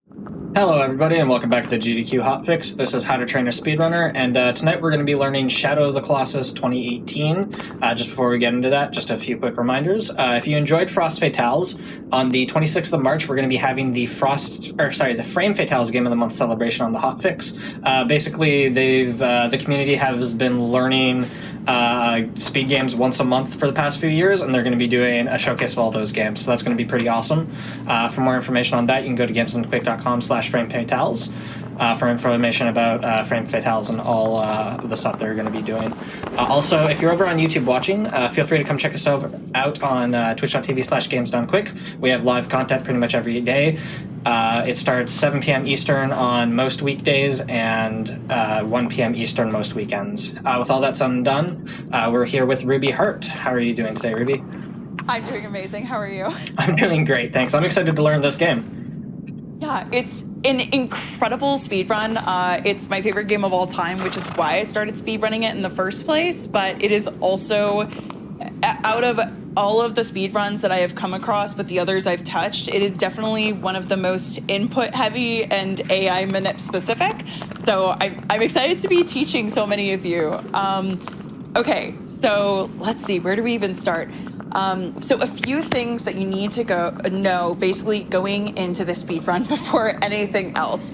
Hello everybody and welcome back to the GDQ Hotfix. This is How to Train a Speedrunner, and tonight we're going to be learning Shadow of the Colossus 2018. Just before we get into that, just a few quick reminders. If you enjoyed Frost Fatales, on the 26th of March we're going to be having the the Frame Fatales Game of the Month celebration on the Hotfix. Basically, the community has been learning speed games once a month for the past few years, and they're going to be doing a showcase of all those games, so that's going to be pretty awesome. For more information on that, you can go to gamesandquick.com/Frame Fatales for information about Frame Fatales and all the stuff they're going to be doing. Also, if you're over on YouTube watching, feel free to come check us out on twitch.tv/gamesdonequick. We have live content pretty much every day. It starts 7 p.m. Eastern on most weekdays and 1 p.m. Eastern most weekends. With all that said and done, we're here with Ruby Hart. How are you doing today, Ruby? I'm doing amazing. How are you? I'm doing great, thanks. I'm excited to learn this game. Yeah, it's an incredible speedrun. It's my favorite game of all time, which is why I started speedrunning it in the first place. But it is also, out of all of the speedruns that I have come across, but the others I've touched, it is definitely one of the most input heavy and AI manip specific. So I'm excited to be teaching so many of you. Okay, so let's see, where do we even start? So a few things that you need to know basically going into the speedrun before anything else.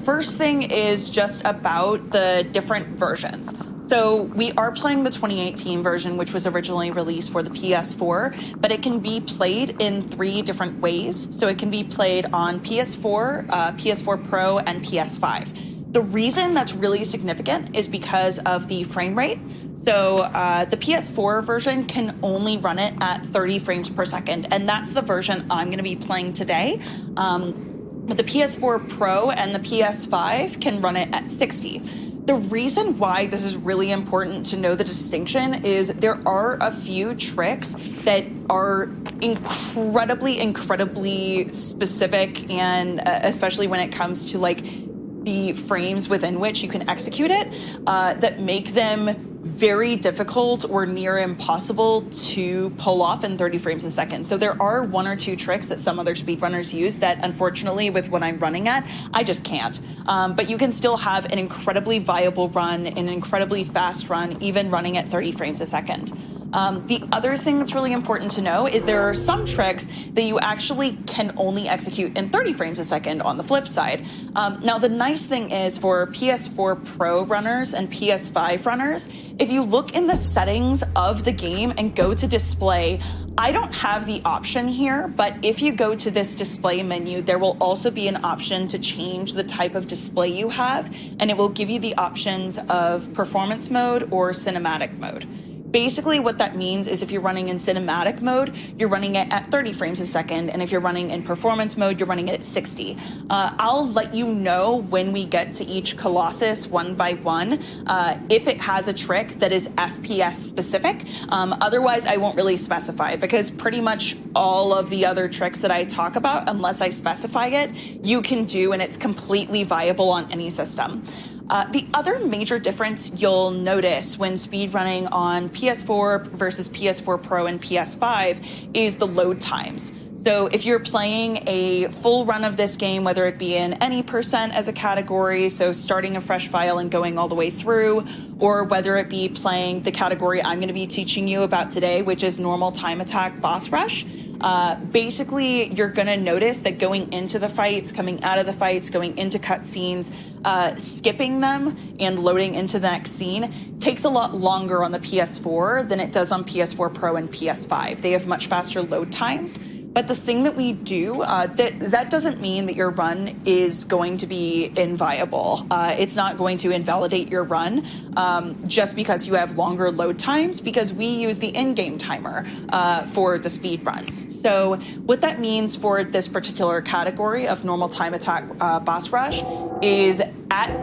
First thing is just about the different versions. So we are playing the 2018 version, which was originally released for the PS4, but it can be played in 3 different ways. So it can be played on PS4, PS4 Pro, and PS5. The reason that's really significant is because of the frame rate. So the PS4 version can only run it at 30 frames per second, and that's the version I'm going to be playing today. But the PS4 Pro and the PS5 can run it at 60. The reason why this is really important to know the distinction is there are a few tricks that are incredibly specific, and especially when it comes to like the frames within which you can execute it, that make them very difficult or near impossible to pull off in 30 frames a second. So there are 1 or 2 tricks that some other speedrunners use that unfortunately with what I'm running at, I just can't. But you can still have an incredibly viable run, an incredibly fast run, even running at 30 frames a second. The other thing that's really important to know is there are some tricks that you actually can only execute in 30 frames a second on the flip side. Now, the nice thing is for PS4 Pro runners and PS5 runners, if you look in the settings of the game and go to display, I don't have the option here, but if you go to this display menu, there will also be an option to change the type of display you have, and it will give you the options of performance mode or cinematic mode. Basically, what that means is if you're running in cinematic mode, you're running it at 30 frames a second, and if you're running in performance mode, you're running it at 60. I'll let you know when we get to each Colossus one by one if it has a trick that is FPS specific. Otherwise, I won't really specify, because pretty much all of the other tricks that I talk about, unless I specify it, you can do, and it's completely viable on any system. The other major difference you'll notice when speedrunning on PS4 versus PS4 Pro and PS5 is the load times. So if you're playing a full run of this game, whether it be in any percent as a category, so starting a fresh file and going all the way through, or whether it be playing the category I'm going to be teaching you about today, which is normal time attack boss rush, basically you're going to notice that going into the fights, coming out of the fights, going into cutscenes, skipping them and loading into the next scene takes a lot longer on the PS4 than it does on PS4 Pro and PS5. They have much faster load times. But the thing that we do, that doesn't mean that your run is going to be inviolable. It's not going to invalidate your run just because you have longer load times, because we use the in-game timer for the speed runs. So what that means for this particular category of normal time attack boss rush is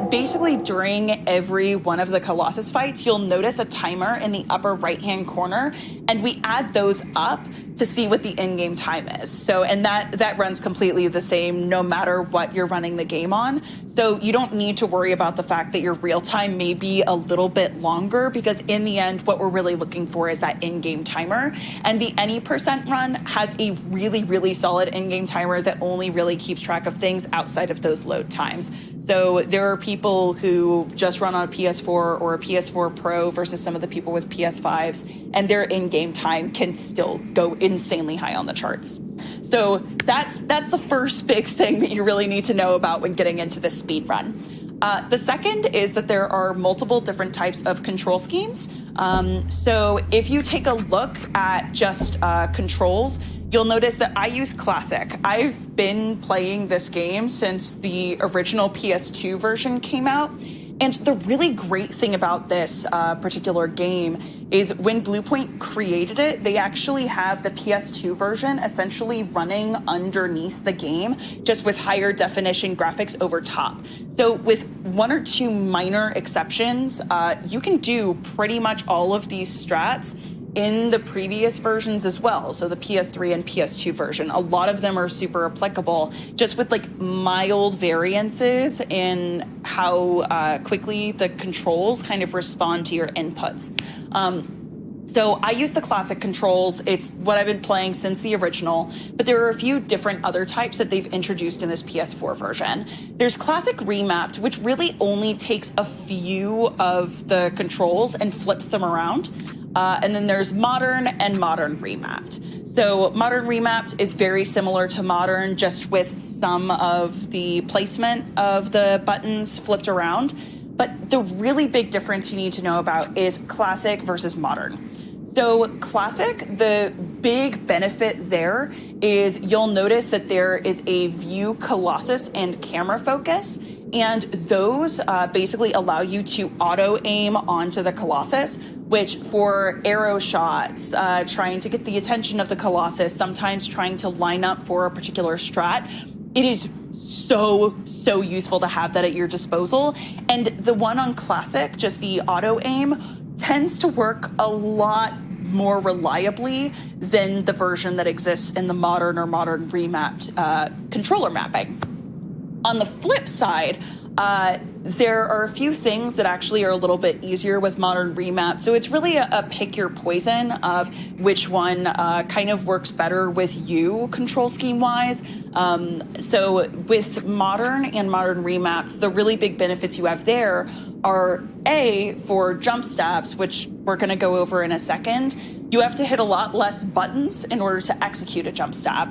basically during every one of the Colossus fights, you'll notice a timer in the upper right-hand corner, and we add those up to see what the in-game time is. So, and that runs completely the same no matter what you're running the game on. So you don't need to worry about the fact that your real time may be a little bit longer, because in the end, what we're really looking for is that in-game timer. And the any % run has a really, really solid in-game timer that only really keeps track of things outside of those load times. So there are people who just run on a PS4 or a PS4 Pro versus some of the people with PS5s, and their in-game time can still go insanely high on the charts. So that's the first big thing that you really need to know about when getting into this speed run. The second is that there are multiple different types of control schemes. So if you take a look at just controls, you'll notice that I use Classic. I've been playing this game since the original PS2 version came out. And the really great thing about this particular game is when Bluepoint created it, they actually have the PS2 version essentially running underneath the game, just with higher definition graphics over top. So with one or two minor exceptions, you can do pretty much all of these strats in the previous versions as well. So the PS3 and PS2 version, a lot of them are super applicable, just with like mild variances in how quickly the controls kind of respond to your inputs. So I use the classic controls. It's what I've been playing since the original, but there are a few different other types that they've introduced in this PS4 version. There's classic remapped, which really only takes a few of the controls and flips them around. And then there's modern and modern remapped. So modern remapped is very similar to modern, just with some of the placement of the buttons flipped around. But the really big difference you need to know about is classic versus modern. So classic, the big benefit there is you'll notice that there is a view Colossus and camera focus. And those basically allow you to auto aim onto the Colossus, which for arrow shots, trying to get the attention of the Colossus, sometimes trying to line up for a particular strat, it is so useful to have that at your disposal. And the one on Classic, just the auto aim, tends to work a lot more reliably than the version that exists in the modern or modern remapped controller mapping. On the flip side, there are a few things that actually are a little bit easier with modern remap. So it's really a pick your poison of which one kind of works better with you control scheme wise. So with modern and modern remaps, the really big benefits you have there are A, for jump stabs, which we're going to go over in a second. You have to hit a lot less buttons in order to execute a jump stab.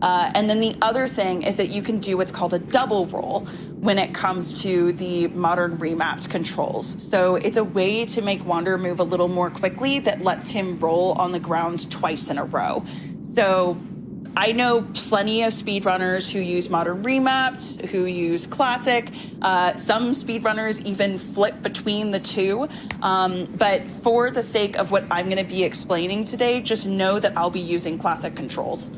And then the other thing is that you can do what's called a double roll when it comes to the modern remapped controls. So it's a way to make Wander move a little more quickly that lets him roll on the ground twice in a row. So I know plenty of speedrunners who use modern remapped, who use classic. Some speedrunners even flip between the two. But for the sake of what I'm going to be explaining today, just know that I'll be using classic controls.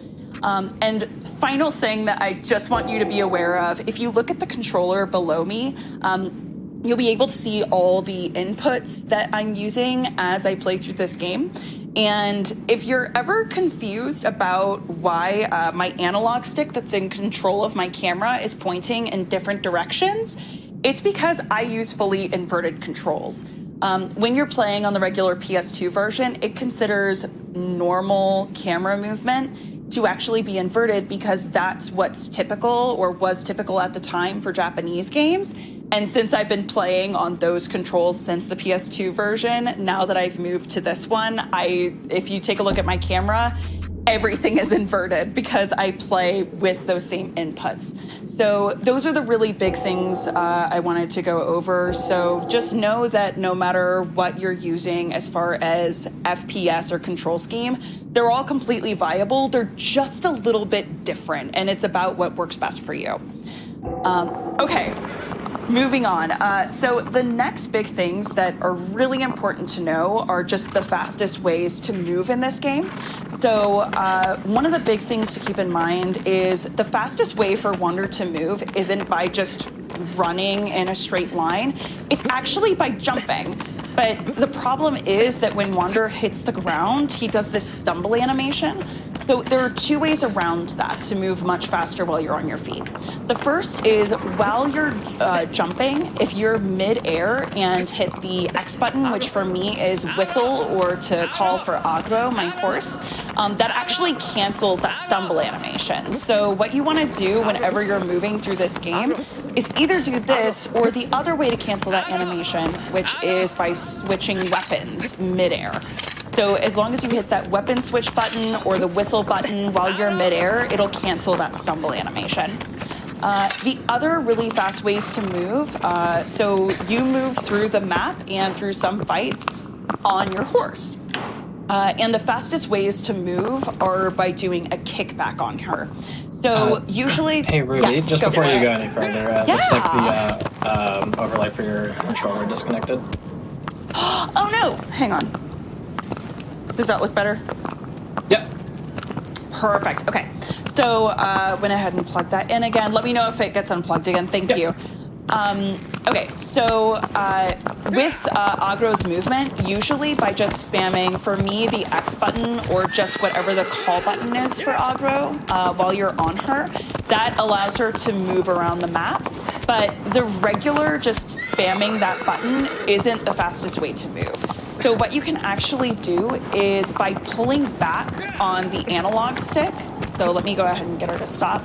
And final thing that I just want you to be aware of, if you look at the controller below me, you'll be able to see all the inputs that I'm using as I play through this game. And if you're ever confused about why my analog stick that's in control of my camera is pointing in different directions, it's because I use fully inverted controls. When you're playing on the regular PS2 version, it considers normal camera movement to actually be inverted because that's what's typical or was typical at the time for Japanese games. And since I've been playing on those controls since the PS2 version, now that I've moved to this one, if you take a look at my camera, everything is inverted because I play with those same inputs. So those are the really big things I wanted to go over. So just know that no matter what you're using as far as FPS or control scheme, they're all completely viable. They're just a little bit different, and it's about what works best for you. Okay. Moving on. So the next big things that are really important to know are just the fastest ways to move in this game. So one of the big things to keep in mind is the fastest way for Wander to move isn't by just running in a straight line. It's actually by jumping. But the problem is that when Wanderer hits the ground, he does this stumble animation. So there are two ways around that to move much faster while you're on your feet. The first is while you're jumping, if you're mid-air and hit the X button, which for me is whistle or to call for Agro, my horse, that actually cancels that stumble animation. So what you want to do whenever you're moving through this game is either do this or the other way to cancel that animation, which is by switching weapons mid-air. So as long as you hit that weapon switch button or the whistle button while you're midair, it'll cancel that stumble animation. The other really fast ways to move, so you move through the map and through some fights on your horse. And the fastest ways to move are by doing a kickback on her. So usually... Hey, Ruby, yes, just before you it. go any further, looks like the overlay for your controller disconnected. Oh no, hang on. Does that look better? Yep. Perfect. Okay. So went ahead and plugged that in again. Let me know if it gets unplugged again. Thank you. Okay. So with Agro's movement, usually by just spamming, for me, the X button or just whatever the call button is for Agro while you're on her, that allows her to move around the map. But the regular just spamming that button isn't the fastest way to move. So what you can actually do is by pulling back on the analog stick, so let me go ahead and get her to stop.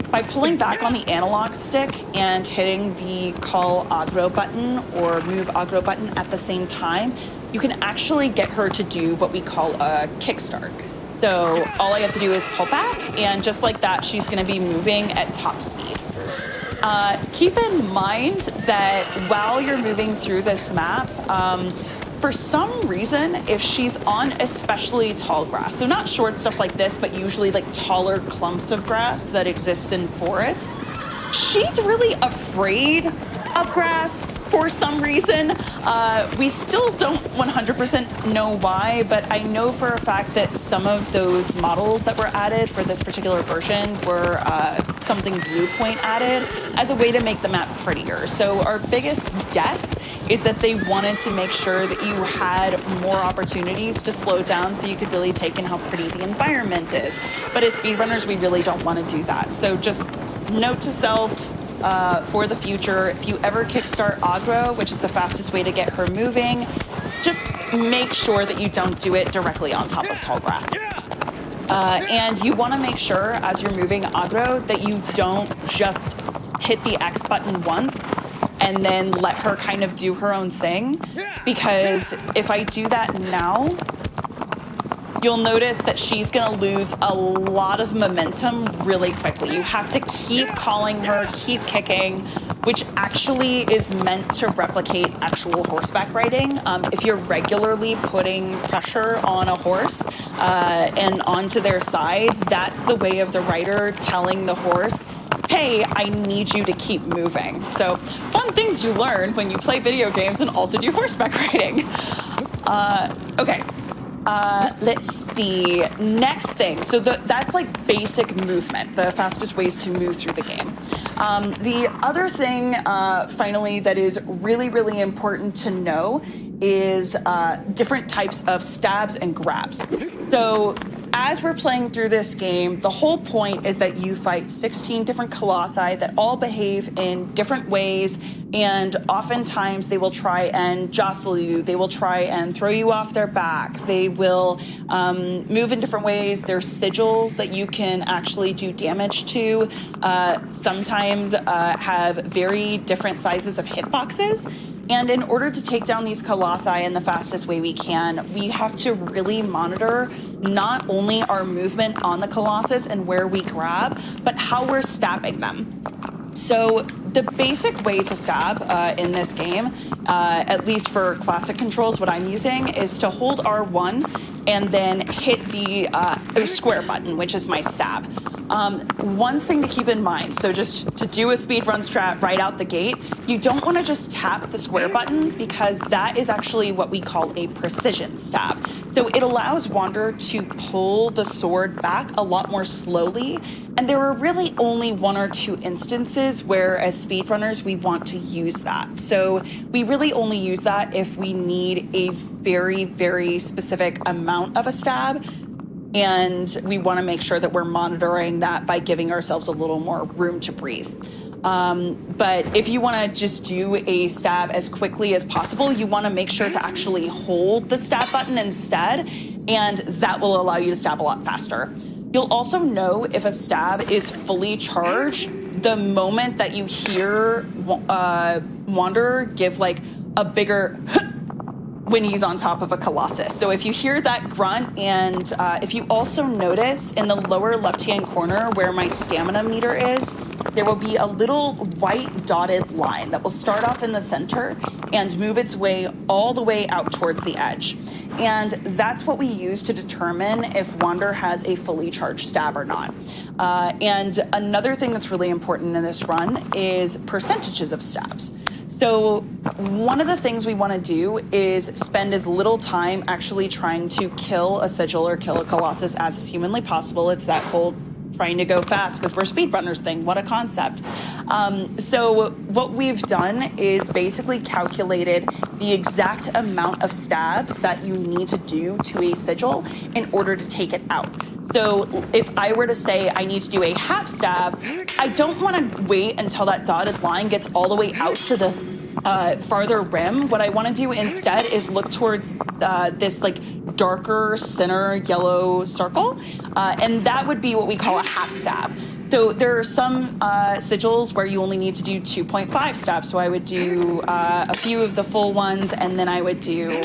By pulling back on the analog stick and hitting the call Agro button or move Agro button at the same time, you can actually get her to do what we call a kickstart. So all I have to do is pull back, and just like that, she's gonna be moving at top speed. Keep in mind that while you're moving through this map, for some reason, if she's on especially tall grass, so not short stuff like this, but usually like taller clumps of grass that exists in forests, she's really afraid of grass for some reason. We still don't 100% know why, but I know for a fact that some of those models that were added for this particular version were something Blue Point added as a way to make the map prettier. So our biggest guess is that they wanted to make sure that you had more opportunities to slow down so you could really take in how pretty the environment is. But as speedrunners, we really don't want to do that. So just note to self, for the future, if you ever kickstart Agro, which is the fastest way to get her moving, just make sure that you don't do it directly on top of tall grass. And you want to make sure as you're moving Agro that you don't just hit the X button once and then let her kind of do her own thing, because if I do that now, you'll notice that she's gonna lose a lot of momentum really quickly. You have to keep calling her, keep kicking, which actually is meant to replicate actual horseback riding. If you're regularly putting pressure on a horse and onto their sides, that's the way of the rider telling the horse, hey, I need you to keep moving. So fun things you learn when you play video games and also do horseback riding. Okay. Let's see. Next thing. So that's like basic movement, the fastest ways to move through the game. The other thing, finally, that is really, really important to know is different types of stabs and grabs. So as we're playing through this game, the whole point is that you fight 16 different colossi that all behave in different ways, and oftentimes they will try and jostle you, they will try and throw you off their back, they will move in different ways. There's sigils that you can actually do damage to, sometimes have very different sizes of hitboxes. And in order to take down these colossi in the fastest way we can, we have to really monitor not only our movement on the colossus and where we grab, but how we're stabbing them. So the basic way to stab in this game, at least for classic controls, what I'm using is to hold R1 and then hit the square button, which is my stab. One thing to keep in mind, so just to do a speedrun strat right out the gate, you don't want to just tap the square button because that is actually what we call a precision stab. So it allows Wander to pull the sword back a lot more slowly, and there are really only 1 or 2 instances where, as speedrunners, we want to use that. So we really only use that if we need a very, very specific amount of a stab, and we want to make sure that we're monitoring that by giving ourselves a little more room to breathe. But if you want to just do a stab as quickly as possible, you want to make sure to actually hold the stab button instead, and that will allow you to stab a lot faster. You'll also know if a stab is fully charged the moment that you hear Wanderer give like a bigger when he's on top of a Colossus. So if you hear that grunt, and if you also notice in the lower left-hand corner where my stamina meter is, there will be a little white dotted line that will start off in the center and move its way all the way out towards the edge. And that's what we use to determine if Wander has a fully charged stab or not. And another thing that's really important in this run is percentages of stabs. So one of the things we want to do is spend as little time actually trying to kill a sigil or kill a Colossus as is humanly possible. It's that whole trying to go fast because we're speedrunners thing. What a concept. So what we've done is basically calculated the exact amount of stabs that you need to do to a sigil in order to take it out. So if I were to say I need to do a half stab, I don't want to wait until that dotted line gets all the way out to the farther rim. What I want to do instead is look towards this like darker center yellow circle, and that would be what we call a half stab. So there are some sigils where you only need to do 2.5 stabs. So I would do a few of the full ones, and then I would do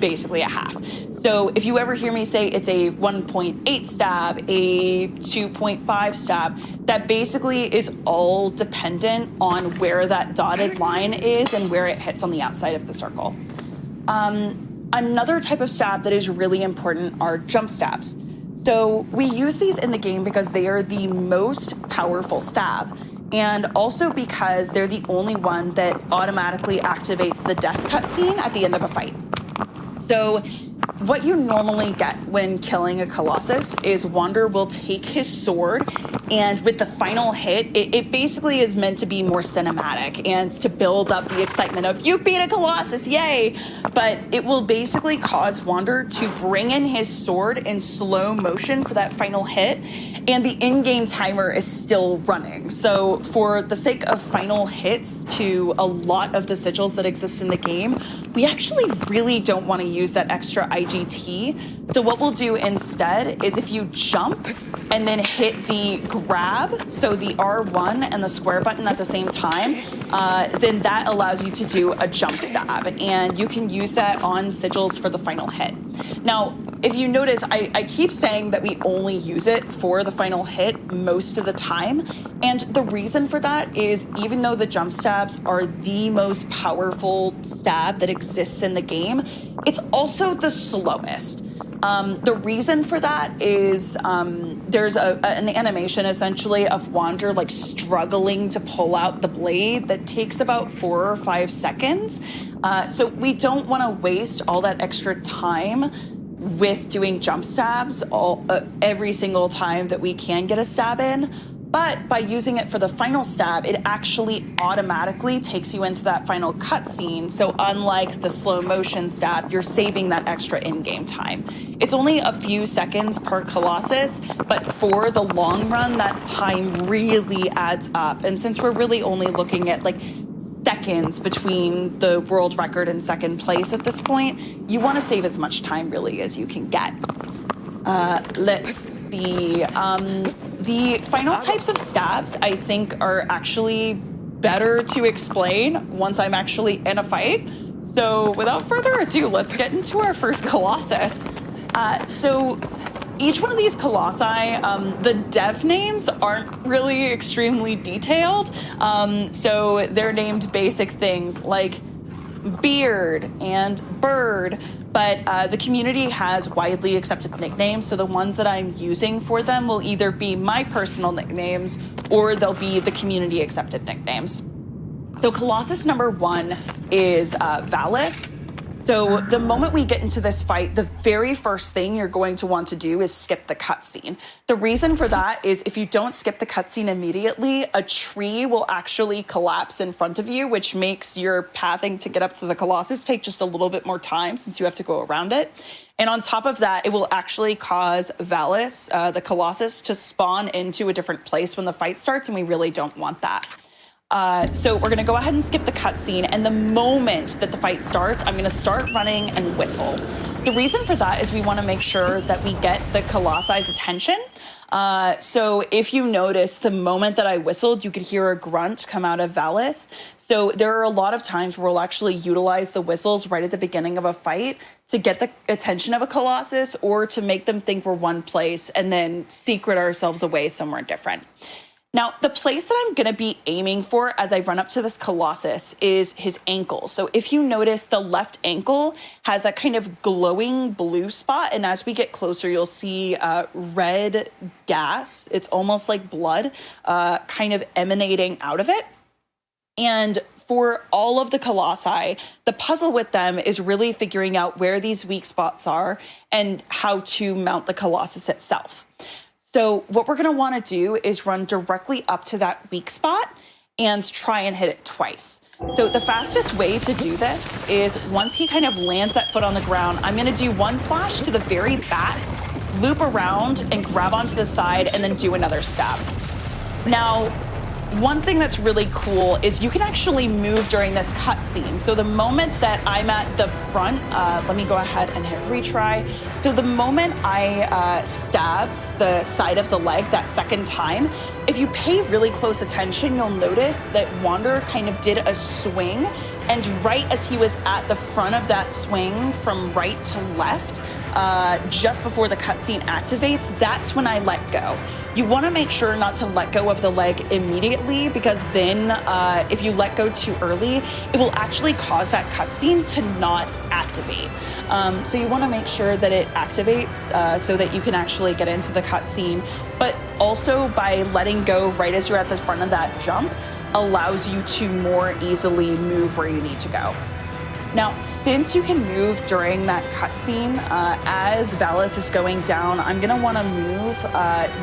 basically a half. So if you ever hear me say it's a 1.8 stab, a 2.5 stab, that basically is all dependent on where that dotted line is and where it hits on the outside of the circle. Another type of stab that is really important are jump stabs. So we use these in the game because they are the most powerful stab, and also because they're the only one that automatically activates the death cutscene at the end of a fight. So what you normally get when killing a Colossus is Wander will take his sword, and with the final hit, it basically is meant to be more cinematic and to build up the excitement of, you beat a Colossus, yay! But it will basically cause Wander to bring in his sword in slow motion for that final hit, and the in-game timer is still running. So for the sake of final hits to a lot of the sigils that exist in the game, we actually really don't want to use that extra IGT. So what we'll do instead is if you jump and then hit the grab, so the R1 and the square button at the same time, then that allows you to do a jump stab, and you can use that on sigils for the final hit. Now, if you notice, I keep saying that we only use it for the final hit most of the time, and the reason for that is even though the jump stabs are the most powerful stab that exists in the game, it's also the slowest. The reason for that is there's an animation essentially of Wander like struggling to pull out the blade that takes about 4 or 5 seconds. So we don't want to waste all that extra time with doing jump stabs every single time that we can get a stab in. But by using it for the final stab, it actually automatically takes you into that final cutscene. So unlike the slow motion stab, you're saving that extra in-game time. It's only a few seconds per Colossus, but for the long run, that time really adds up. And since we're really only looking at like seconds between the world record and second place at this point, you want to save as much time really as you can get. Let's see. The final types of stabs, I think, are actually better to explain once I'm actually in a fight. So without further ado, let's get into our first Colossus. So each one of these Colossi, the dev names aren't really extremely detailed. So they're named basic things like beard and bird, but the community has widely accepted nicknames, so the ones that I'm using for them will either be my personal nicknames or they'll be the community accepted nicknames. So Colossus number 1 is Valus. So the moment we get into this fight, the very first thing you're going to want to do is skip the cutscene. The reason for that is if you don't skip the cutscene immediately, a tree will actually collapse in front of you, which makes your pathing to get up to the Colossus take just a little bit more time since you have to go around it. And on top of that, it will actually cause Valus, the Colossus, to spawn into a different place when the fight starts, and we really don't want that. So we're gonna go ahead and skip the cutscene, and the moment that the fight starts, I'm gonna start running and whistle. The reason for that is we wanna make sure that we get the Colossi's attention. So if you notice, the moment that I whistled, you could hear a grunt come out of Valus. So there are a lot of times where we'll actually utilize the whistles right at the beginning of a fight to get the attention of a Colossus or to make them think we're one place and then secret ourselves away somewhere different. Now, the place that I'm gonna be aiming for as I run up to this Colossus is his ankle. So if you notice, the left ankle has that kind of glowing blue spot, and as we get closer, you'll see red gas. It's almost like blood kind of emanating out of it. And for all of the Colossi, the puzzle with them is really figuring out where these weak spots are and how to mount the Colossus itself. So what we're gonna wanna do is run directly up to that weak spot and try and hit it twice. So the fastest way to do this is once he kind of lands that foot on the ground, I'm gonna do one slash to the very back, loop around and grab onto the side and then do another stab. Now, one thing that's really cool is you can actually move during this cutscene. So the moment that I'm at the front, let me go ahead and hit retry. So the moment I stab the side of the leg that second time, if you pay really close attention, you'll notice that Wander kind of did a swing, and right as he was at the front of that swing from right to left, just before the cutscene activates, that's when I let go. You want to make sure not to let go of the leg immediately, because then if you let go too early, it will actually cause that cutscene to not activate. So you want to make sure that it activates so that you can actually get into the cutscene. But also by letting go right as you're at the front of that jump allows you to more easily move where you need to go. Now, since you can move during that cutscene, as Valus is going down, I'm gonna wanna move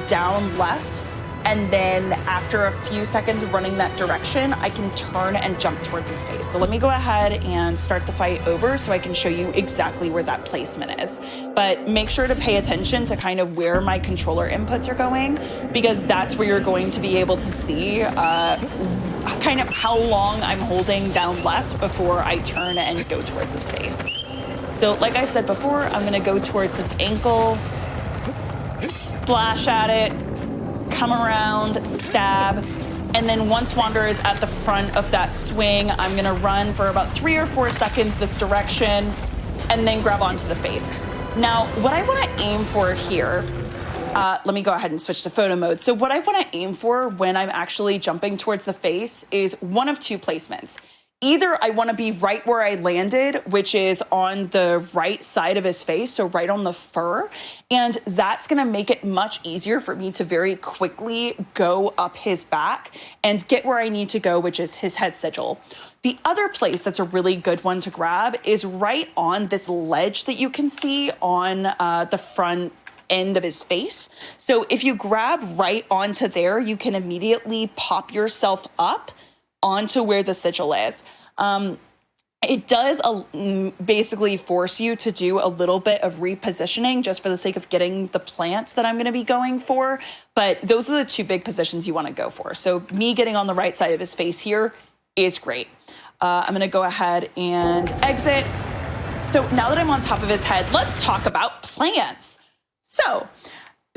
down left, and then after a few seconds of running that direction, I can turn and jump towards his face. So let me go ahead and start the fight over so I can show you exactly where that placement is. But make sure to pay attention to kind of where my controller inputs are going, because that's where you're going to be able to see kind of how long I'm holding down left before I turn and go towards his face. So like I said before, I'm gonna go towards this ankle, slash at it, come around, stab, and then once Wander is at the front of that swing, I'm gonna run for about 3 or 4 seconds this direction and then grab onto the face. Now, what I wanna aim for here, let me go ahead and switch to photo mode. So what I wanna aim for when I'm actually jumping towards the face is one of two placements. Either I wanna be right where I landed, which is on the right side of his face, so right on the fur, and that's gonna make it much easier for me to very quickly go up his back and get where I need to go, which is his head sigil. The other place that's a really good one to grab is right on this ledge that you can see on the front end of his face. So if you grab right onto there, you can immediately pop yourself up onto where the sigil is. It does basically force you to do a little bit of repositioning just for the sake of getting the plants that I'm going to be going for, but those are the two big positions you want to go for. So me getting on the right side of his face here is great. I'm going to go ahead and exit. So now that I'm on top of his head, let's talk about plants. So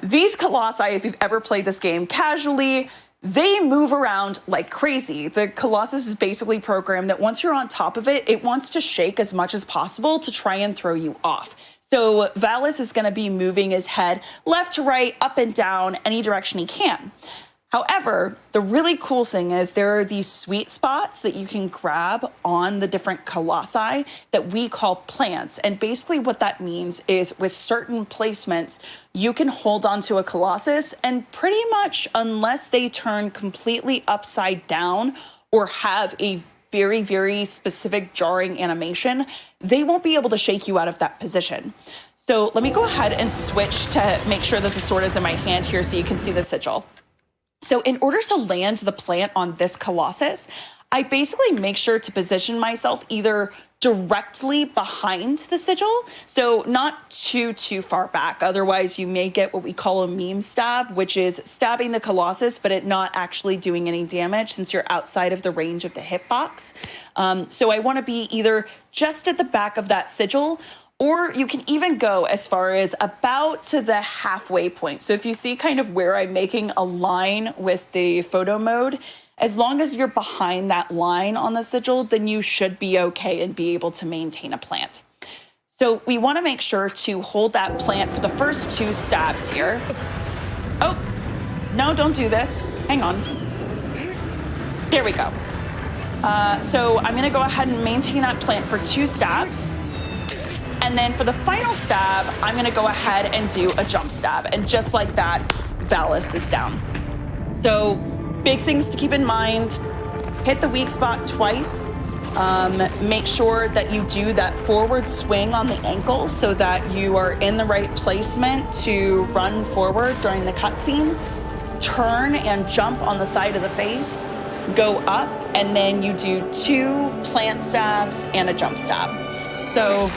these Colossi, if you've ever played this game casually, they move around like crazy. The Colossus is basically programmed that once you're on top of it, it wants to shake as much as possible to try and throw you off. So Valus is gonna be moving his head left to right, up and down, any direction he can. However, the really cool thing is there are these sweet spots that you can grab on the different colossi that we call plants. And basically what that means is with certain placements, you can hold onto a colossus and pretty much, unless they turn completely upside down or have a very, very specific jarring animation, they won't be able to shake you out of that position. So let me go ahead and switch to make sure that the sword is in my hand here so you can see the sigil. So in order to land the plant on this Colossus, I basically make sure to position myself either directly behind the sigil, so not too far back. Otherwise, you may get what we call a meme stab, which is stabbing the Colossus, but it not actually doing any damage since you're outside of the range of the hitbox. So I want to be either just at the back of that sigil, or you can even go as far as about to the halfway point. So if you see kind of where I'm making a line with the photo mode, as long as you're behind that line on the sigil, then you should be okay and be able to maintain a plant. So we want to make sure to hold that plant for the first 2 stabs here. Oh, no, don't do this. Hang on. There we go. So I'm going to go ahead and maintain that plant for 2 stabs. And then for the final stab, I'm gonna go ahead and do a jump stab. And just like that, Valis is down. So big things to keep in mind: hit the weak spot twice. Make sure that you do that forward swing on the ankle so that you are in the right placement to run forward during the cutscene. Turn and jump on the side of the face, go up, and then you do 2 plant stabs and a jump stab. So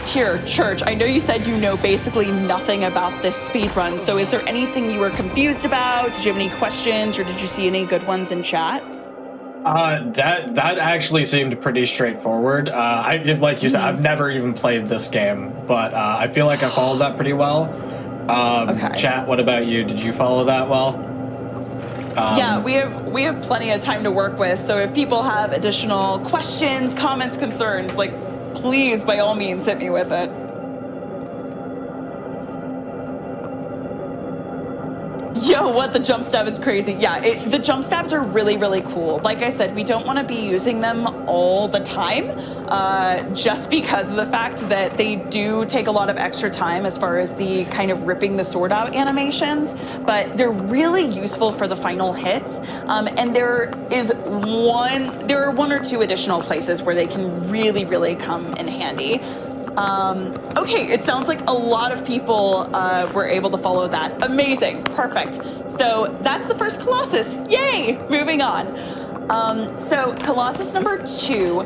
here, Church, I know you said you know basically nothing about this speed run, so is there anything you were confused about? Did you have any questions, or did you see any good ones in chat? That actually seemed pretty straightforward. I did, like you said, I've never even played this game, but I feel like I followed that pretty well. Okay. Chat, what about you? Did you follow that well? Yeah, we have plenty of time to work with, so if people have additional questions, comments, concerns, like, please, by all means, hit me with it. Yo, what? The jump stab is crazy. Yeah, the jump stabs are really, really cool. Like I said, we don't want to be using them all the time, just because of the fact that they do take a lot of extra time as far as the kind of ripping the sword out animations, but they're really useful for the final hits. And there are 1 or 2 additional places where they can really, really come in handy. Okay, it sounds like a lot of people were able to follow that. Amazing, perfect. So that's the first Colossus. Yay! Moving on. So Colossus number 2,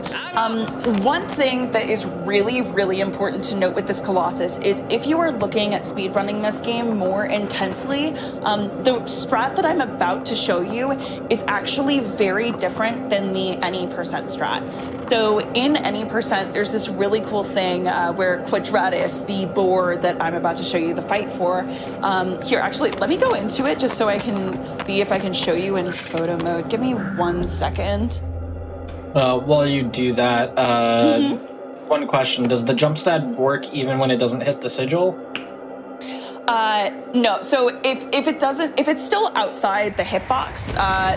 one thing that is really, really important to note with this Colossus is if you are looking at speedrunning this game more intensely, the strat that I'm about to show you is actually very different than the any percent strat. So in any percent, there's this really cool thing where Quadratus, the boar that I'm about to show you the fight for, here, actually, let me go into it just so I can see if I can show you in photo mode. Give me 1 second. While you do that, one question: does the jump stab work even when it doesn't hit the sigil? No. So if it's still outside the hitbox,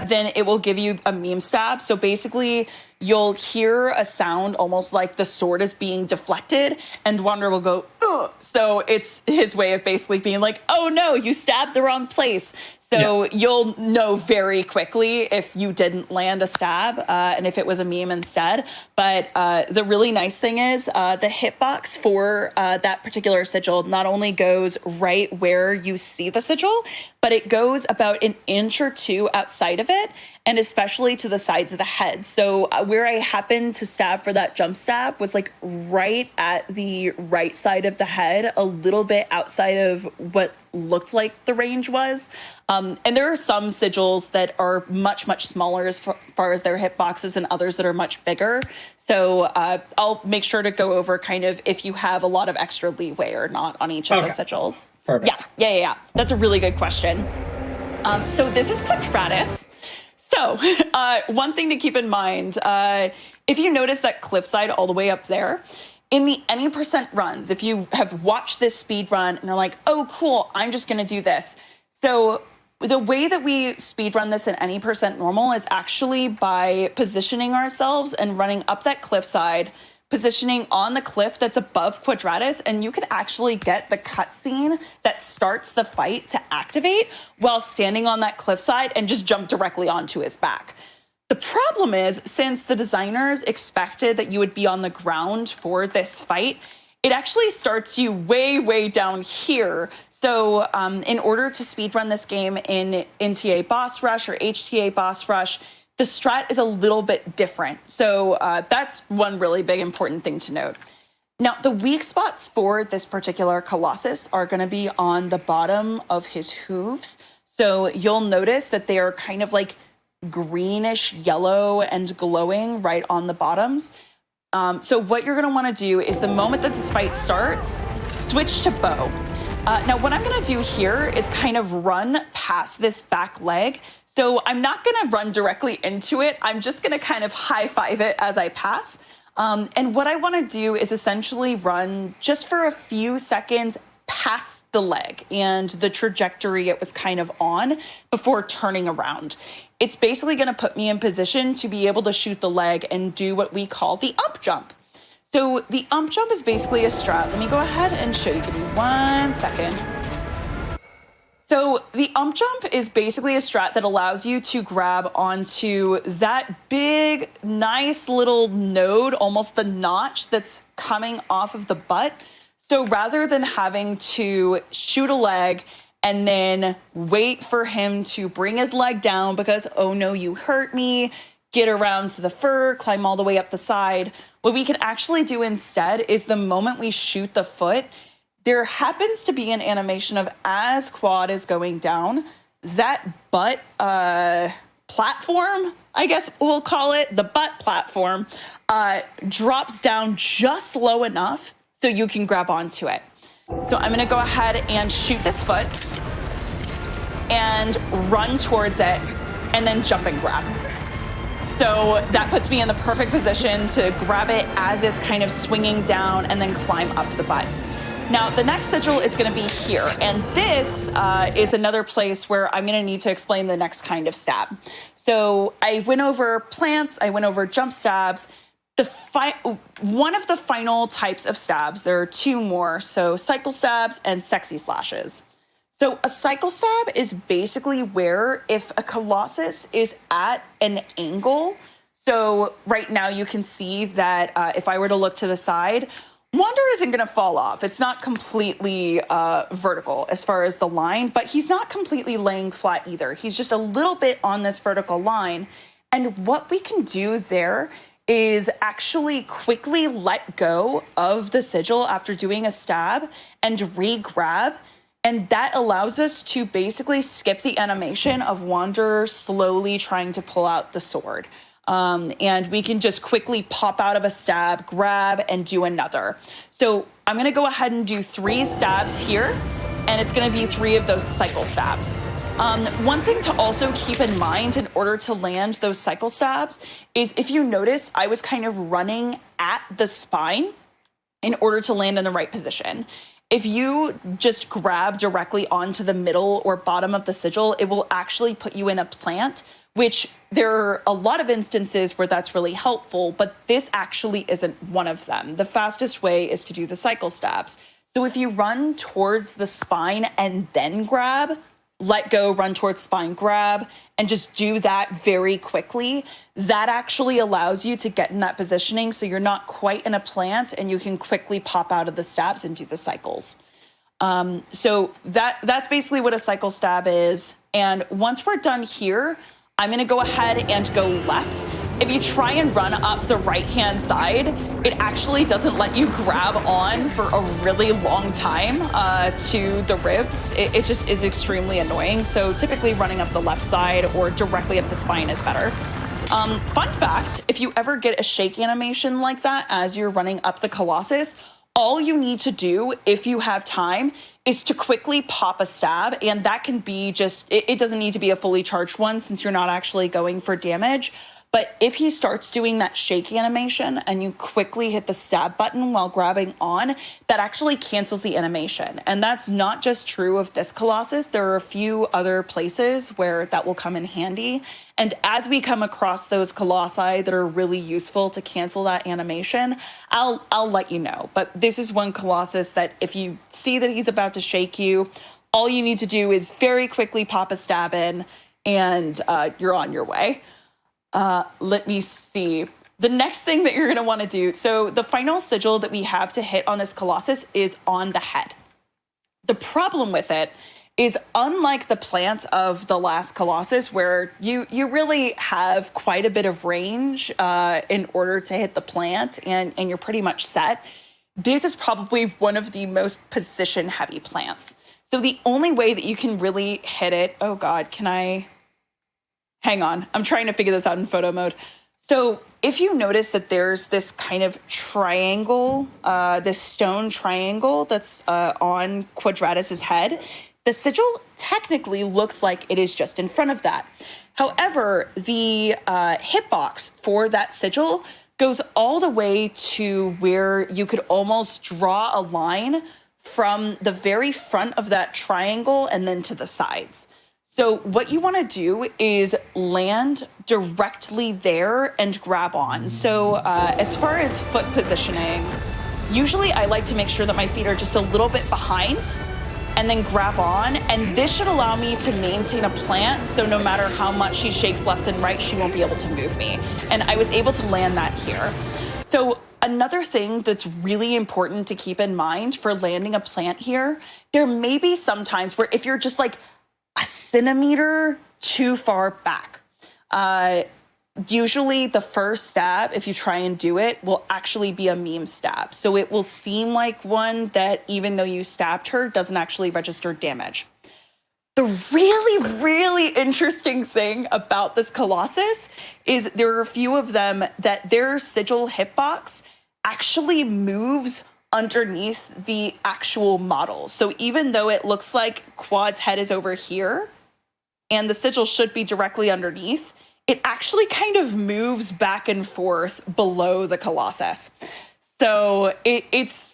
then it will give you a meme stab. So basically, you'll hear a sound almost like the sword is being deflected, and Wanderer will go, ugh. So it's his way of basically being like, oh no, you stabbed the wrong place. So you'll know very quickly if you didn't land a stab and if it was a meme instead. But the really nice thing is the hitbox for that particular sigil not only goes right where you see the sigil, but it goes about 1 inch or 2 outside of it, and especially to the sides of the head. So where I happened to stab for that jump stab was like right at the right side of the head, a little bit outside of what looked like the range was. And there are some sigils that are much, much smaller as far as their hitboxes and others that are much bigger. So I'll make sure to go over kind of if you have a lot of extra leeway or not on each of the sigils. Perfect. Yeah. That's a really good question. So this is Quadratus. So one thing to keep in mind, if you notice that cliffside all the way up there, in the any percent runs, if you have watched this speed run and are like, oh, cool, I'm just going to do this. So The way that we speedrun this in any percent normal is actually by positioning ourselves and running up that cliffside, positioning on the cliff that's above Quadratus, and you can actually get the cutscene that starts the fight to activate while standing on that cliffside and just jump directly onto his back. The problem is, since the designers expected that you would be on the ground for this fight, it actually starts you way, way down here. So in order to speedrun this game in NTA Boss Rush or HTA Boss Rush, the strat is a little bit different. So that's one really big important thing to note. Now, the weak spots for this particular Colossus are going to be on the bottom of his hooves. So you'll notice that they are kind of like greenish yellow and glowing right on the bottoms. So what you're going to want to do is the moment that this fight starts, switch to bow. Now, what I'm going to do here is kind of run past this back leg. So I'm not going to run directly into it. I'm just going to kind of high-five it as I pass. And what I want to do is essentially run just for a few seconds past the leg and the trajectory it was kind of on before turning around. It's basically going to put me in position to be able to shoot the leg and do what we call the ump jump. So the ump jump is basically a strat. Let me go ahead and show you. Give me 1 second. So the ump jump is basically a strat that allows you to grab onto that big, nice little node, almost the notch that's coming off of the butt. So rather than having to shoot a leg and then wait for him to bring his leg down because, oh no, you hurt me, get around to the fur, climb all the way up the side, what we can actually do instead is the moment we shoot the foot, there happens to be an animation of as quad is going down, that butt platform, I guess we'll call it, the butt platform, drops down just low enough so you can grab onto it. So I'm gonna go ahead and shoot this foot and run towards it and then jump and grab. So that puts me in the perfect position to grab it as it's kind of swinging down and then climb up the butt. Now, the next sigil is gonna be here, and this is another place where I'm gonna need to explain the next kind of stab. So I went over plants, I went over jump stabs. One of the final types of stabs, there are two more, so cycle stabs and sexy slashes. So a cycle stab is basically where if a Colossus is at an angle, so right now you can see that if I were to look to the side, Wander isn't going to fall off. It's not completely vertical as far as the line, but he's not completely laying flat either. He's just a little bit on this vertical line. And what we can do there is actually quickly let go of the sigil after doing a stab and re-grab. And that allows us to basically skip the animation of Wanderer slowly trying to pull out the sword. And we can just quickly pop out of a stab, grab, and do another. So I'm gonna go ahead and do 3 stabs here, and it's gonna be 3 of those cycle stabs. One thing to also keep in mind in order to land those cycle stabs is if you noticed, I was kind of running at the spine in order to land in the right position. If you just grab directly onto the middle or bottom of the sigil, it will actually put you in a plant, which there are a lot of instances where that's really helpful, but this actually isn't one of them. The fastest way is to do the cycle stabs. So if you run towards the spine and then grab, let go, run towards spine, grab, and just do that very quickly, that actually allows you to get in that positioning so you're not quite in a plant and you can quickly pop out of the stabs and do the cycles. So that's basically what a cycle stab is. And once we're done here, I'm gonna go ahead and go left. If you try and run up the right-hand side, it actually doesn't let you grab on for a really long time to the ribs. It just is extremely annoying. So typically running up the left side or directly up the spine is better. Fun fact, if you ever get a shake animation like that as you're running up the Colossus, all you need to do, if you have time, is to quickly pop a stab, and that can be just, it doesn't need to be a fully charged one since you're not actually going for damage, But if he starts doing that shake animation and you quickly hit the stab button while grabbing on, that actually cancels the animation. And that's not just true of this Colossus. There are a few other places where that will come in handy. And as we come across those colossi that are really useful to cancel that animation, I'll let you know. But this is one Colossus that if you see that he's about to shake you, all you need to do is very quickly pop a stab in and you're on your way. Let me see. The next thing that you're going to want to do, so the final sigil that we have to hit on this Colossus is on the head. The problem with it is, unlike the plant of the last Colossus, where you really have quite a bit of range in order to hit the plant and you're pretty much set, this is probably one of the most position-heavy plants. So the only way that you can really hit it, oh God, hang on, I'm trying to figure this out in photo mode. So if you notice that there's this kind of triangle, this stone triangle that's on Quadratus's head, the sigil technically looks like it is just in front of that. However, the hitbox for that sigil goes all the way to where you could almost draw a line from the very front of that triangle and then to the sides. So what you want to do is land directly there and grab on. So as far as foot positioning, usually I like to make sure that my feet are just a little bit behind and then grab on. And this should allow me to maintain a plant. So no matter how much she shakes left and right, she won't be able to move me. And I was able to land that here. So another thing that's really important to keep in mind for landing a plant here, there may be some times where if you're just like a centimeter too far back, usually the first stab, if you try and do it, will actually be a meme stab. So it will seem like one that, even though you stabbed her, doesn't actually register damage. The really, really interesting thing about this Colossus is there are a few of them that their sigil hitbox actually moves underneath the actual model. So even though it looks like Quad's head is over here and the sigil should be directly underneath, it actually kind of moves back and forth below the Colossus. So it's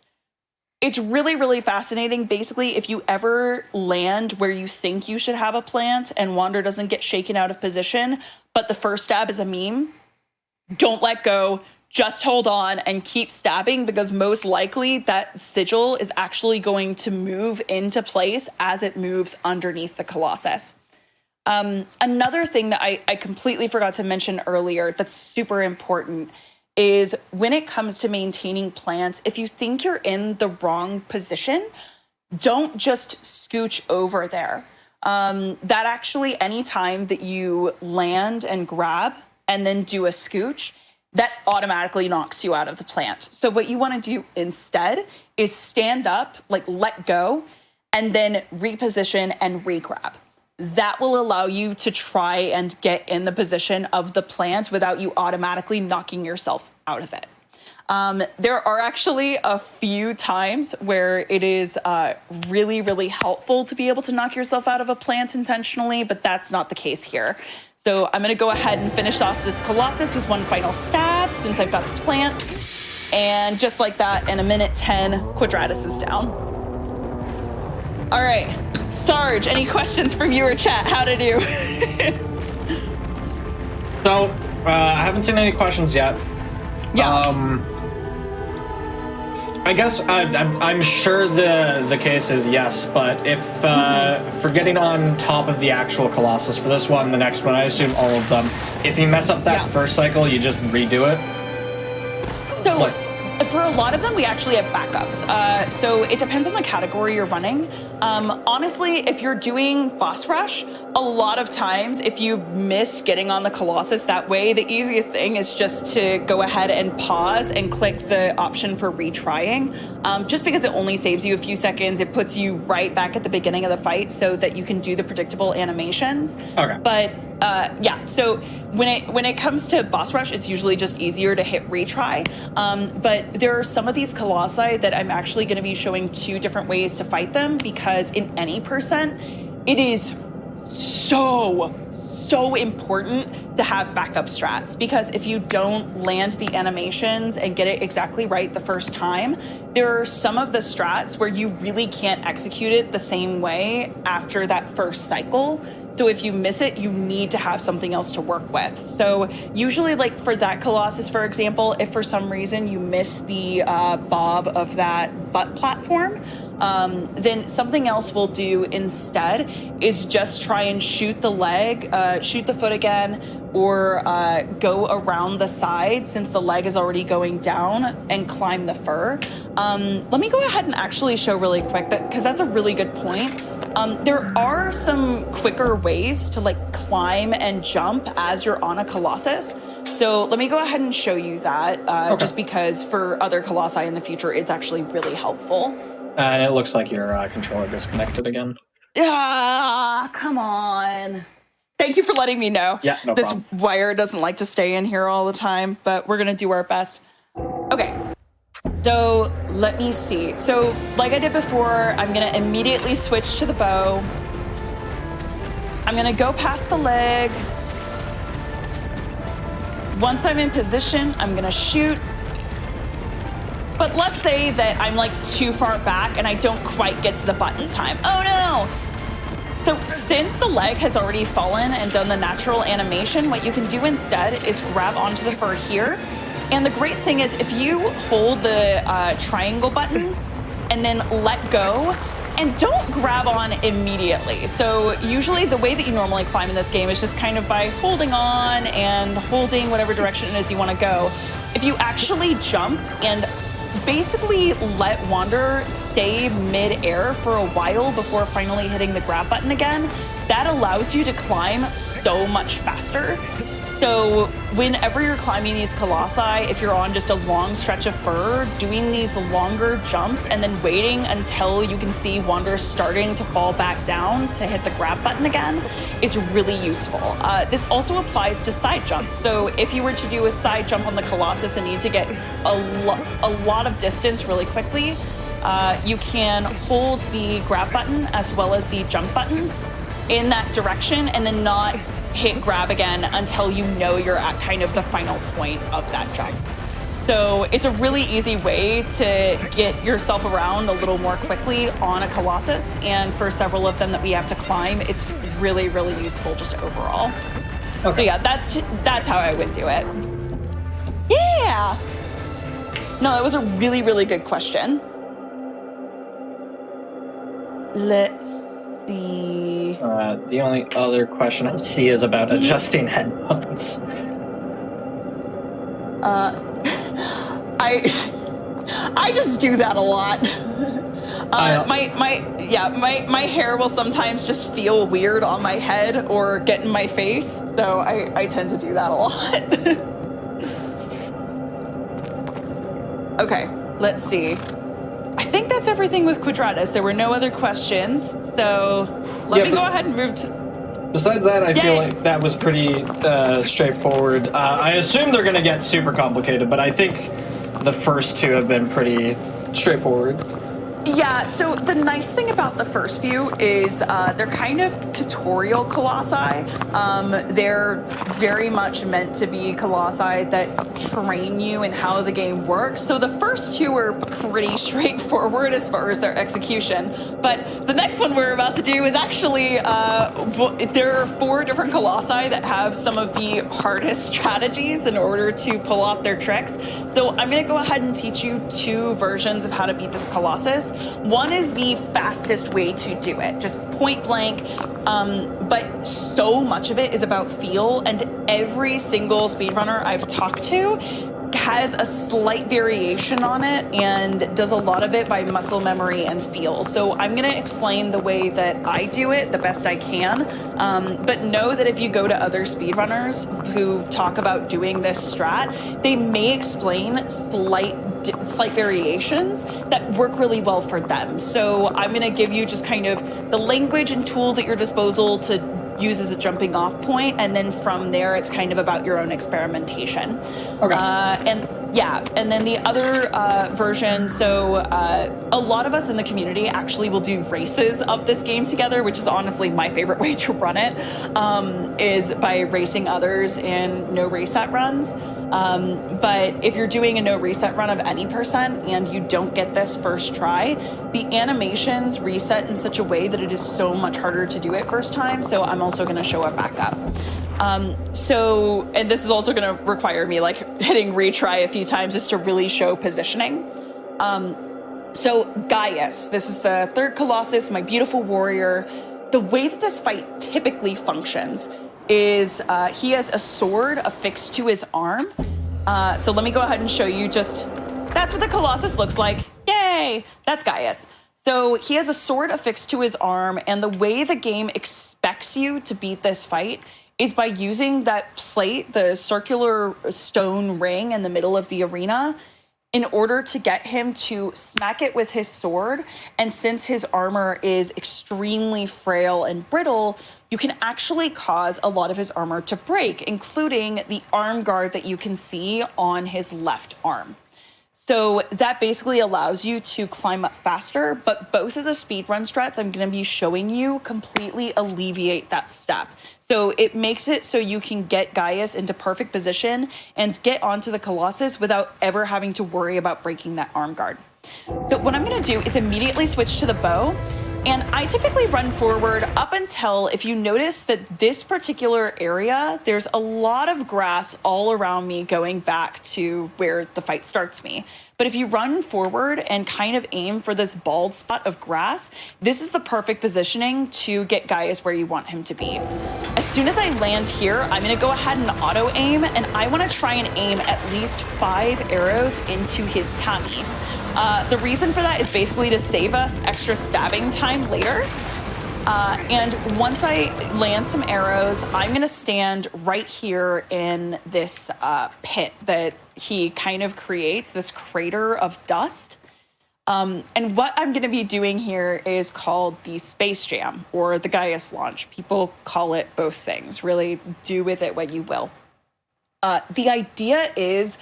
really, really fascinating. Basically, if you ever land where you think you should have a plant and Wander doesn't get shaken out of position, but the first stab is a meme, don't let go. Just hold on and keep stabbing, because most likely that sigil is actually going to move into place as it moves underneath the Colossus. Another thing that I completely forgot to mention earlier that's super important is when it comes to maintaining plants, if you think you're in the wrong position, don't just scooch over there. That actually, anytime that you land and grab and then do a scooch, that automatically knocks you out of the plant. So what you want to do instead is stand up, like let go, and then reposition and regrab. That will allow you to try and get in the position of the plant without you automatically knocking yourself out of it. There are actually a few times where it is really, really helpful to be able to knock yourself out of a plant intentionally, but that's not the case here. So I'm going to go ahead and finish off this Colossus with one final stab since I've got the plant. And just like that, in a minute 10, Quadratus is down. All right, Sarge, any questions from viewer chat? How to do? So, I haven't seen any questions yet. Yeah. I guess I'm sure the case is yes, but if for getting on top of the actual Colossus for this one, the next one, I assume all of them, if you mess up that first cycle, you just redo it? So for a lot of them, we actually have backups. So it depends on the category you're running. Honestly, if you're doing boss rush, a lot of times if you miss getting on the Colossus that way, the easiest thing is just to go ahead and pause and click the option for retrying. Just because it only saves you a few seconds, it puts you right back at the beginning of the fight so that you can do the predictable animations. Okay. But yeah, so when it comes to boss rush, it's usually just easier to hit retry. But there are some of these colossi that I'm actually going to be showing two different ways to fight them, because in any percent, it is so so important to have backup strats, because if you don't land the animations and get it exactly right the first time, there are some of the strats where you really can't execute it the same way after that first cycle. So if you miss it, you need to have something else to work with. So usually, like for that Colossus, for example, if for some reason you miss the bob of that butt platform, then something else we'll do instead is just try and shoot the leg, shoot the foot again, or go around the side since the leg is already going down and climb the fur. Let me go ahead and actually show really quick that, because that's a really good point. There are some quicker ways to like climb and jump as you're on a Colossus. So let me go ahead and show you that, just because for other Colossi in the future, it's actually really helpful. And it looks like your controller disconnected again. Ah, come on. Thank you for letting me know. Yeah, no this problem. wire doesn't like to stay in here all the time, but we're going to do our best. Okay. So let me see. So like I did before, I'm going to immediately switch to the bow. I'm going to go past the leg. Once I'm in position, I'm going to shoot. But let's say that I'm like too far back and I don't quite get to the button time. Oh no! So since the leg has already fallen and done the natural animation, what you can do instead is grab onto the fur here. And the great thing is if you hold the triangle button and then let go, and don't grab on immediately. So usually the way that you normally climb in this game is just kind of by holding on and holding whatever direction it is you want to go. If you actually jump and basically let Wander stay mid-air for a while before finally hitting the grab button again, that allows you to climb so much faster. So whenever you're climbing these Colossi, if you're on just a long stretch of fur, doing these longer jumps and then waiting until you can see Wander starting to fall back down to hit the grab button again is really useful. This also applies to side jumps. So if you were to do a side jump on the Colossus and need to get a lot of distance really quickly, you can hold the grab button as well as the jump button in that direction and then not hit grab again until you know you're at kind of the final point of that jump. So it's a really easy way to get yourself around a little more quickly on a Colossus, and for several of them that we have to climb, it's really, really useful just overall. Okay. So yeah, that's how I would do it. Yeah! No, that was a really, really good question. Let's see. The only other question I see is about adjusting headphones. I just do that a lot. My hair will sometimes just feel weird on my head or get in my face, so I tend to do that a lot. Okay, let's see. I think that's everything with Quadratus. There were no other questions, so let me go ahead and move to... Besides that, I feel like that was pretty straightforward. I assume they're going to get super complicated, but I think the first two have been pretty straightforward. Yeah, so the nice thing about the first few is they're kind of tutorial Colossi. They're very much meant to be Colossi that train you in how the game works. So the first two are pretty straightforward as far as their execution. But the next one we're about to do is actually, there are 4 different Colossi that have some of the hardest strategies in order to pull off their tricks. So I'm going to go ahead and teach you 2 versions of how to beat this Colossus. One is the fastest way to do it, just point blank, but so much of it is about feel, and every single speedrunner I've talked to has a slight variation on it and does a lot of it by muscle memory and feel. So I'm going to explain the way that I do it the best I can, but know that if you go to other speedrunners who talk about doing this strat, they may explain slight variations that work really well for them. So I'm going to give you just kind of the language and tools at your disposal to use as a jumping off point, and then from there it's kind of about your own experimentation. Okay. And Yeah, and then the other version, so a lot of us in the community actually will do races of this game together, which is honestly my favorite way to run it, is by racing others in no reset runs. But if you're doing a no reset run of any percent and you don't get this first try, the animations reset in such a way that it is so much harder to do it first time, so I'm also going to show it back up. And this is also going to require me like hitting retry a few times just to really show positioning. So Gaius, this is the third Colossus, my beautiful warrior. The way that this fight typically functions is he has a sword affixed to his arm. So let me go ahead and show you that's what the Colossus looks like. Yay, that's Gaius. So he has a sword affixed to his arm, and the way the game expects you to beat this fight is by using that slate, the circular stone ring in the middle of the arena, in order to get him to smack it with his sword. And since his armor is extremely frail and brittle, you can actually cause a lot of his armor to break, including the arm guard that you can see on his left arm. So that basically allows you to climb up faster, but both of the speedrun strats I'm going to be showing you completely alleviate that step. So it makes it so you can get Gaius into perfect position and get onto the Colossus without ever having to worry about breaking that arm guard. So what I'm going to do is immediately switch to the bow. And I typically run forward up until, if you notice that this particular area, there's a lot of grass all around me going back to where the fight starts me. But if you run forward and kind of aim for this bald spot of grass, this is the perfect positioning to get Gaius where you want him to be. As soon as I land here, I'm gonna go ahead and auto aim, and I wanna try and aim at least 5 arrows into his tummy. The reason for that is basically to save us extra stabbing time later. And once I land some arrows, I'm gonna stand right here in this pit that he kind of creates, this crater of dust. And what I'm gonna be doing here is called the Space Jam, or the Gaius launch. People call it both things. Really do with it what you will. The idea is,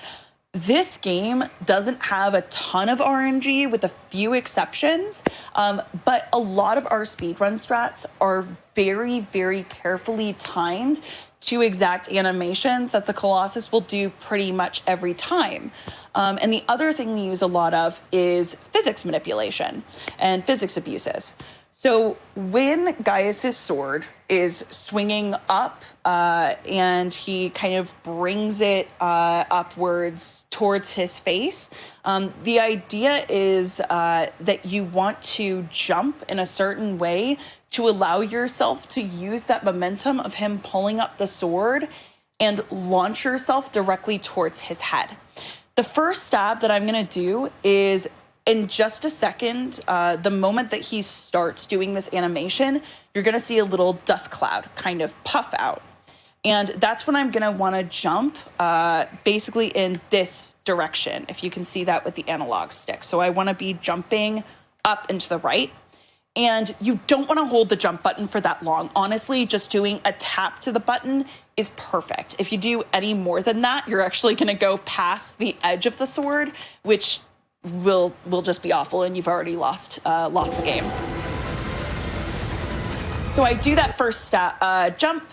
this game doesn't have a ton of RNG with a few exceptions, but a lot of our speedrun strats are very, very carefully timed to exact animations that the Colossus will do pretty much every time. And the other thing we use a lot of is physics manipulation and physics abuses. So when Gaius's sword is swinging up and he kind of brings it upwards towards his face, the idea is that you want to jump in a certain way to allow yourself to use that momentum of him pulling up the sword and launch yourself directly towards his head. The first stab that I'm going to do is in just a second. The moment that he starts doing this animation, you're going to see a little dust cloud kind of puff out. And that's when I'm going to want to jump basically in this direction, if you can see that with the analog stick. So I want to be jumping up and to the right. And you don't want to hold the jump button for that long. Honestly, just doing a tap to the button is perfect. If you do any more than that, you're actually going to go past the edge of the sword, which will just be awful, and you've already lost the game. So I do that first jump.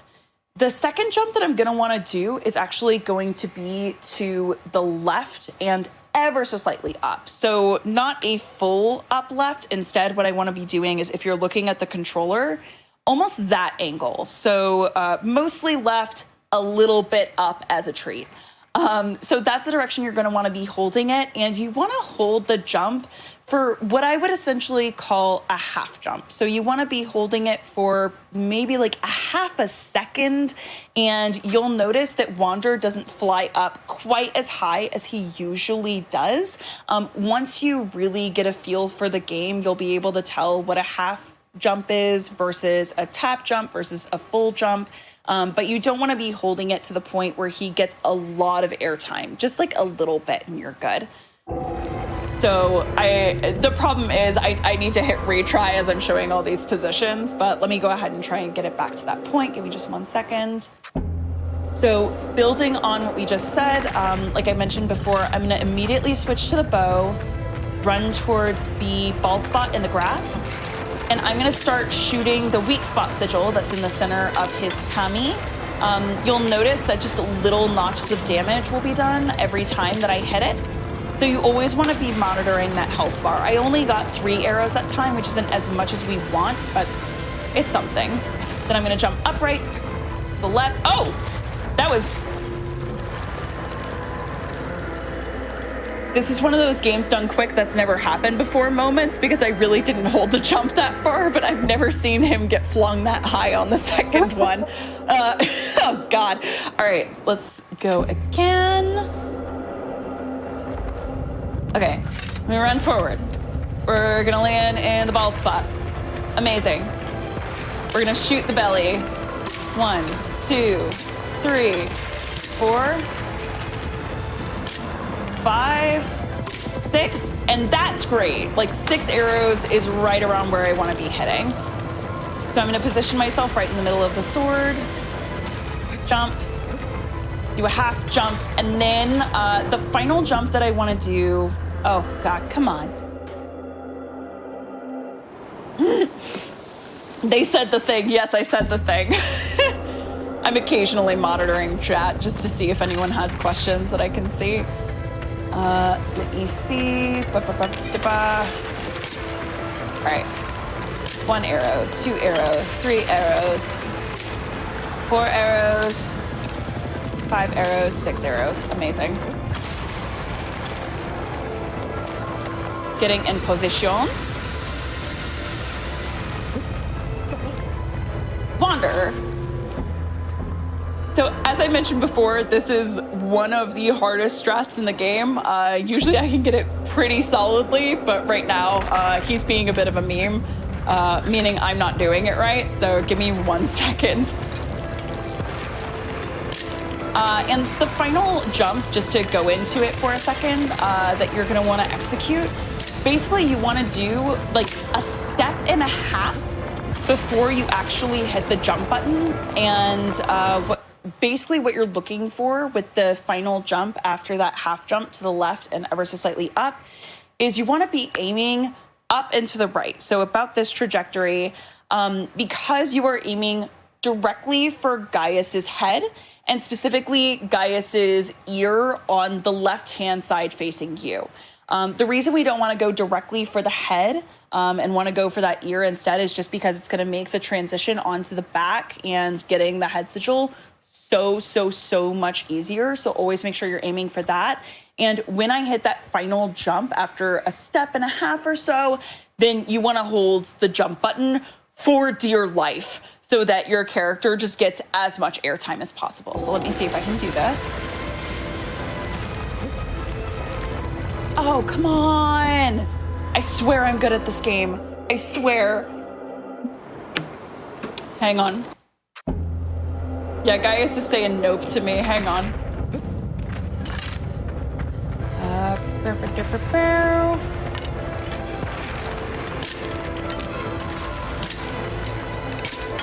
The second jump that I'm going to want to do is actually going to be to the left and ever so slightly up. So not a full up left. Instead, what I want to be doing is, if you're looking at the controller, almost that angle. So mostly left, a little bit up as a treat. So that's the direction you're going to want to be holding it. And you want to hold the jump for what I would essentially call a half jump. So you want to be holding it for maybe like a half a second. And you'll notice that Wander doesn't fly up quite as high as he usually does. Once you really get a feel for the game, you'll be able to tell what a half jump is versus a tap jump versus a full jump. But you don't want to be holding it to the point where he gets a lot of airtime, just like a little bit, and you're good. So the problem is I need to hit retry as I'm showing all these positions, but let me go ahead and try and get it back to that point. Give me just 1 second. So building on what we just said, like I mentioned before, I'm gonna immediately switch to the bow, run towards the bald spot in the grass, and I'm gonna start shooting the weak spot sigil that's in the center of his tummy. You'll notice that just little notches of damage will be done every time that I hit it. So you always wanna be monitoring that health bar. I only got 3 arrows that time, which isn't as much as we want, but it's something. Then I'm gonna jump upright to the left. Oh, that was... This is one of those games done quick that's never happened before moments, because I really didn't hold the jump that far, but I've never seen him get flung that high on the second one. Oh God. All right, let's go again. Okay, I'm gonna run forward. We're gonna land in the bald spot. Amazing. We're gonna shoot the belly. 1, 2, 3, 4, 5, 6, and that's great. Like 6 arrows is right around where I want to be hitting. So I'm going to position myself right in the middle of the sword, jump, do a half jump, and then the final jump that I want to do. Oh God, come on. They said the thing. Yes, I said the thing. I'm occasionally monitoring chat just to see if anyone has questions that I can see. Let me see. All right. 1 arrow, 2 arrows, 3 arrows, 4 arrows, 5 arrows, 6 arrows. Amazing. Getting in position. Wander. So as I mentioned before, this is one of the hardest strats in the game. Usually I can get it pretty solidly, but right now he's being a bit of a meme, meaning I'm not doing it right. So give me 1 second. And the final jump, just to go into it for a second, that you're gonna wanna execute, basically you wanna do like a step and a half before you actually hit the jump button. And basically what you're looking for with the final jump after that half jump to the left and ever so slightly up is you want to be aiming up and to the right. So about this trajectory, because you are aiming directly for Gaius's head and specifically Gaius's ear on the left-hand side facing you. The reason we don't want to go directly for the head and want to go for that ear instead is just because it's going to make the transition onto the back and getting the head sigil so much easier. So always make sure you're aiming for that. And when I hit that final jump after a step and a half or so, then you want to hold the jump button for dear life so that your character just gets as much airtime as possible. So let me see if I can do this. Oh, come on. I swear I'm good at this game. I swear. Hang on. Yeah, Gaius is saying nope to me. Hang on.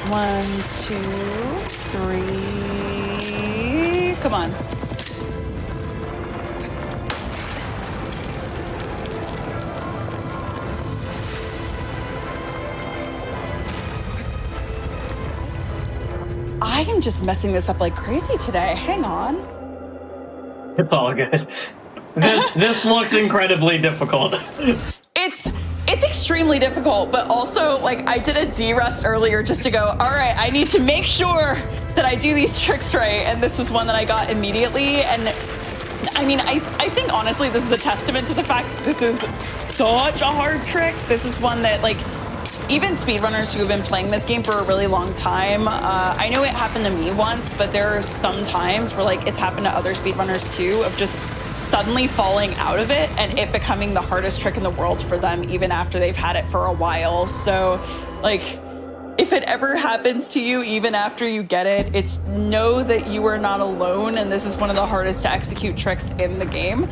1, 2, 3. Come on. I am just messing this up like crazy today. Hang on. It's all good. This looks incredibly difficult. It's extremely difficult, but also like I did a D-rust earlier just to go, all right, I need to make sure that I do these tricks right. And this was one that I got immediately. And I mean, I think honestly, this is a testament to the fact that this is such a hard trick. This is one that like, even speedrunners who have been playing this game for a really long time, I know it happened to me once, but there are some times where like it's happened to other speedrunners too, of just suddenly falling out of it and it becoming the hardest trick in the world for them even after they've had it for a while. So like, if it ever happens to you, even after you get it, it's know that you are not alone, and this is one of the hardest to execute tricks in the game.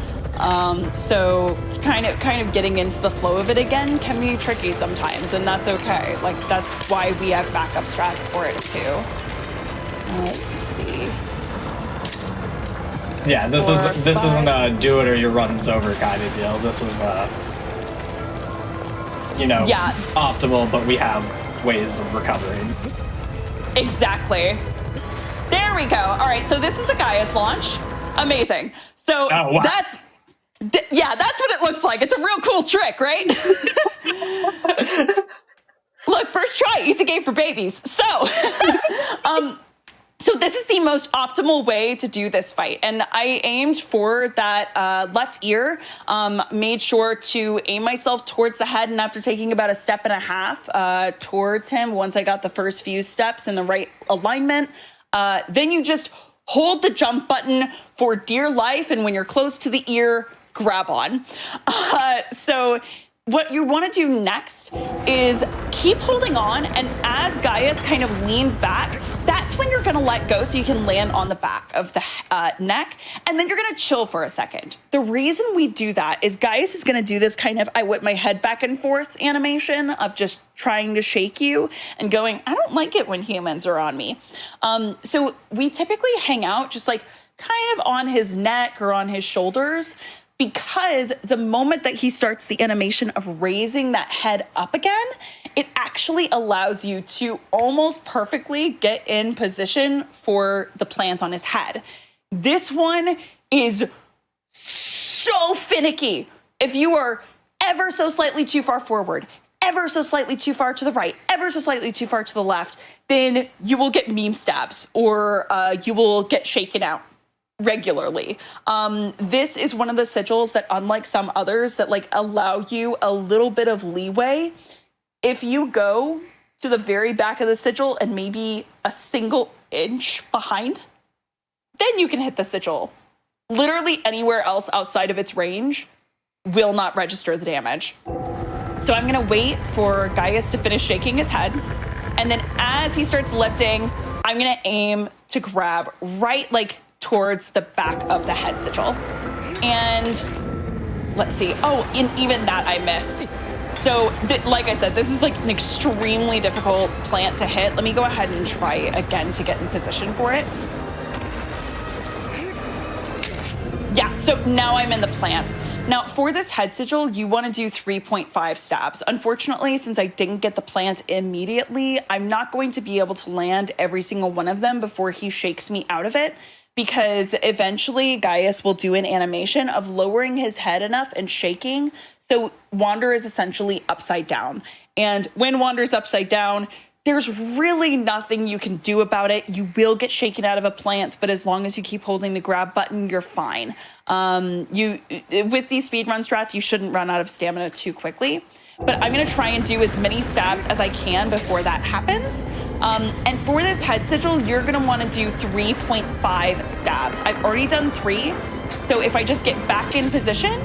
So kind of getting into the flow of it again can be tricky sometimes, and that's okay. Like that's why we have backup strats for it too. Let's see. Yeah, this isn't a do it or your run's over kind of deal. This is optimal, but we have ways of recovering. Exactly. There we go. All right, so this is the Gaius launch. Amazing. So that's what it looks like. It's a real cool trick, right? Look, first try, easy game for babies. So, so this is the most optimal way to do this fight. And I aimed for that left ear, made sure to aim myself towards the head. And after taking about a step and a half towards him, once I got the first few steps in the right alignment, then you just hold the jump button for dear life. And when you're close to the ear, grab on. So what you want to do next is keep holding on, and as Gaius kind of leans back, that's when you're going to let go so you can land on the back of the neck, and then you're going to chill for a second. The reason we do that is Gaius is going to do this kind of I whip my head back and forth animation of just trying to shake you and going, I don't like it when humans are on me. So we typically hang out just like kind of on his neck or on his shoulders, because the moment that he starts the animation of raising that head up again, it actually allows you to almost perfectly get in position for the plant on his head. This one is so finicky. If you are ever so slightly too far forward, ever so slightly too far to the right, ever so slightly too far to the left, then you will get meme stabs or you will get shaken out regularly. This is one of the sigils that, unlike some others, that like allow you a little bit of leeway. If you go to the very back of the sigil and maybe a single inch behind, then you can hit the sigil. Literally anywhere else outside of its range will not register the damage. So I'm gonna wait for Gaius to finish shaking his head, and then as he starts lifting, I'm gonna aim to grab right like towards the back of the head sigil. And let's see. Oh, and even that I missed. So like I said, this is like an extremely difficult plant to hit. Let me go ahead and try again to get in position for it. Yeah, so now I'm in the plant. Now for this head sigil, you want to do 3.5 stabs. Unfortunately, since I didn't get the plant immediately, I'm not going to be able to land every single one of them before he shakes me out of it, because eventually Gaius will do an animation of lowering his head enough and shaking. So Wander is essentially upside down. And when Wander's upside down, there's really nothing you can do about it. You will get shaken out of a plant, but as long as you keep holding the grab button, you're fine. With these speedrun strats, you shouldn't run out of stamina too quickly. But I'm gonna try and do as many stabs as I can before that happens. And for this head sigil, you're gonna wanna do 3.5 stabs. I've already done 3. So if I just get back in position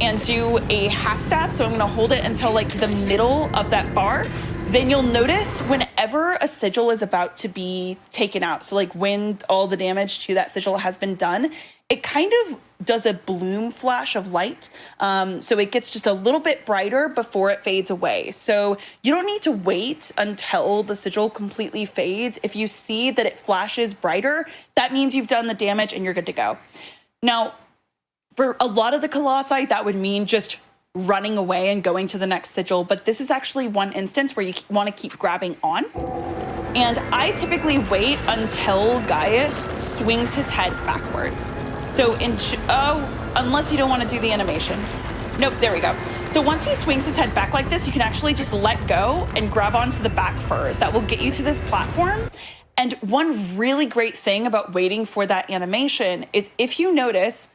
and do a half stab, so I'm gonna hold it until like the middle of that bar, then you'll notice whenever a sigil is about to be taken out, so like when all the damage to that sigil has been done, it kind of does a bloom flash of light. So it gets just a little bit brighter before it fades away. So you don't need to wait until the sigil completely fades. If you see that it flashes brighter, that means you've done the damage and you're good to go. Now, for a lot of the colossi, that would mean just running away and going to the next sigil, but this is actually one instance where you want to keep grabbing on. And I typically wait until Gaius swings his head backwards. So unless you don't want to do the animation. Nope, there we go. So once he swings his head back like this, you can actually just let go and grab onto the back fur. That will get you to this platform. And one really great thing about waiting for that animation is if you notice,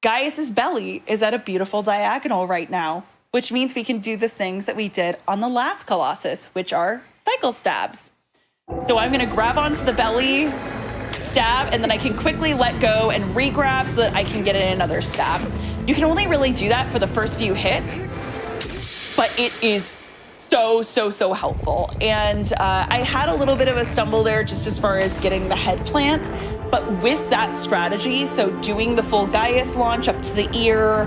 Gaius's belly is at a beautiful diagonal right now, which means we can do the things that we did on the last Colossus, which are cycle stabs. So I'm gonna grab onto the belly, stab, and then I can quickly let go and re-grab so that I can get in another stab. You can only really do that for the first few hits, but it is so helpful. And I had a little bit of a stumble there just as far as getting the head plant, But with that strategy, so doing the full Gaius launch up to the ear,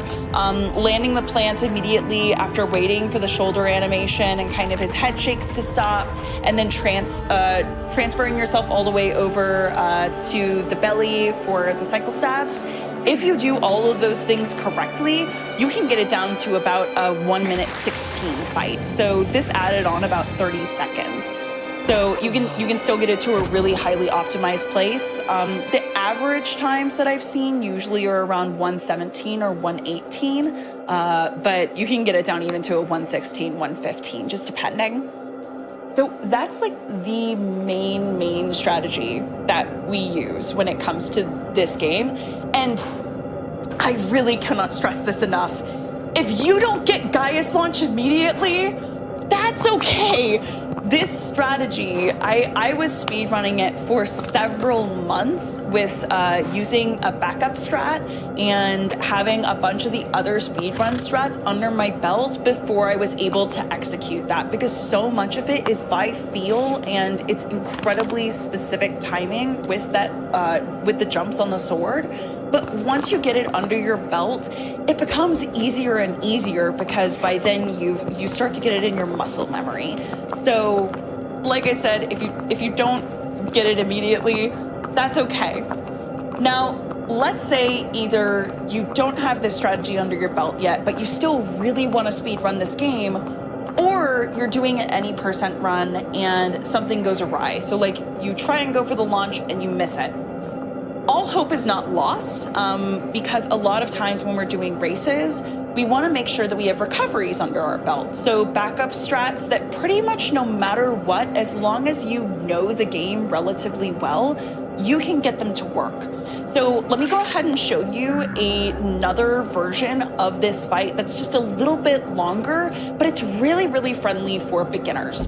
landing the plants immediately after waiting for the shoulder animation and kind of his head shakes to stop, and then transferring yourself all the way over to the belly for the cycle stabs. If you do all of those things correctly, you can get it down to about a 1:16 fight. So this added on about 30 seconds. So you can still get it to a really highly optimized place. The average times that I've seen usually are around 1:17 or 1:18, but you can get it down even to a 1:16, 1:15, just depending. So that's like the main strategy that we use when it comes to this game. And I really cannot stress this enough. If you don't get Gaius launch immediately, that's okay. This strategy, I was speedrunning it for several months with using a backup strat and having a bunch of the other speedrun strats under my belt before I was able to execute that, because so much of it is by feel and it's incredibly specific timing with that with the jumps on the sword. But once you get it under your belt, it becomes easier and easier, because by then you start to get it in your muscle memory. So, like I said, if you don't get it immediately, that's okay. Now, let's say either you don't have this strategy under your belt yet, but you still really want to speedrun this game, or you're doing an any percent run and something goes awry. So like you try and go for the launch and you miss it. All hope is not lost, because a lot of times when we're doing races, we want to make sure that we have recoveries under our belt. So backup strats that pretty much no matter what, as long as you know the game relatively well, you can get them to work. So let me go ahead and show you another version of this fight that's just a little bit longer, but it's really, really friendly for beginners.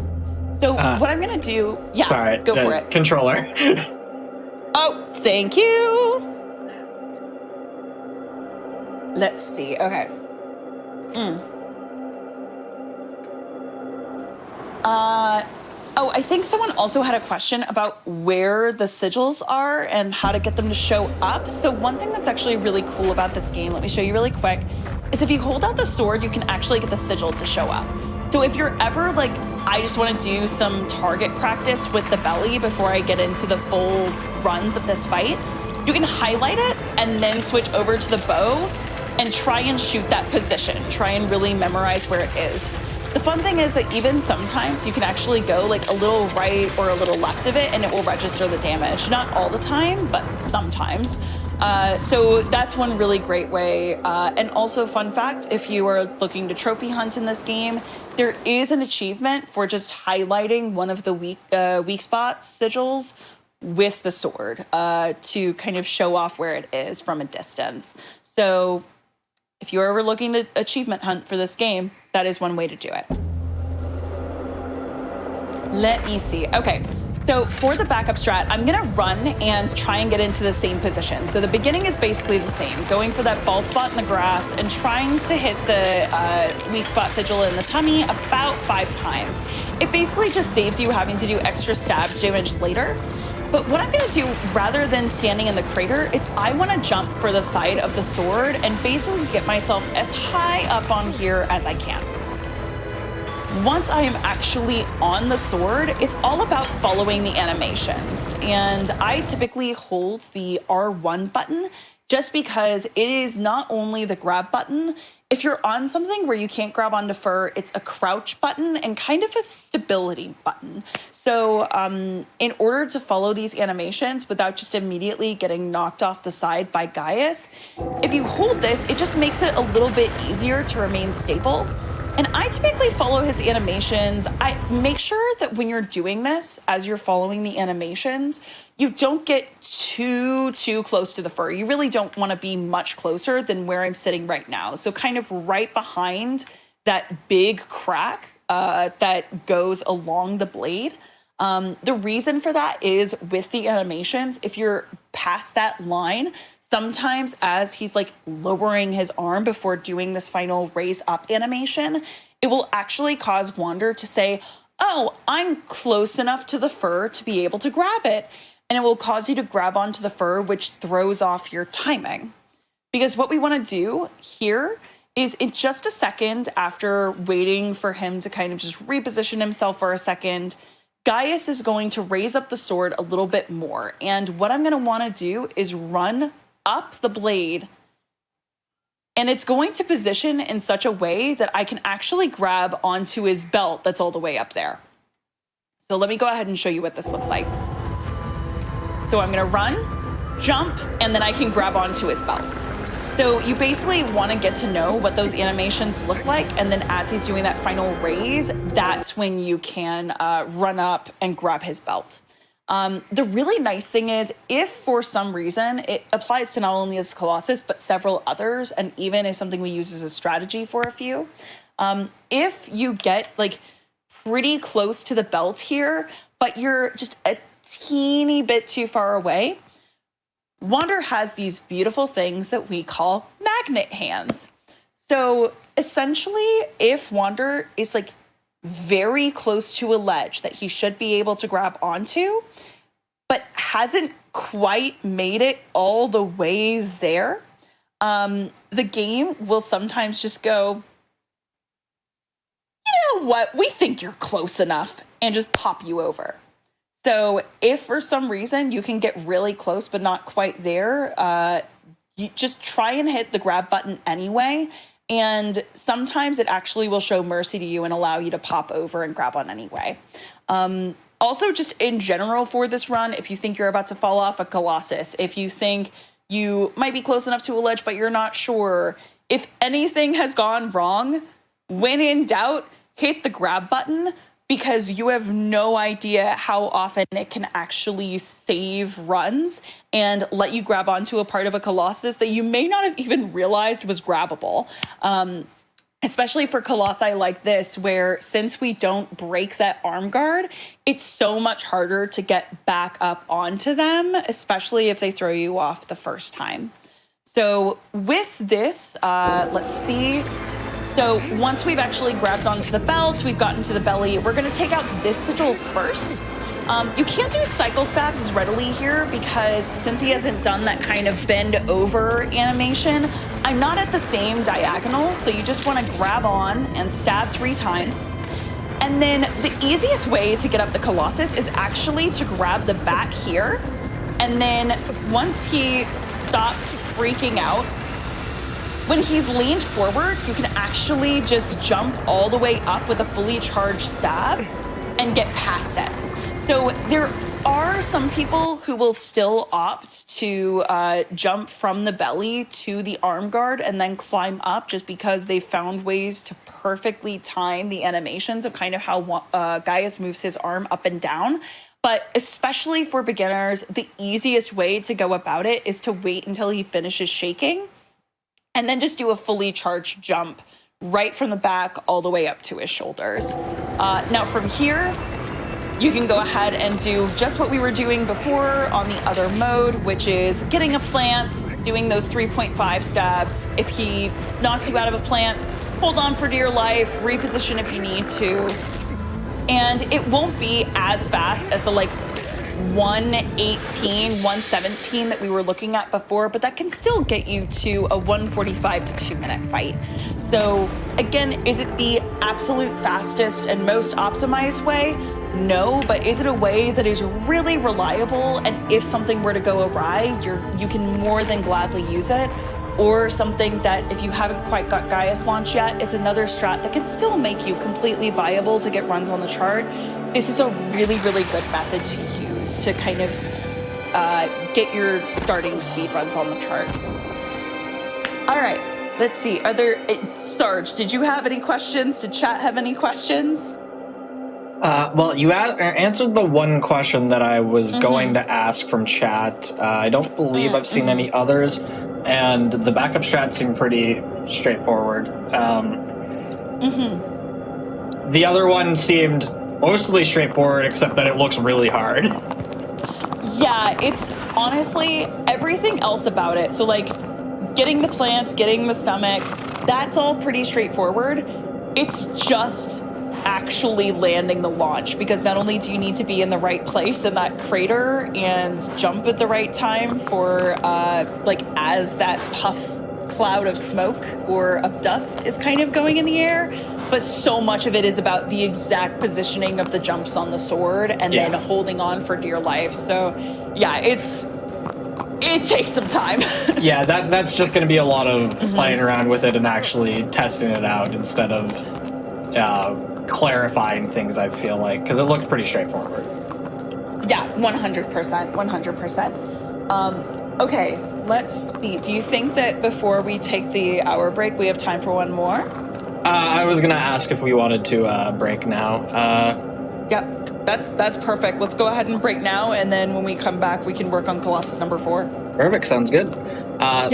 So what I'm going to do, go for it. Controller. Oh, thank you. Let's see. Okay. I think someone also had a question about where the sigils are and how to get them to show up. So one thing that's actually really cool about this game, let me show you really quick, is if you hold out the sword, you can actually get the sigil to show up. So if you're ever like, I just want to do some target practice with the belly before I get into the full runs of this fight, you can highlight it and then switch over to the bow and try and shoot that position. Try and really memorize where it is. The fun thing is that even sometimes you can actually go like a little right or a little left of it and it will register the damage. Not all the time, but sometimes. So that's one really great way. And also, fun fact, if you are looking to trophy hunt in this game, there is an achievement for just highlighting one of the weak spot sigils with the sword to kind of show off where it is from a distance. So if you're ever looking to achievement hunt for this game, that is one way to do it. Let me see. Okay. So for the backup strat, I'm gonna run and try and get into the same position. So the beginning is basically the same, going for that bald spot in the grass and trying to hit the weak spot sigil in the tummy about 5 times. It basically just saves you having to do extra stab damage later. But what I'm gonna do, rather than standing in the crater, is I wanna jump for the side of the sword and basically get myself as high up on here as I can. Once I am actually on the sword, it's all about following the animations. And I typically hold the R1 button just because it is not only the grab button. If you're on something where you can't grab onto fur, it's a crouch button and kind of a stability button. So in order to follow these animations without just immediately getting knocked off the side by Gaius, if you hold this, it just makes it a little bit easier to remain stable. And I typically follow his animations. I make sure that when you're doing this, as you're following the animations, you don't get too close to the fur. You really don't want to be much closer than where I'm sitting right now. So kind of right behind that big crack that goes along the blade. The reason for that is with the animations, if you're past that line, sometimes as he's like lowering his arm before doing this final raise up animation, it will actually cause Wander to say, oh, I'm close enough to the fur to be able to grab it. and it will cause you to grab onto the fur, which throws off your timing. Because what we want to do here is in just a second, after waiting for him to kind of just reposition himself for a second, Gaius is going to raise up the sword a little bit more. And what I'm going to want to do is run up the blade, and it's going to position in such a way that I can actually grab onto his belt that's all the way up there. So let me go ahead and show you what this looks like. So I'm going to run, jump, and then I can grab onto his belt. So you basically want to get to know what those animations look like, and then as he's doing that final raise, that's when you can run up and grab his belt. The really nice thing is, if for some reason, it applies to not only this Colossus, but several others, and even is something we use as a strategy for a few, if you get like pretty close to the belt here, but you're just a teeny bit too far away, Wander has these beautiful things that we call magnet hands. So essentially, if Wander is like very close to a ledge that he should be able to grab onto, but hasn't quite made it all the way there, the game will sometimes just go, you know what, we think you're close enough, and just pop you over. So if for some reason you can get really close but not quite there, you just try and hit the grab button anyway. And sometimes it actually will show mercy to you and allow you to pop over and grab on anyway. Also, just in general for this run, if you think you're about to fall off a Colossus, if you think you might be close enough to a ledge but you're not sure, if anything has gone wrong, when in doubt, hit the grab button, because you have no idea how often it can actually save runs and let you grab onto a part of a Colossus that you may not have even realized was grabbable. Especially for Colossi like this, where since we don't break that arm guard, it's so much harder to get back up onto them, especially if they throw you off the first time. So with this, let's see. So once we've actually grabbed onto the belt, we've gotten to the belly, we're gonna take out this sigil first. You can't do cycle stabs as readily here because since he hasn't done that kind of bend over animation, I'm not at the same diagonal, so you just wanna grab on and stab 3 times. And then the easiest way to get up the Colossus is actually to grab the back here. And then once he stops freaking out, when he's leaned forward, you can actually just jump all the way up with a fully charged stab and get past it. So there are some people who will still opt to jump from the belly to the arm guard and then climb up just because they found ways to perfectly time the animations of kind of how Gaius moves his arm up and down. But especially for beginners, the easiest way to go about it is to wait until he finishes shaking and then just do a fully charged jump right from the back all the way up to his shoulders. Now from here, you can go ahead and do just what we were doing before on the other mode, which is getting a plant, doing those 3.5 stabs. If he knocks you out of a plant, hold on for dear life, reposition if you need to. And it won't be as fast as the like 118, 117 that we were looking at before, but that can still get you to a 145 to 2 minute fight. So again, is it the absolute fastest and most optimized way? No, but is it a way that is really reliable, and if something were to go awry, you can more than gladly use it? Or something that if you haven't quite got Gaius launch yet, it's another strat that can still make you completely viable to get runs on the chart. This is a really, really good method to use to kind of get your starting speed runs on the chart. All right, let's see. Are there, Sarge, did you have any questions? Did chat have any questions? Well, you answered the one question that I was going to ask from chat. I don't believe I've seen any others, and the backup strats seem pretty straightforward. The other one seemed mostly straightforward, except that it looks really hard. Yeah, it's honestly everything else about it. So like getting the plants, getting the stomach, that's all pretty straightforward. It's just actually landing the launch, because not only do you need to be in the right place in that crater and jump at the right time for like as that puff cloud of smoke or of dust is kind of going in the air, but so much of it is about the exact positioning of the jumps on the sword and then holding on for dear life. So yeah, it takes some time. Yeah, that's just going to be a lot of playing around with it and actually testing it out instead of clarifying things, I feel like, because it looked pretty straightforward. Yeah, 100%, 100%. Okay, let's see. Do you think that before we take the hour break, we have time for one more? I was going to ask if we wanted to break now. Yep, that's perfect. Let's go ahead and break now, and then when we come back, we can work on Colossus number 4. Perfect, sounds good.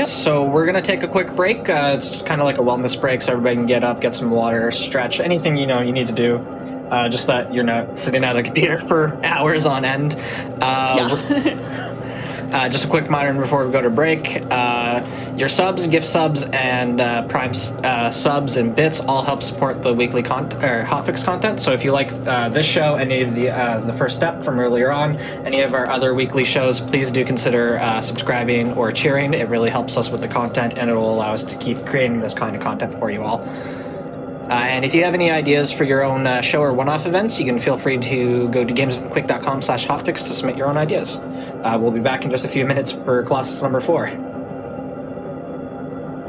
So we're going to take a quick break. It's just kind of like a wellness break, so everybody can get up, get some water, stretch, anything you need to do. Just that you're not sitting at a computer for hours on end. Just a quick reminder before we go to break. Your subs, gift subs, and prime subs and bits all help support the weekly hotfix content. So if you like this show, any of the first step from earlier on, any of our other weekly shows, please do consider subscribing or cheering. It really helps us with the content, and it will allow us to keep creating this kind of content for you all. And if you have any ideas for your own show or one-off events, you can feel free to go to gamesquick.com/hotfix to submit your own ideas. We'll be back in just a few minutes for Colossus number 4.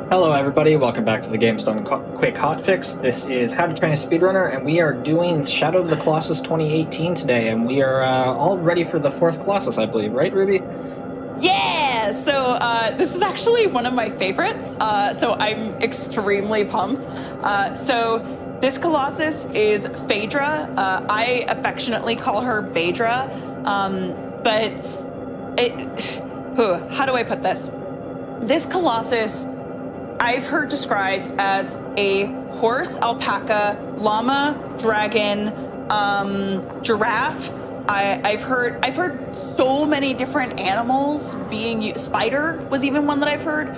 Hello everybody, welcome back to the GameStone Quick Hotfix. This is How to Train a Speedrunner, and we are doing Shadow of the Colossus 2018 today, and we are all ready for the 4th Colossus, I believe, right, Ruby? Yeah, so this is actually one of my favorites, so I'm extremely pumped. So this Colossus is Phaedra. I affectionately call her Baedra, but how do I put this? This Colossus, I've heard described as a horse, alpaca, llama, dragon, giraffe. I've heard so many different animals being used. Spider was even one that I've heard.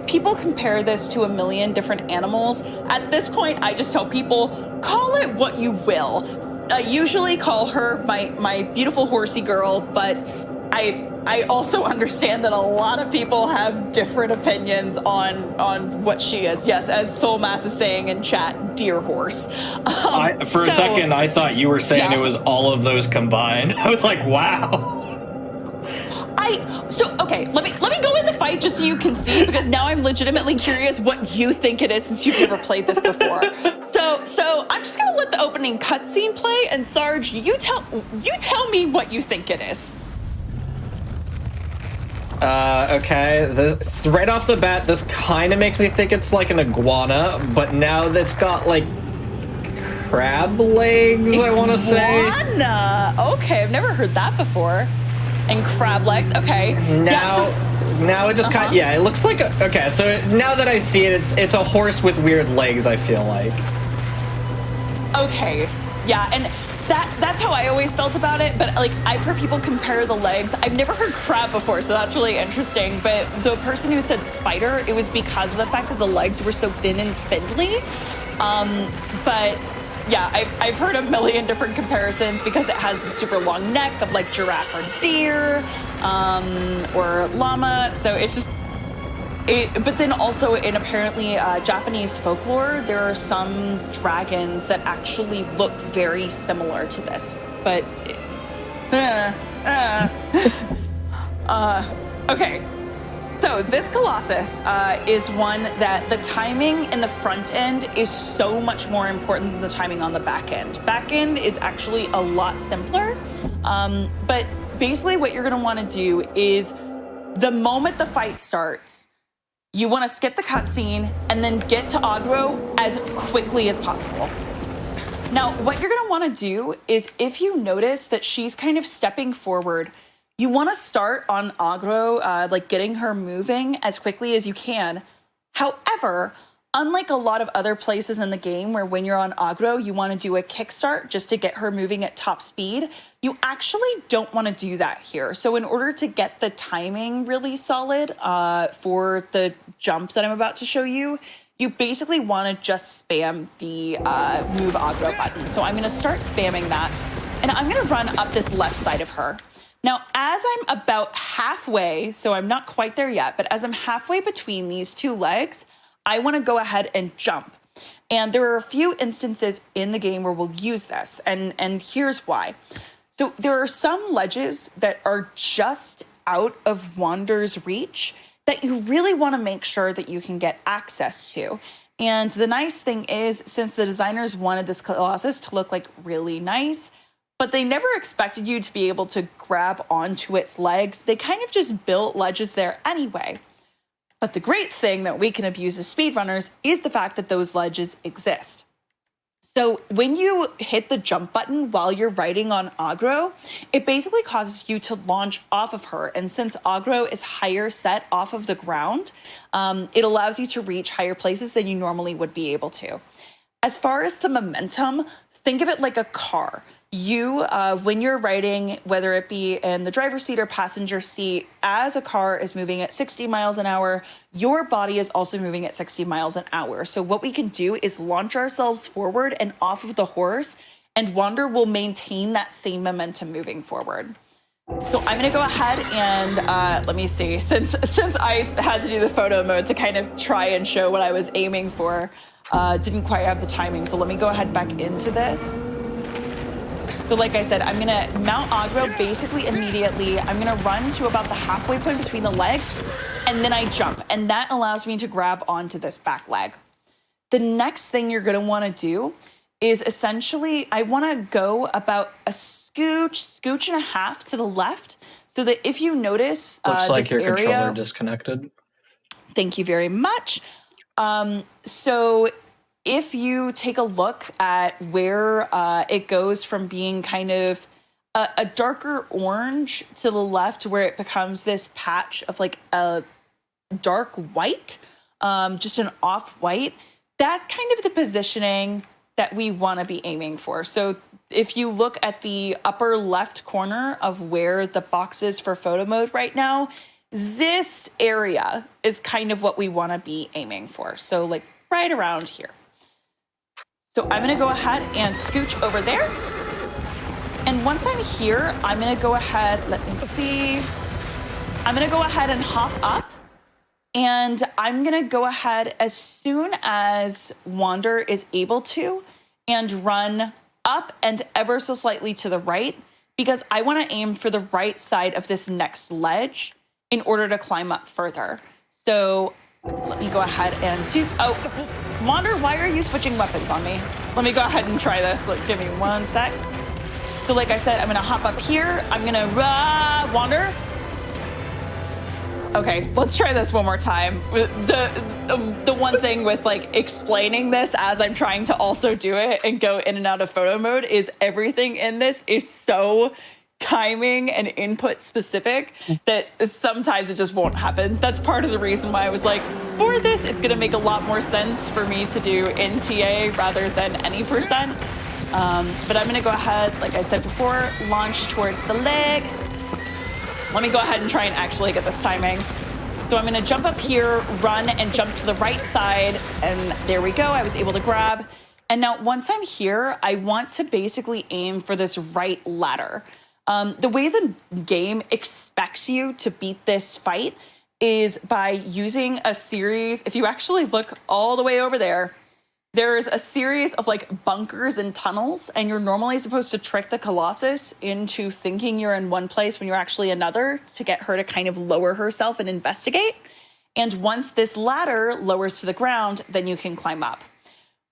People compare this to a million different animals. At this point, I just tell people, call it what you will. I usually call her my beautiful horsey girl, but I also understand that a lot of people have different opinions on what she is. Yes, as Soulmass is saying in chat, dear horse. For a second, I thought you were saying it was all of those combined. I was like, wow. Okay, let me go in the fight just so you can see, because now I'm legitimately curious what you think it is, since you've never played this before. So I'm just gonna let the opening cutscene play, and Sarge, you tell me what you think it is. Okay, right off the bat, this kind of makes me think it's like an iguana, but now that's got like crab legs, I want to say. Iguana? Okay, I've never heard that before. And crab legs, okay. Now it just kind of, it looks like okay, so now that I see it, it's a horse with weird legs, I feel like. Okay, yeah, and that's how I always felt about it, but like I've heard people compare the legs. I've never heard crab before, so that's really interesting. But the person who said spider, it was because of the fact that the legs were so thin and spindly. But yeah, I've heard a million different comparisons, because it has the super long neck of like giraffe or deer, or llama. So it's just but then also in apparently Japanese folklore, there are some dragons that actually look very similar to this. But okay. So this Colossus is one that the timing in the front end is so much more important than the timing on the back end. Back end is actually a lot simpler, but basically what you're going to want to do is the moment the fight starts, you want to skip the cutscene and then get to aggro as quickly as possible. Now, what you're going to want to do is, if you notice that she's kind of stepping forward, you want to start on aggro, like getting her moving as quickly as you can. However, unlike a lot of other places in the game where when you're on aggro, you want to do a kickstart just to get her moving at top speed, you actually don't want to do that here. So in order to get the timing really solid for the jump that I'm about to show you, you basically want to just spam the move aggro button. So I'm going to start spamming that, and I'm going to run up this left side of her. Now, as I'm about halfway, so I'm not quite there yet, but as I'm halfway between these two legs, I want to go ahead and jump. And there are a few instances in the game where we'll use this, and here's why. So there are some ledges that are just out of Wander's reach that you really want to make sure that you can get access to. And the nice thing is, since the designers wanted this Colossus to look like really nice, but they never expected you to be able to grab onto its legs, they kind of just built ledges there anyway. But the great thing that we can abuse as speedrunners is the fact that those ledges exist. So when you hit the jump button while you're riding on aggro, it basically causes you to launch off of her. And since aggro is higher set off of the ground, it allows you to reach higher places than you normally would be able to. As far as the momentum, think of it like a car. You, when you're riding, whether it be in the driver's seat or passenger seat, as a car is moving at 60 miles an hour, your body is also moving at 60 miles an hour. So what we can do is launch ourselves forward and off of the horse, and Wander will maintain that same momentum moving forward. So I'm gonna go ahead and let me see, since I had to do the photo mode to kind of try and show what I was aiming for, didn't quite have the timing. So let me go ahead back into this. So like I said, I'm gonna mount aggro basically immediately. I'm gonna run to about the halfway point between the legs, and then I jump, and that allows me to grab onto this back leg. The next thing you're gonna wanna do is essentially, I wanna go about a scooch and a half to the left, so that if you notice looks like this your area, controller disconnected. Thank you very much. So if you take a look at where it goes from being kind of a darker orange to the left, where it becomes this patch of like a dark white, just an off-white, that's kind of the positioning that we want to be aiming for. So if you look at the upper left corner of where the box is for photo mode right now, this area is kind of what we want to be aiming for. So like right around here. So I'm gonna go ahead and scooch over there. And once I'm here, I'm gonna go ahead, let me see. I'm gonna go ahead and hop up, and I'm gonna go ahead as soon as Wander is able to and run up and ever so slightly to the right, because I wanna aim for the right side of this next ledge in order to climb up further. So let me go ahead and do, oh, Wander, why are you switching weapons on me? Let me go ahead and try this. Look, give me 1 sec. So like I said, I'm gonna hop up here. I'm gonna, Wander. Okay, let's try this one more time. The one thing with like explaining this as I'm trying to also do it and go in and out of photo mode is everything in this is so timing and input specific that sometimes it just won't happen. That's part of the reason why I was like, for this, it's gonna make a lot more sense for me to do NTA rather than any percent. But I'm gonna go ahead, like I said before, launch towards the leg. Let me go ahead and try and actually get this timing. So I'm gonna jump up here, run and jump to the right side, and there we go, I was able to grab. And now once I'm here, I want to basically aim for this right ladder. The way the game expects you to beat this fight is by using a series. If you actually look all the way over there, there's a series of like bunkers and tunnels, and you're normally supposed to trick the Colossus into thinking you're in one place when you're actually another to get her to kind of lower herself and investigate. And once this ladder lowers to the ground, then you can climb up.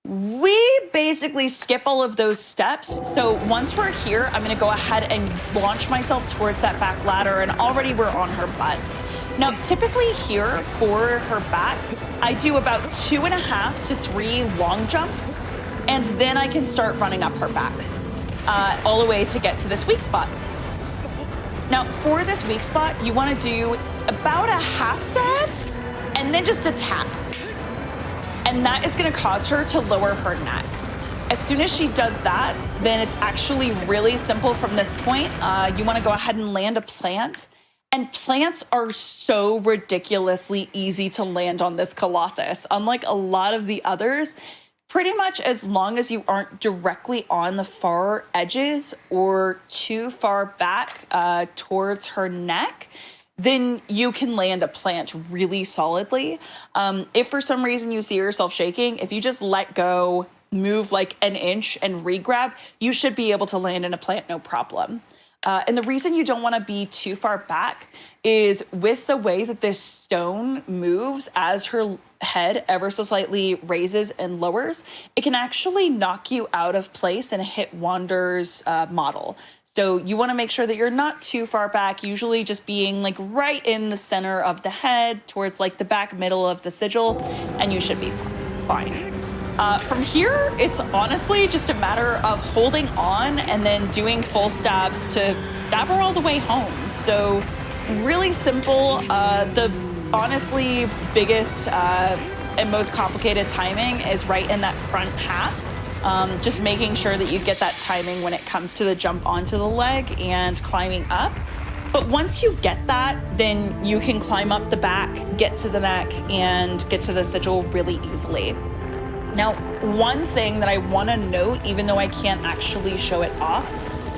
We basically skip all of those steps. So once we're here, I'm gonna go ahead and launch myself towards that back ladder, and already we're on her butt. Now, typically here for her back, I do about 2.5 to 3 long jumps, and then I can start running up her back, all the way to get to this weak spot. Now, for this weak spot, you wanna do about a half stab, and then just a tap. And that is gonna cause her to lower her neck. As soon as she does that, then it's actually really simple from this point. You wanna go ahead and land a plant, And plants are so ridiculously easy to land on this Colossus. Unlike a lot of the others, pretty much as long as you aren't directly on the far edges or too far back towards her neck, then you can land a plant really solidly. If for some reason you see yourself shaking, if you just let go, move like an inch and re-grab, you should be able to land in a plant no problem. And the reason you don't want to be too far back is with the way that this stone moves as her head ever so slightly raises and lowers, it can actually knock you out of place in a hit wanders model. So you want to make sure that you're not too far back, usually just being like right in the center of the head towards like the back middle of the sigil, and you should be fine. From here, it's honestly just a matter of holding on and then doing full stabs to stab her all the way home. So really simple. The honestly biggest and most complicated timing is right in that front half. Just making sure that you get that timing when it comes to the jump onto the leg and climbing up. But once you get that, then you can climb up the back, get to the neck, and get to the sigil really easily. Now, one thing that I want to note, even though I can't actually show it off,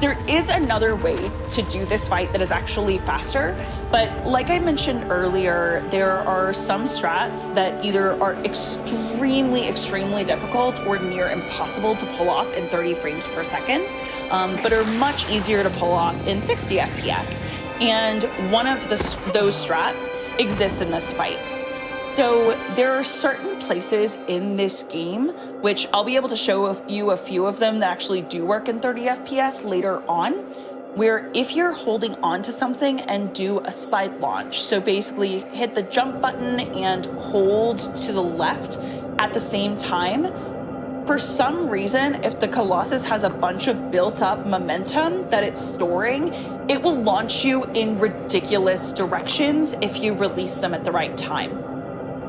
there is another way to do this fight that is actually faster. But like I mentioned earlier, there are some strats that either are extremely, extremely difficult or near impossible to pull off in 30 frames per second, but are much easier to pull off in 60 FPS. And one of those strats exists in this fight. So there are certain places in this game, which I'll be able to show you a few of them that actually do work in 30 FPS later on, where if you're holding on to something and do a side launch, so basically hit the jump button and hold to the left at the same time, for some reason, if the Colossus has a bunch of built up momentum that it's storing, it will launch you in ridiculous directions if you release them at the right time.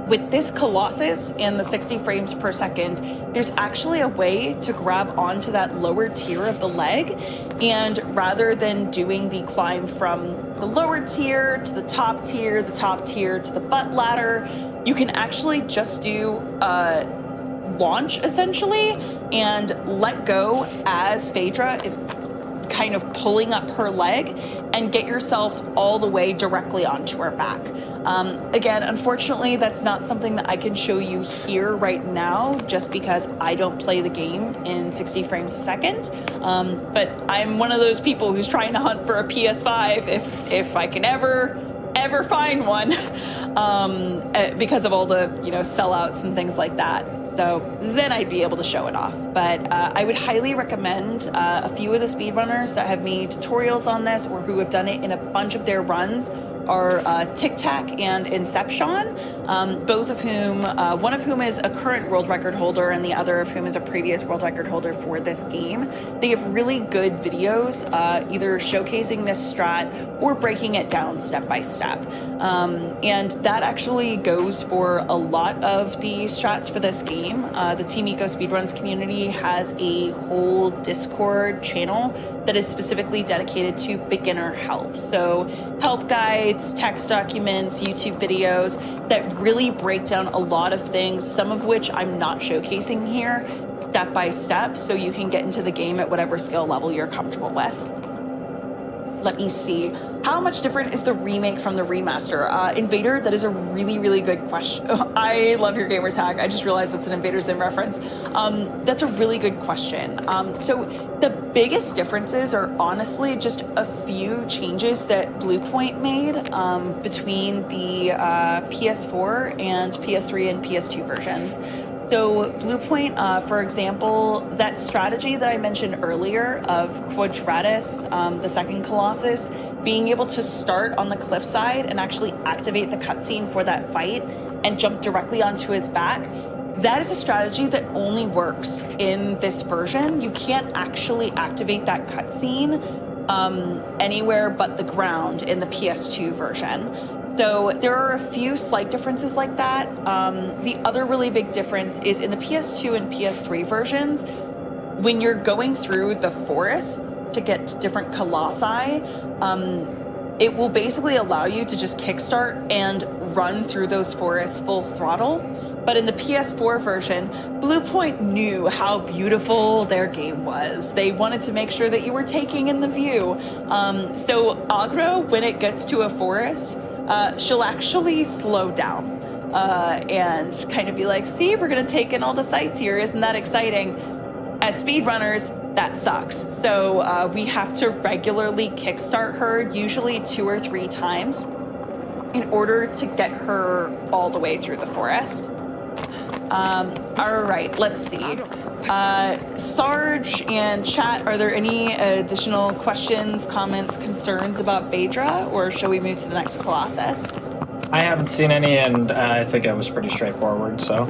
With this Colossus and the 60 frames per second, there's actually a way to grab onto that lower tier of the leg, and rather than doing the climb from the lower tier to the top tier to the butt ladder, you can actually just do a launch essentially and let go as Phaedra is kind of pulling up her leg and get yourself all the way directly onto her back. Again, unfortunately, that's not something that I can show you here right now, just because I don't play the game in 60 frames a second. But I'm one of those people who's trying to hunt for a PS5 if I can ever find one, because of all the sellouts and things like that. So then I'd be able to show it off. But I would highly recommend a few of the speedrunners that have made tutorials on this or who have done it in a bunch of their runs are Tic Tac and Inception, both of whom, one of whom is a current world record holder and the other of whom is a previous world record holder for this game. They have really good videos, either showcasing this strat or breaking it down step by step. And that actually goes for a lot of the strats for this game. The Team Eco Speedruns community has a whole Discord channel that is specifically dedicated to beginner help. So help guides, text documents, YouTube videos that really break down a lot of things, some of which I'm not showcasing here, step by step, so you can get into the game at whatever skill level you're comfortable with. Let me see. How much different is the remake from the remaster? Invader, that is a really, really good question. I love your gamer tag. I just realized that's an Invader Zim reference. That's a really good question. So the biggest differences are honestly just a few changes that Bluepoint made between the PS4 and PS3 and PS2 versions. So Bluepoint, for example, that strategy that I mentioned earlier of Quadratus, the second Colossus, being able to start on the cliffside and actually activate the cutscene for that fight and jump directly onto his back, that is a strategy that only works in this version. You can't actually activate that cutscene anywhere but the ground in the PS2 version. So there are a few slight differences like that. The other really big difference is in the PS2 and PS3 versions, when you're going through the forests to get to different colossi, it will basically allow you to just kickstart and run through those forests full throttle. But in the PS4 version, Bluepoint knew how beautiful their game was. They wanted to make sure that you were taking in the view. So Agro, when it gets to a forest, she'll actually slow down and kind of be like, see, we're gonna take in all the sights here. Isn't that exciting? As speedrunners, that sucks. So we have to regularly kickstart her, usually 2 or 3 times, in order to get her all the way through the forest. All right, let's see. Sarge and chat, are there any additional questions, comments, concerns about Phaedra, or shall we move to the next Colossus? I haven't seen any, and I think it was pretty straightforward, so.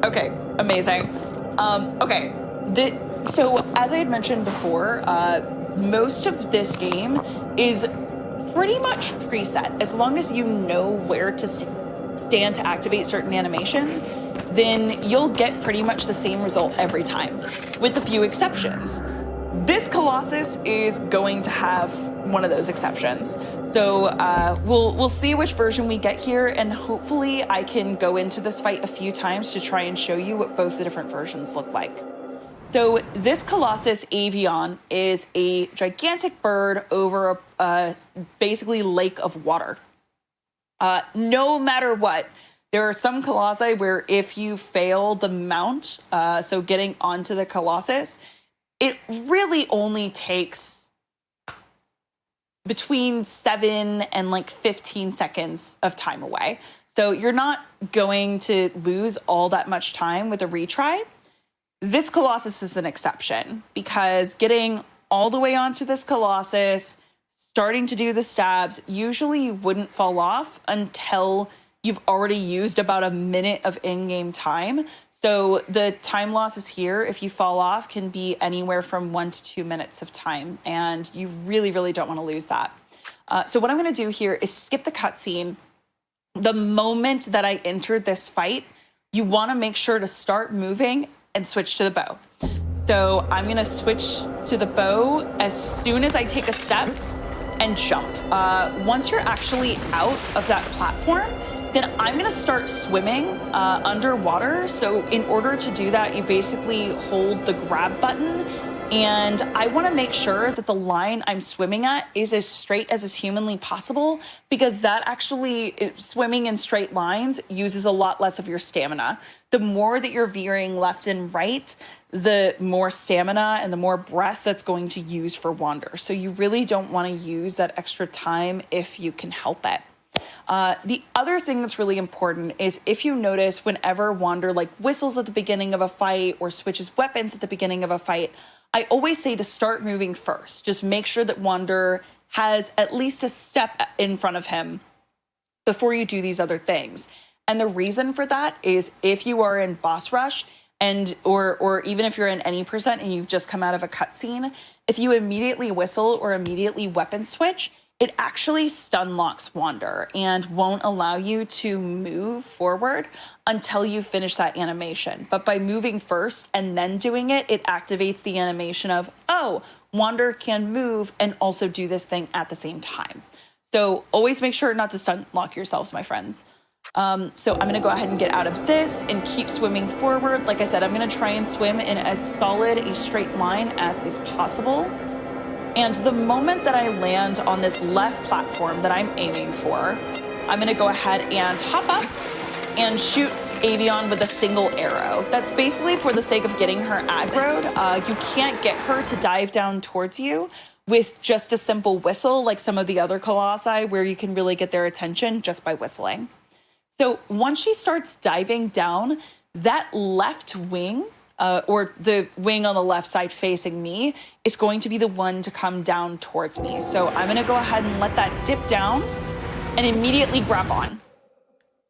Okay, amazing. Okay, so as I had mentioned before, most of this game is pretty much preset. As long as you know where to stand to activate certain animations, then you'll get pretty much the same result every time, with a few exceptions. This Colossus is going to have one of those exceptions. So we'll see which version we get here, and hopefully I can go into this fight a few times to try and show you what both the different versions look like. So this Colossus Avion is a gigantic bird over a basically lake of water. No matter what, there are some Colossi where if you fail the mount, so getting onto the Colossus, it really only takes between 7 and like 15 seconds of time away. So you're not going to lose all that much time with a retry. This Colossus is an exception because getting all the way onto this Colossus, starting to do the stabs, usually you wouldn't fall off until you've already used about a minute of in-game time. So the time losses here, if you fall off, can be anywhere from 1 to 2 minutes of time, and you really, really don't want to lose that. So what I'm going to do here is skip the cutscene. The moment that I entered this fight, you want to make sure to start moving and switch to the bow. So I'm going to switch to the bow as soon as I take a step and jump. Once you're actually out of that platform, then I'm gonna start swimming underwater. So in order to do that, you basically hold the grab button, and I wanna make sure that the line I'm swimming at is as straight as is humanly possible, because that actually, swimming in straight lines uses a lot less of your stamina. The more that you're veering left and right, the more stamina and the more breath that's going to use for Wander. So you really don't wanna use that extra time if you can help it. The other thing that's really important is if you notice whenever Wander like whistles at the beginning of a fight or switches weapons at the beginning of a fight, I always say to start moving first. Just make sure that Wander has at least a step in front of him before you do these other things. And the reason for that is if you are in boss rush and or even if you're in any percent and you've just come out of a cutscene, if you immediately whistle or immediately weapon switch, it actually stun locks Wander and won't allow you to move forward until you finish that animation. But by moving first and then doing it, it activates the animation of, oh, Wander can move and also do this thing at the same time. So always make sure not to stun lock yourselves, my friends. So I'm gonna go ahead and get out of this and keep swimming forward. Like I said, I'm gonna try and swim in as solid a straight line as is possible. And the moment that I land on this left platform that I'm aiming for, I'm gonna go ahead and hop up and shoot Avion with a single arrow. That's basically for the sake of getting her aggroed. You can't get her to dive down towards you with just a simple whistle like some of the other Colossi where you can really get their attention just by whistling. So once she starts diving down, that left wing, or the wing on the left side facing me, is going to be the one to come down towards me. So I'm gonna go ahead and let that dip down and immediately grab on.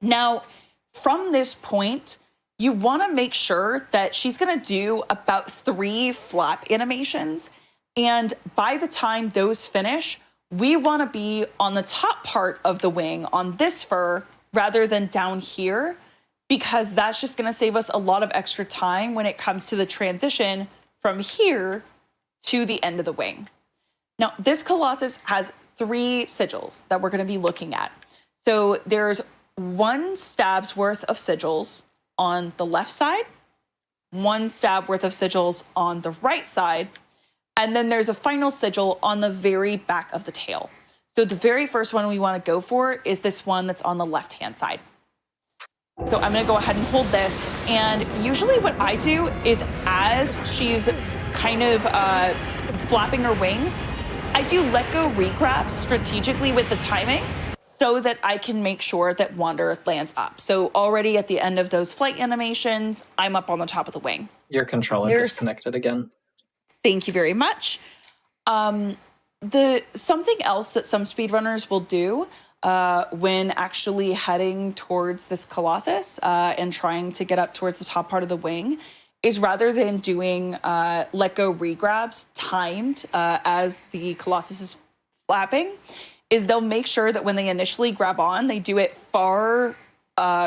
Now, from this point, you wanna make sure that she's gonna do about 3 flap animations. And by the time those finish, we wanna be on the top part of the wing on this fur rather than down here, because that's just gonna save us a lot of extra time when it comes to the transition from here to the end of the wing. Now, this Colossus has 3 sigils that we're going to be looking at. So there's 1 stab's worth of sigils on the left side, 1 stab worth of sigils on the right side, and then there's a final sigil on the very back of the tail. So the very first one we want to go for is this one that's on the left-hand side. So I'm going to go ahead and hold this. And usually what I do is as she's kind of flapping her wings, I do let go regrabs strategically with the timing so that I can make sure that Wander lands up. So already at the end of those flight animations, I'm up on the top of the wing. Your controller disconnected again. Thank you very much. Something else that some speedrunners will do when actually heading towards this Colossus and trying to get up towards the top part of the wing is rather than doing let go regrabs timed as the Colossus is flapping, is they'll make sure that when they initially grab on, they do it far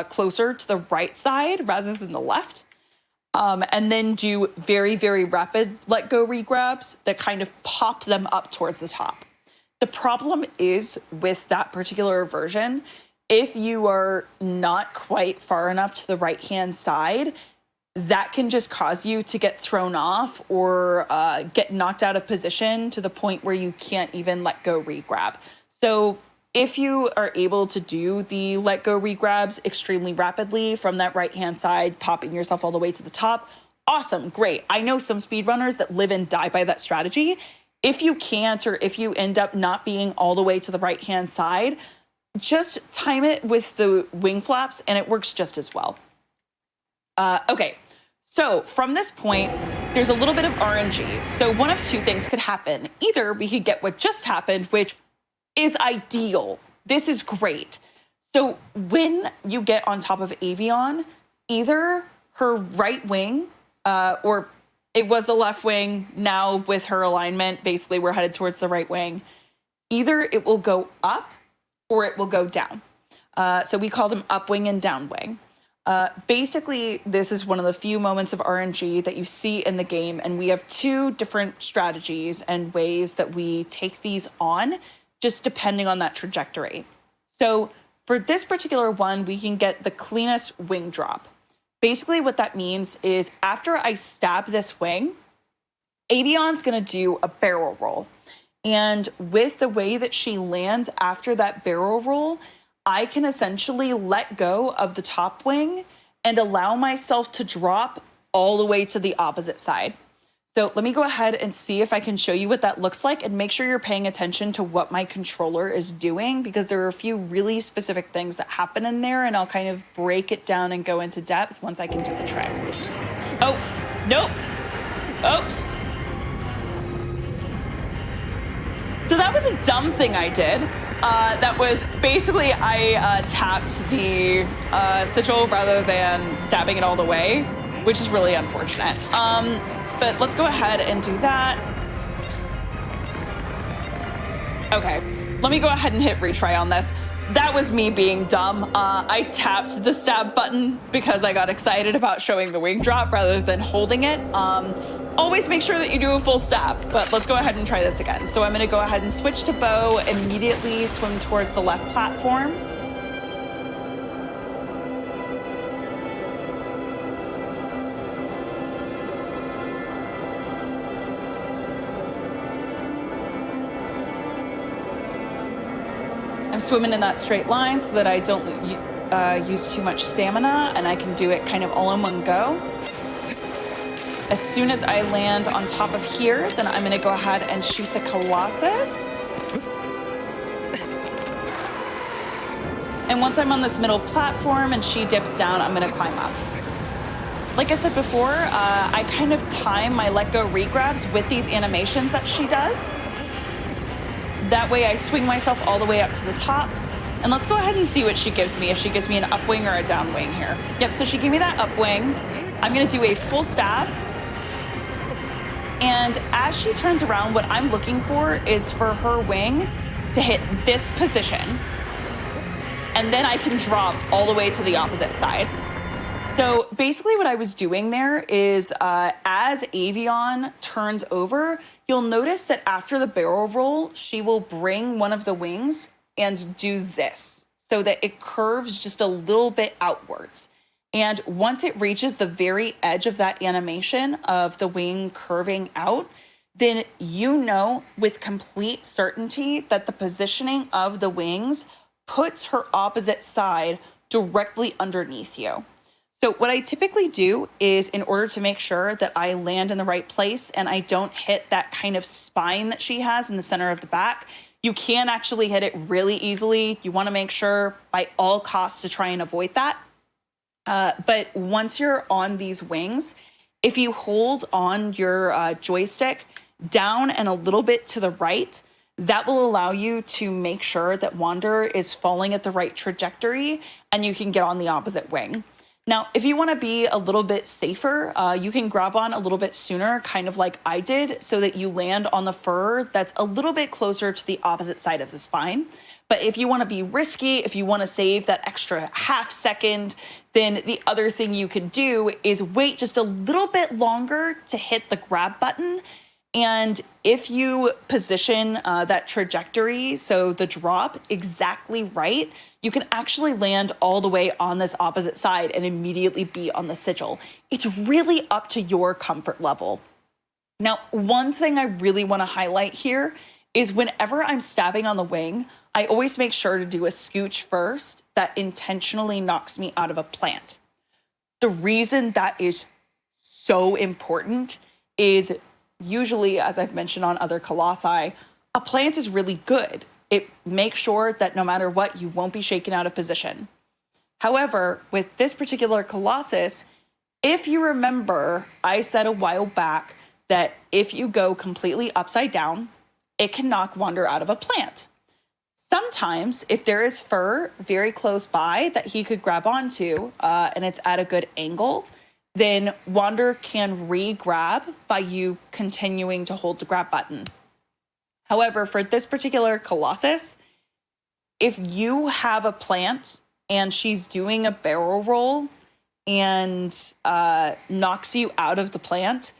closer to the right side rather than the left. And then do very, very rapid let go regrabs that kind of pop them up towards the top. The problem is with that particular version, if you are not quite far enough to the right-hand side, that can just cause you to get thrown off or get knocked out of position to the point where you can't even let go regrab. So if you are able to do the let go regrabs extremely rapidly from that right-hand side, popping yourself all the way to the top, awesome, great. I know some speedrunners that live and die by that strategy. If you can't, or if you end up not being all the way to the right-hand side, just time it with the wing flaps and it works just as well. Okay, so from this point, there's a little bit of RNG. So one of 2 things could happen. Either we could get what just happened, which is ideal. This is great. So when you get on top of Avion, either her right wing, or it was the left wing, now with her alignment, basically we're headed towards the right wing, either it will go up or it will go down. So we call them up wing and down wing. Basically, this is one of the few moments of RNG that you see in the game, and we have 2 different strategies and ways that we take these on, just depending on that trajectory. So for this particular one, we can get the cleanest wing drop. Basically what that means is after I stab this wing, Avion's gonna do a barrel roll. And with the way that she lands after that barrel roll, I can essentially let go of the top wing and allow myself to drop all the way to the opposite side. So let me go ahead and see if I can show you what that looks like, and make sure you're paying attention to what my controller is doing, because there are a few really specific things that happen in there, and I'll kind of break it down and go into depth once I can do the trick. Oh, nope. Oops. So that was a dumb thing I did. That was basically I tapped the sigil rather than stabbing it all the way, which is really unfortunate. But let's go ahead and do that. Okay, let me go ahead and hit retry on this. That was me being dumb. I tapped the stab button because I got excited about showing the wing drop rather than holding it. Always make sure that you do a full stab, but let's go ahead and try this again. So I'm gonna go ahead and switch to bow, immediately swim towards the left platform. I'm swimming in that straight line so that I don't use too much stamina, and I can do it kind of all in one go. As soon as I land on top of here, then I'm gonna go ahead and shoot the Colossus. And once I'm on this middle platform and she dips down, I'm gonna climb up. Like I said before, I kind of time my let go regrabs with these animations that she does. That way I swing myself all the way up to the top. And let's go ahead and see what she gives me, if she gives me an up wing or a down wing here. Yep, so she gave me that up wing. I'm gonna do a full stab. And as she turns around, what I'm looking for is for her wing to hit this position. And then I can drop all the way to the opposite side. So basically what I was doing there is as Avion turns over, you'll notice that after the barrel roll, she will bring one of the wings and do this so that it curves just a little bit outwards. And once it reaches the very edge of that animation of the wing curving out, then you know with complete certainty that the positioning of the wings puts her opposite side directly underneath you. So what I typically do is, in order to make sure that I land in the right place and I don't hit that kind of spine that she has in the center of the back, you can actually hit it really easily. You want to make sure by all costs to try and avoid that. But once you're on these wings, if you hold on your joystick down and a little bit to the right, that will allow you to make sure that Wander is falling at the right trajectory and you can get on the opposite wing. Now, if you want to be a little bit safer, you can grab on a little bit sooner, kind of like I did, so that you land on the fur that's a little bit closer to the opposite side of the spine. But if you want to be risky, if you want to save that extra half second, then the other thing you could do is wait just a little bit longer to hit the grab button. And if you position that trajectory, so the drop exactly right, you can actually land all the way on this opposite side and immediately be on the sigil. It's really up to your comfort level. Now, one thing I really want to highlight here is whenever I'm stabbing on the wing, I always make sure to do a scooch first that intentionally knocks me out of a plant. The reason that is so important is usually, as I've mentioned on other colossi, a plant is really good. It makes sure that no matter what, you won't be shaken out of position. However, with this particular colossus, if you remember, I said a while back that if you go completely upside down, it can knock Wander out of a plant. Sometimes, if there is fur very close by that he could grab onto, and it's at a good angle, then Wander can re-grab by you continuing to hold the grab button. However, for this particular Colossus, if you have a plant and she's doing a barrel roll and knocks you out of the plant,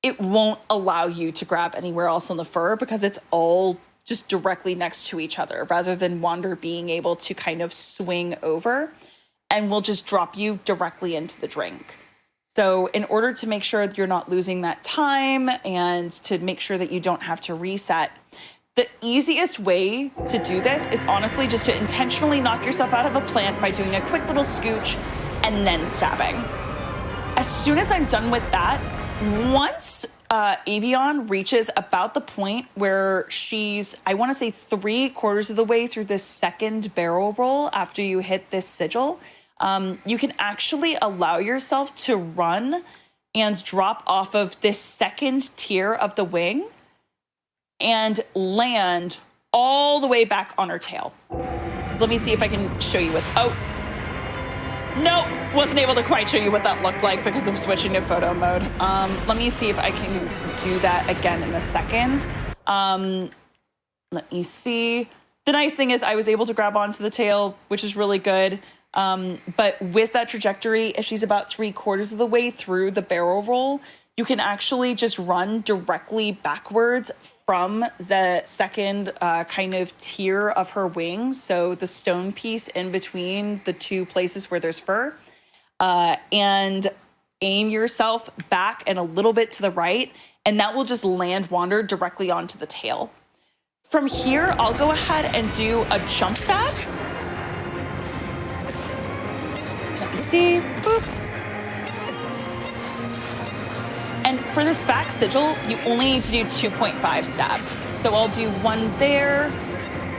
it won't allow you to grab anywhere else on the fur because it's all just directly next to each other, rather than Wander being able to kind of swing over and will just drop you directly into the drink. So in order to make sure that you're not losing that time and to make sure that you don't have to reset, the easiest way to do this is honestly just to intentionally knock yourself out of a plant by doing a quick little scooch and then stabbing. As soon as I'm done with that, once Avion reaches about the point where she's, I want to say 3/4 of the way through this second barrel roll after you hit this sigil, you can actually allow yourself to run and drop off of this second tier of the wing and land all the way back on her tail. So let me see if I can show you what, oh, no, wasn't able to quite show you what that looked like because I'm switching to photo mode. Let me see if I can do that again in a second. Let me see. The nice thing is I was able to grab onto the tail, which is really good. But with that trajectory, if she's about 3/4 of the way through the barrel roll, you can actually just run directly backwards from the second kind of tier of her wings. So the stone piece in between the two places where there's fur, and aim yourself back and a little bit to the right, and that will just land Wander directly onto the tail. From here, I'll go ahead and do a jump stab. Let me see, boop. And for this back sigil, you only need to do 2.5 stabs. So I'll do one there,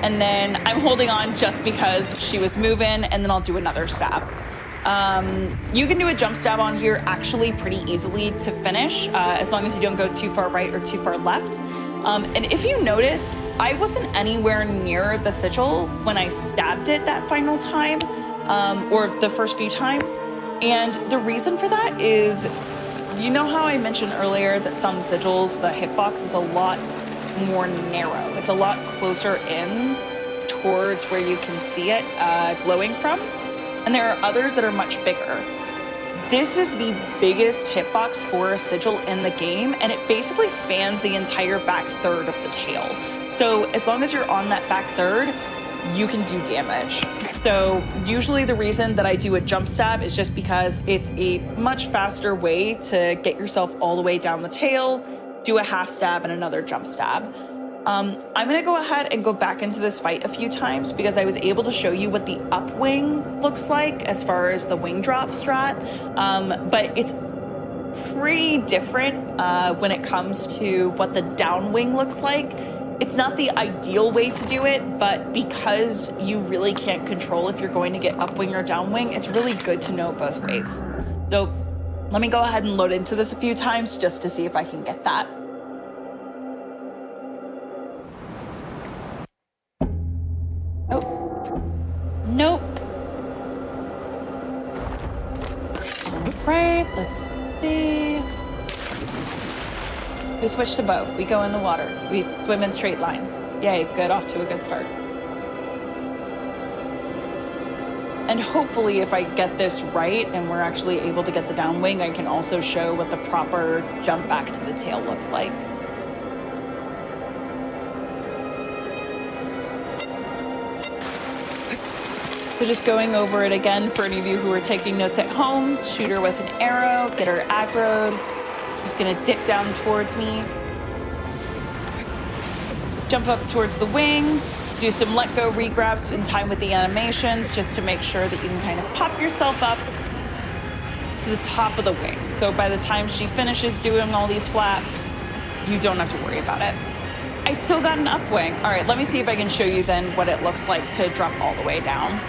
and then I'm holding on just because she was moving, and then I'll do another stab. You can do a jump stab on here actually pretty easily to finish, as long as you don't go too far right or too far left. And if you noticed, I wasn't anywhere near the sigil when I stabbed it that final time, or the first few times. And the reason for that is, you know how I mentioned earlier that some sigils, the hitbox is a lot more narrow. It's a lot closer in towards where you can see it glowing from. And there are others that are much bigger. This is the biggest hitbox for a sigil in the game, and it basically spans the entire back third of the tail. So as long as you're on that back third, you can do damage. So usually the reason that I do a jump stab is just because it's a much faster way to get yourself all the way down the tail, do a half stab and another jump stab. I'm gonna go ahead and go back into this fight a few times because I was able to show you what the upwing looks like as far as the wing drop strat, but it's pretty different when it comes to what the downwing looks like. It's not the ideal way to do it, but because you really can't control if you're going to get upwing or downwing, it's really good to know both ways. So let me go ahead and load into this a few times just to see if I can get that. Oh, nope. All right, let's see. We switch to boat. We go in the water. We swim in straight line. Yay, good, off to a good start. And hopefully if I get this right and we're actually able to get the downwing, I can also show what the proper jump back to the tail looks like. So just going over it again for any of you who are taking notes at home, shoot her with an arrow, get her aggroed. She's gonna dip down towards me. Jump up towards the wing, do some let go regrabs in time with the animations just to make sure that you can kind of pop yourself up to the top of the wing. So by the time she finishes doing all these flaps, you don't have to worry about it. I still got an upwing. All right, let me see if I can show you then what it looks like to drop all the way down.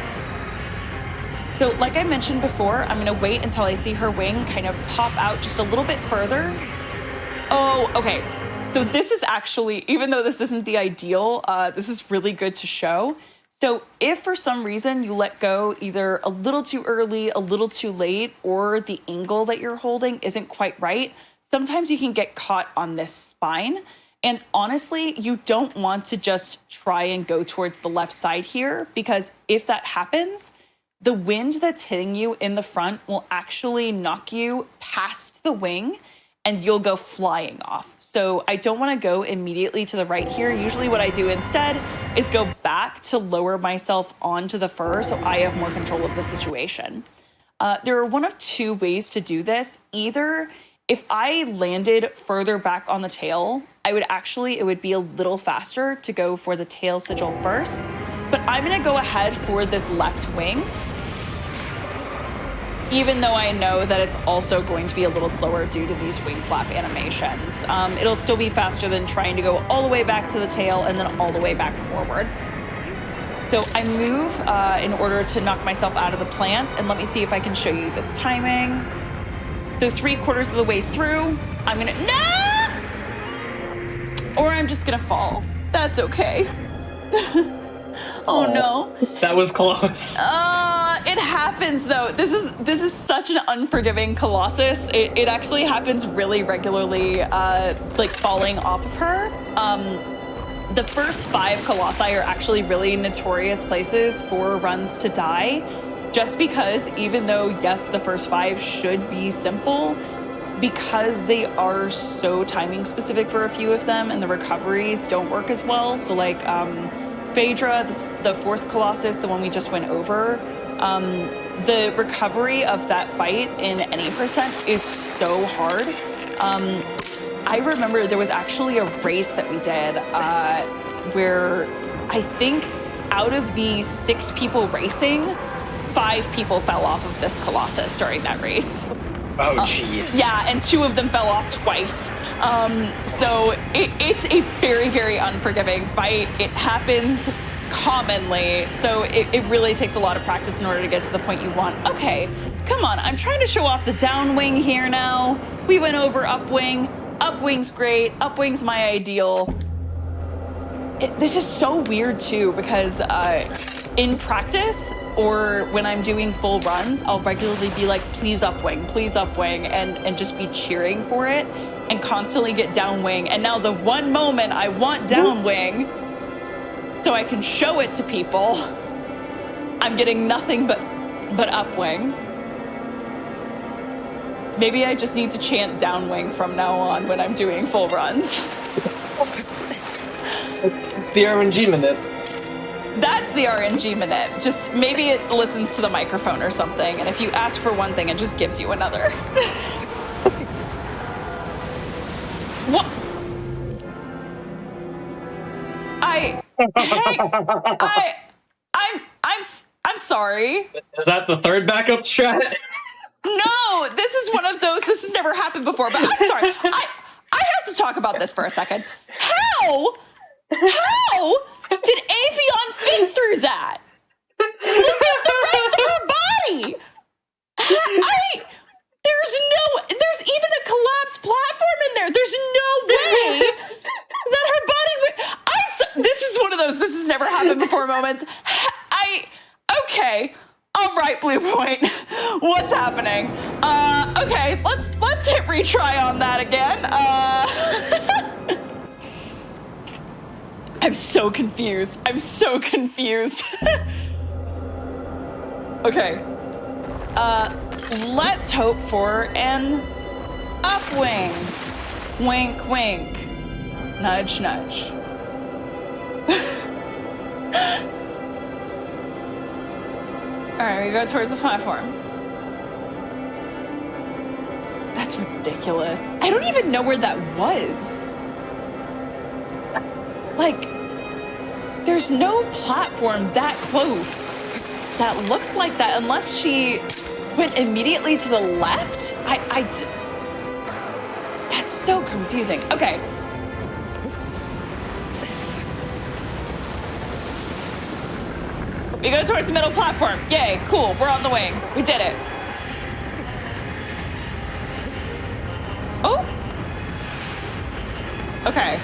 So like I mentioned before, I'm gonna wait until I see her wing kind of pop out just a little bit further. Oh, okay. So this is actually, even though this isn't the ideal, this is really good to show. So if for some reason you let go either a little too early, a little too late, or the angle that you're holding isn't quite right, sometimes you can get caught on this spine. And honestly, you don't want to just try and go towards the left side here, because if that happens, the wind that's hitting you in the front will actually knock you past the wing and you'll go flying off. So I don't want to go immediately to the right here. Usually what I do instead is go back to lower myself onto the fur so I have more control of the situation. There are one of two ways to do this. Either if I landed further back on the tail, it would be a little faster to go for the tail sigil first, but I'm gonna go ahead for this left wing, even though I know that it's also going to be a little slower due to these wing flap animations. It'll still be faster than trying to go all the way back to the tail and then all the way back forward. So I move in order to knock myself out of the plants, and let me see if I can show you this timing. So 3/4 of the way through, I'm gonna, no! Or I'm just gonna fall. That's okay. Oh no. That was close. It happens though. This is such an unforgiving Colossus. It actually happens really regularly, like falling off of her. The first 5 Colossi are actually really notorious places for runs to die, just because even though, yes, the first 5 should be simple, because they are so timing specific for a few of them and the recoveries don't work as well. So like Phaedra, the 4th Colossus, the one we just went over, the recovery of that fight in any percent is so hard. I remember there was actually a race that we did where I think out of the 6 people racing, 5 people fell off of this Colossus during that race. Oh, jeez. Yeah, and 2 of them fell off twice. So it's a very, very unforgiving fight. It happens commonly, so it really takes a lot of practice in order to get to the point you want. Okay, come on, I'm trying to show off the downwing here now. We went over upwing. Upwing's great. Upwing's my ideal. This is so weird too, because in practice or when I'm doing full runs, I'll regularly be like, please upwing, and just be cheering for it and constantly get downwing. And now the one moment I want downwing so I can show it to people, I'm getting nothing but upwing. Maybe I just need to chant downwing from now on when I'm doing full runs. It's the RNG minute. That's the RNG minute. Just maybe it listens to the microphone or something, and if you ask for one thing, it just gives you another. What? I'm sorry. Is that the third backup strat? No, this is one of those. This has never happened before, but I'm sorry. I have to talk about this for a second. How did Avion fit through that? Look at the rest of her body. There's even a collapsed platform in there. There's no way that her body would. This is one of those. This has never happened before moments. Okay. All right, Blue Point. What's happening? Okay, let's hit retry on that again. I'm so confused. Okay. Let's hope for an upwing. Wink, wink. Nudge, nudge. All right, we go towards the platform. That's ridiculous. I don't even know where that was. Like, there's no platform that close that looks like that unless she went immediately to the left. That's so confusing. Okay. We go towards the middle platform. Yay, cool, we're on the wing. We did it. Oh. Okay.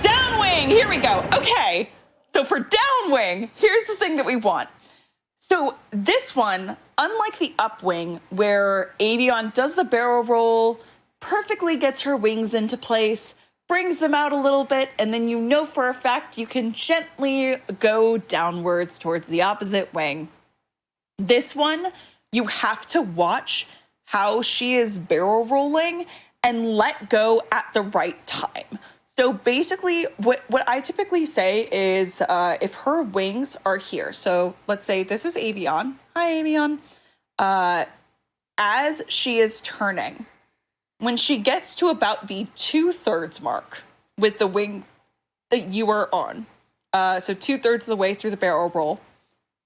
Downwing, here we go. Okay, so for downwing, here's the thing that we want. So this one, unlike the upwing, where Avion does the barrel roll, perfectly gets her wings into place, brings them out a little bit, and then you know for a fact you can gently go downwards towards the opposite wing. This one, you have to watch how she is barrel rolling and let go at the right time. So basically, what I typically say is if her wings are here, so let's say this is Avion. Hi, Avion. As she is turning, when she gets to about the 2/3 mark with the wing that you are on, so 2/3 of the way through the barrel roll,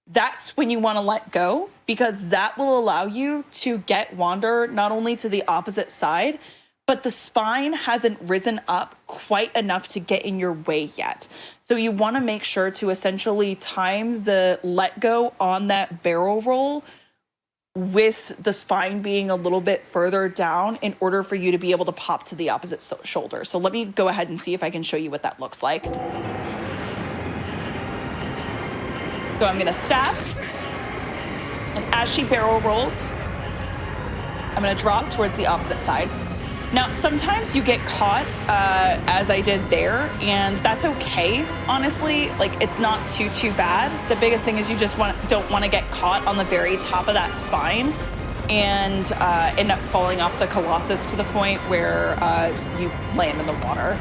that's when you want to let go, because that will allow you to get Wander not only to the opposite side, but the spine hasn't risen up quite enough to get in your way yet. So you want to make sure to essentially time the let go on that barrel roll with the spine being a little bit further down in order for you to be able to pop to the opposite shoulder. So let me go ahead and see if I can show you what that looks like. So I'm gonna stab, and as she barrel rolls, I'm gonna drop towards the opposite side. Now, sometimes you get caught, as I did there, and that's okay, honestly. Like, it's not too bad. The biggest thing is you just don't want to get caught on the very top of that spine and end up falling off the Colossus to the point where you land in the water.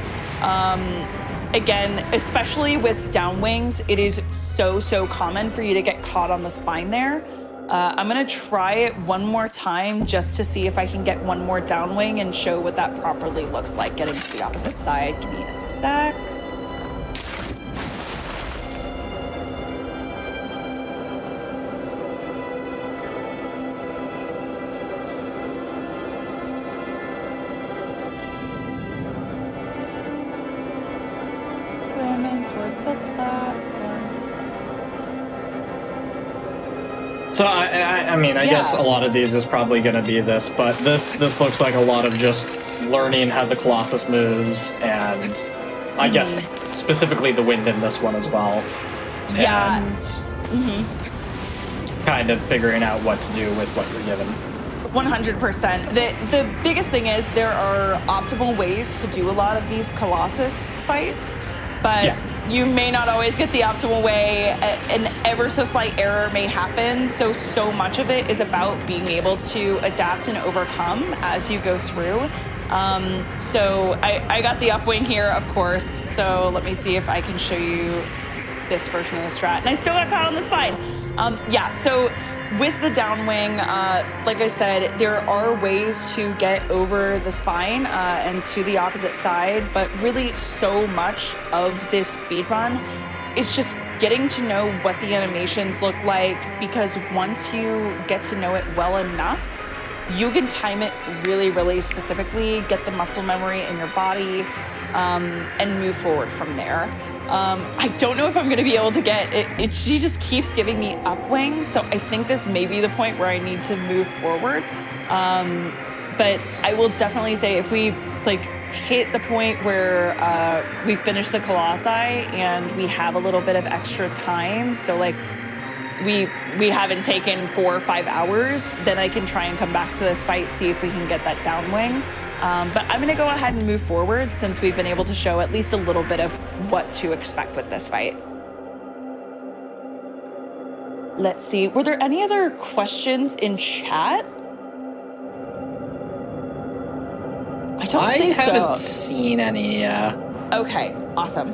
Again, especially with downwings, it is so common for you to get caught on the spine there. I'm gonna try it one more time just to see if I can get one more downwing and show what that properly looks like getting to the opposite side. Give me a sec. Swimming towards the platform. So I mean, I guess a lot of these is probably going to be this, but this looks like a lot of just learning how the Colossus moves, and I guess specifically the wind in this one as well. Yeah. And kind of figuring out what to do with what you're given. 100%. The biggest thing is there are optimal ways to do a lot of these Colossus fights, but you may not always get the optimal way. An ever so slight error may happen. So much of it is about being able to adapt and overcome as you go through. So I got the upwing here, of course. So let me see if I can show you this version of the strat. And I still got caught on the spine. Yeah, so with the downwing, like I said, there are ways to get over the spine and to the opposite side, but really so much of this speedrun is just getting to know what the animations look like, because once you get to know it well enough, you can time it really, really specifically, get the muscle memory in your body, and move forward from there. I don't know if I'm going to be able to get it. She just keeps giving me upwing, so I think this may be the point where I need to move forward. But I will definitely say if we hit the point where we finish the Colossi and we have a little bit of extra time, so we haven't taken 4 or 5 hours, then I can try and come back to this fight, see if we can get that downwing. But I'm gonna go ahead and move forward since we've been able to show at least a little bit of what to expect with this fight. Let's see, were there any other questions in chat? I don't think so. I haven't seen any, Okay, awesome.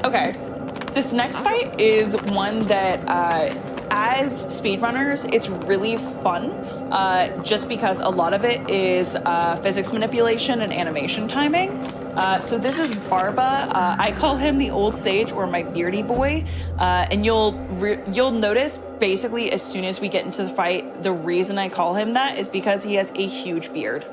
Okay, this next fight is one that, as speedrunners, it's really fun, just because a lot of it is physics manipulation and animation timing. So this is Barba. I call him the old sage, or my beardy boy, and you'll notice basically as soon as we get into the fight, the reason I call him that is because he has a huge beard.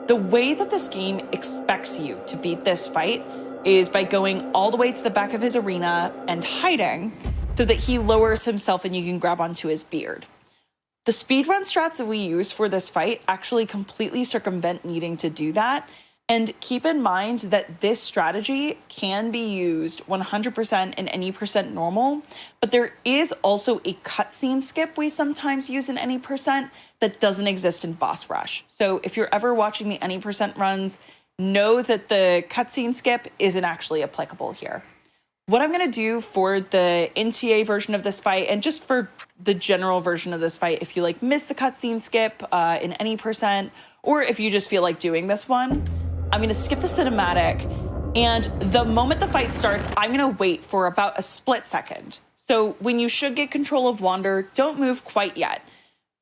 The way that this game expects you to beat this fight is by going all the way to the back of his arena and hiding so that he lowers himself and you can grab onto his beard. The speedrun strats that we use for this fight actually completely circumvent needing to do that. And keep in mind that this strategy can be used 100% in any percent normal, but there is also a cutscene skip we sometimes use in any percent that doesn't exist in Boss Rush. So if you're ever watching the any percent runs, know that the cutscene skip isn't actually applicable here. What I'm gonna do for the NTA version of this fight, and just for the general version of this fight, if you miss the cutscene skip in any percent, or if you just feel like doing this one, I'm gonna skip the cinematic, and the moment the fight starts, I'm gonna wait for about a split second. So when you should get control of Wander, don't move quite yet.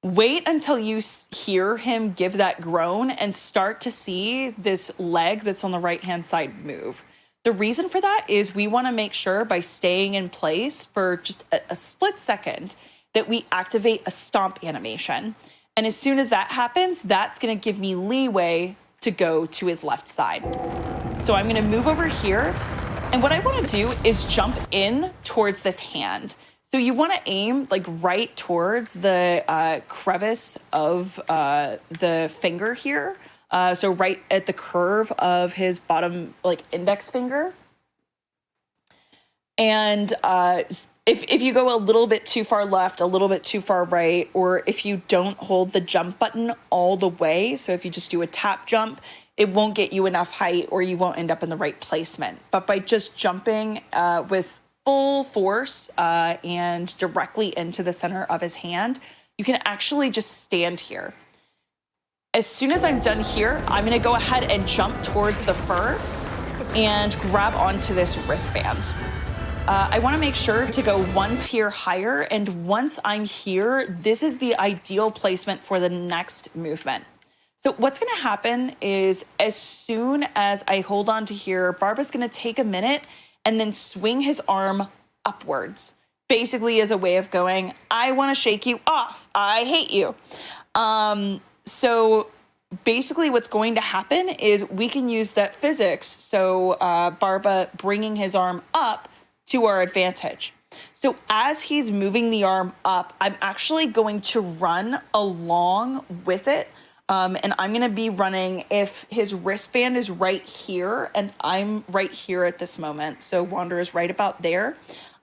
Wait until you hear him give that groan and start to see this leg that's on the right-hand side move. The reason for that is we want to make sure by staying in place for just a split second that we activate a stomp animation. And as soon as that happens, that's going to give me leeway to go to his left side. So I'm going to move over here. And what I want to do is jump in towards this hand. So you want to aim right towards the crevice of the finger here. So right at the curve of his bottom index finger. And if you go a little bit too far left, a little bit too far right, or if you don't hold the jump button all the way, so if you just do a tap jump, it won't get you enough height or you won't end up in the right placement. But by just jumping with full force and directly into the center of his hand, you can actually just stand here. As soon as I'm done here, I'm gonna go ahead and jump towards the fur and grab onto this wristband. I wanna make sure to go one tier higher, and once I'm here, this is the ideal placement for the next movement. So what's gonna happen is as soon as I hold on to here, Barba's gonna take a minute and then swing his arm upwards, basically as a way of going, I wanna shake you off, I hate you. So basically what's going to happen is we can use that physics, so Barba bringing his arm up to our advantage. So as he's moving the arm up, I'm actually going to run along with it. And I'm gonna be running, if his wristband is right here and I'm right here at this moment, so Wander is right about there,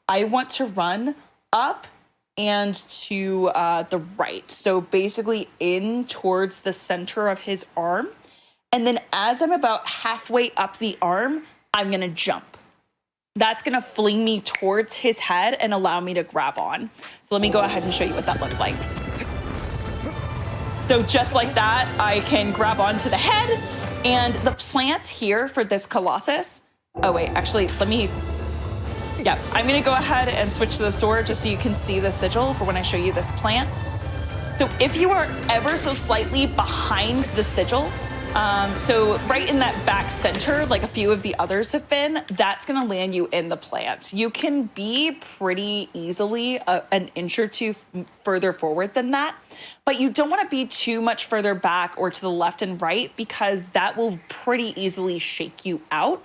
I want to run up and to the right. So basically in towards the center of his arm. And then as I'm about halfway up the arm, I'm gonna jump. that's gonna fling me towards his head and allow me to grab on. So let me go ahead and show you what that looks like. So just like that, I can grab onto the head, and the plant here for this Colossus, oh wait, actually, yeah, I'm gonna go ahead and switch to the sword just so you can see the sigil for when I show you this plant. So if you are ever so slightly behind the sigil, so right in that back center, like a few of the others have been, that's gonna land you in the plant. You can be pretty easily an inch or two further forward than that, but you don't wanna be too much further back or to the left and right because that will pretty easily shake you out.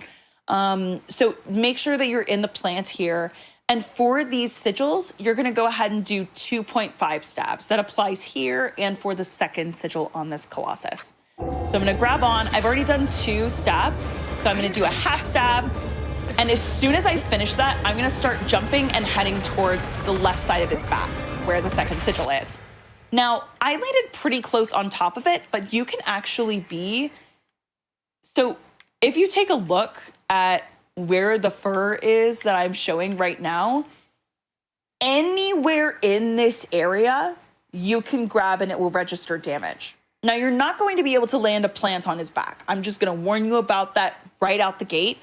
So make sure that you're in the plant here. And for these sigils, you're gonna go ahead and do 2.5 stabs. That applies here and for the second sigil on this Colossus. So I'm gonna grab on, I've already done 2 stabs, so I'm gonna do a half stab, and as soon as I finish that, I'm gonna start jumping and heading towards the left side of his back, where the second sigil is. Now, I landed pretty close on top of it, but you can actually be, so if you take a look at where the fur is that I'm showing right now, anywhere in this area, you can grab and it will register damage. Now, you're not going to be able to land a plant on his back. I'm just going to warn you about that right out the gate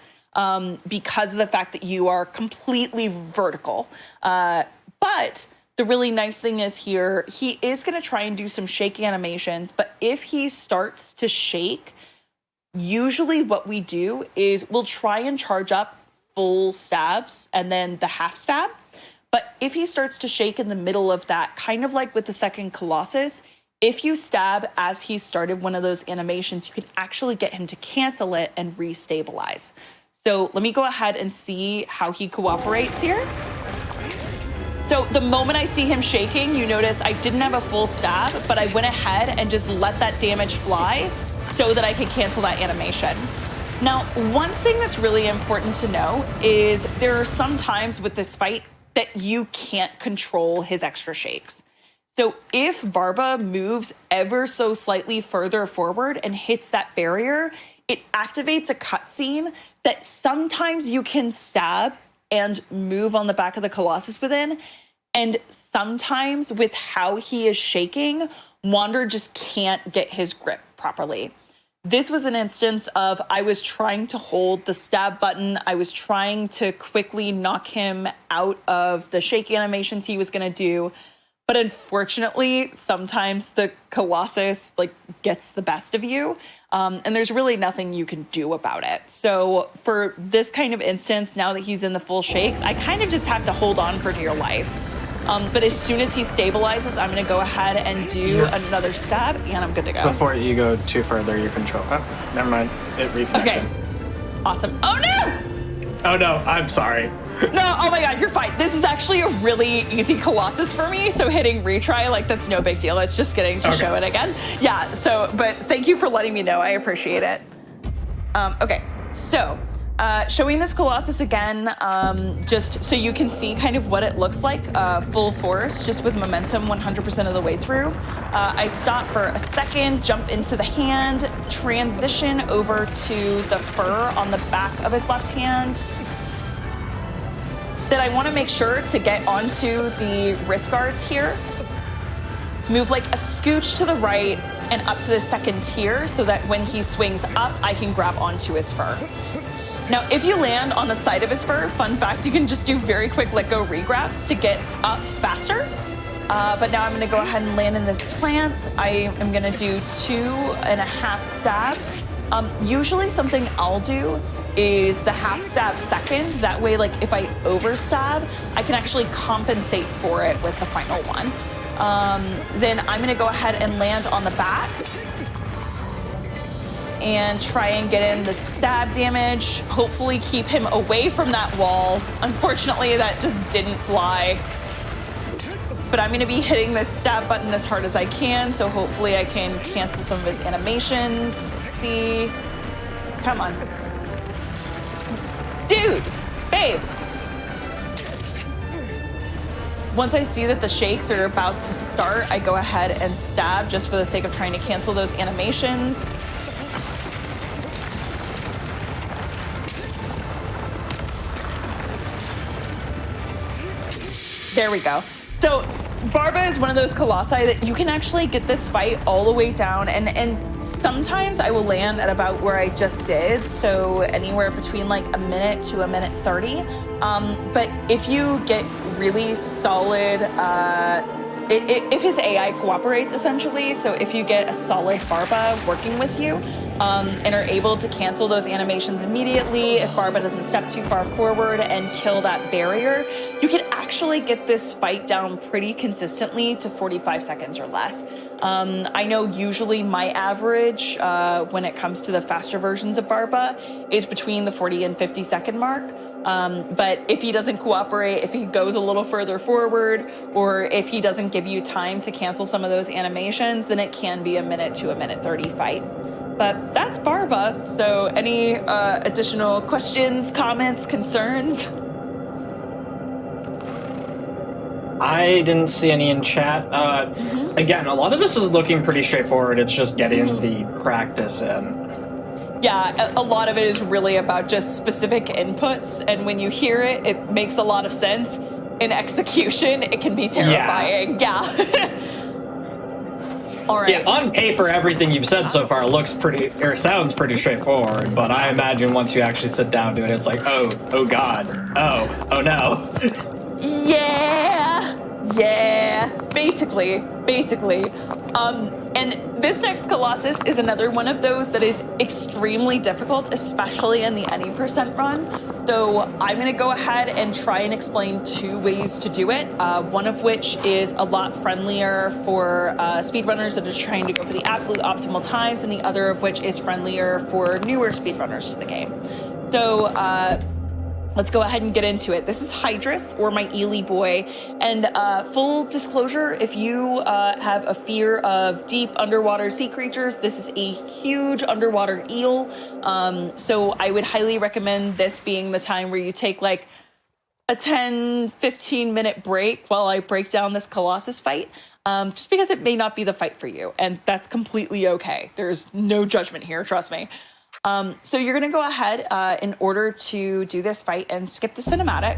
because of the fact that you are completely vertical. But the really nice thing is here, he is going to try and do some shake animations, but if he starts to shake, usually what we do is we'll try and charge up full stabs and then the half stab. But if he starts to shake in the middle of that, kind of like with the second Colossus, if you stab as he started one of those animations, you can actually get him to cancel it and restabilize. So let me go ahead and see how he cooperates here. So the moment I see him shaking, you notice I didn't have a full stab, but I went ahead and just let that damage fly so that I could cancel that animation. Now, one thing that's really important to know is there are some times with this fight that you can't control his extra shakes. So if Barba moves ever so slightly further forward and hits that barrier, it activates a cutscene that sometimes you can stab and move on the back of the Colossus within, and sometimes with how he is shaking, Wander just can't get his grip properly. This was an instance of I was trying to hold the stab button. I was trying to quickly knock him out of the shake animations he was gonna do. But unfortunately, sometimes the Colossus gets the best of you, and there's really nothing you can do about it. So for this kind of instance, now that he's in the full shakes, I kind of just have to hold on for dear life. But as soon as he stabilizes, I'm gonna go ahead and do another stab, and I'm good to go. Before you go too further, you control. Oh, never mind. It reconnected. Okay. Awesome. Oh no! Oh no, I'm sorry. No, oh my god, you're fine. This is actually a really easy Colossus for me, so hitting retry, that's no big deal. It's just getting to show it again. Yeah, so, but thank you for letting me know. I appreciate it. Okay, so showing this Colossus again, just so you can see kind of what it looks like full force, just with momentum 100% of the way through. I stop for a second, jump into the hand, transition over to the fur on the back of his left hand. Then I want to make sure to get onto the wrist guards here. Move a scooch to the right and up to the second tier so that when he swings up, I can grab onto his fur. Now, if you land on the side of his fur, fun fact, you can just do very quick let go regrabs to get up faster. But now I'm going to go ahead and land in this plant. I am going to do 2.5 stabs. Usually something I'll do is the half stab second. That way, if I overstab, I can actually compensate for it with the final one. Then I'm gonna go ahead and land on the back and try and get in the stab damage. Hopefully keep him away from that wall. Unfortunately, that just didn't fly. But I'm gonna be hitting this stab button as hard as I can, so hopefully I can cancel some of his animations. Let's see. Come on. Dude, babe. Once I see that the shakes are about to start, I go ahead and stab just for the sake of trying to cancel those animations. There we go. So Barba is one of those colossi that you can actually get this fight all the way down, and sometimes I will land at about where I just did, so anywhere between like a minute to a minute 30. But if you get really solid, if his AI cooperates essentially, so if you get a solid Barba working with you, and are able to cancel those animations immediately, if Barba doesn't step too far forward and kill that barrier, you can actually get this fight down pretty consistently to 45 seconds or less. I know usually my average when it comes to the faster versions of Barba is between the 40 and 50 second mark. But if he doesn't cooperate, if he goes a little further forward, or if he doesn't give you time to cancel some of those animations, then it can be a minute to a minute 30 fight. But that's Barba. So any additional questions, comments, concerns? I didn't see any in chat. Again, a lot of this is looking pretty straightforward. It's just getting the practice in. Yeah, a lot of it is really about just specific inputs. And when you hear it, it makes a lot of sense. In execution, it can be terrifying. Yeah. All right. Yeah, on paper, everything you've said so far looks pretty, or sounds pretty straightforward, but I imagine once you actually sit down to it, it's like, oh God, oh no. Yeah, basically. And this next Colossus is another one of those that is extremely difficult, especially in the any percent run. So I'm gonna go ahead and try and explain two ways to do it. One of which is a lot friendlier for speedrunners that are trying to go for the absolute optimal times, and the other of which is friendlier for newer speedrunners to the game. So let's go ahead and get into it. This is Hydrus, or my Ely boy. And full disclosure, if you have a fear of deep underwater sea creatures, this is a huge underwater eel. So I would highly recommend this being the time where you take like a 10-15 minute break while I break down this Colossus fight. Just because it may not be the fight for you, and that's completely okay. There's no judgment here, trust me. So you're gonna go ahead in order to do this fight and skip the cinematic.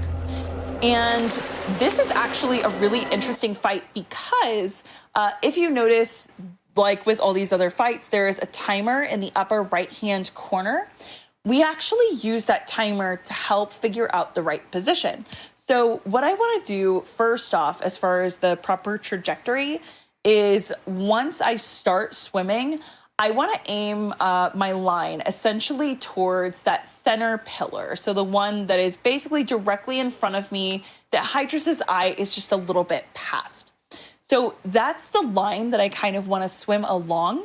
And this is actually a really interesting fight because if you notice, like with all these other fights, there is a timer in the upper right-hand corner. We actually use that timer to help figure out the right position. So what I wanna do first off, as far as the proper trajectory, is once I start swimming, I want to aim my line essentially towards that center pillar. So the one that is basically directly in front of me, that Hydrus's eye is just a little bit past. So that's the line that I kind of want to swim along.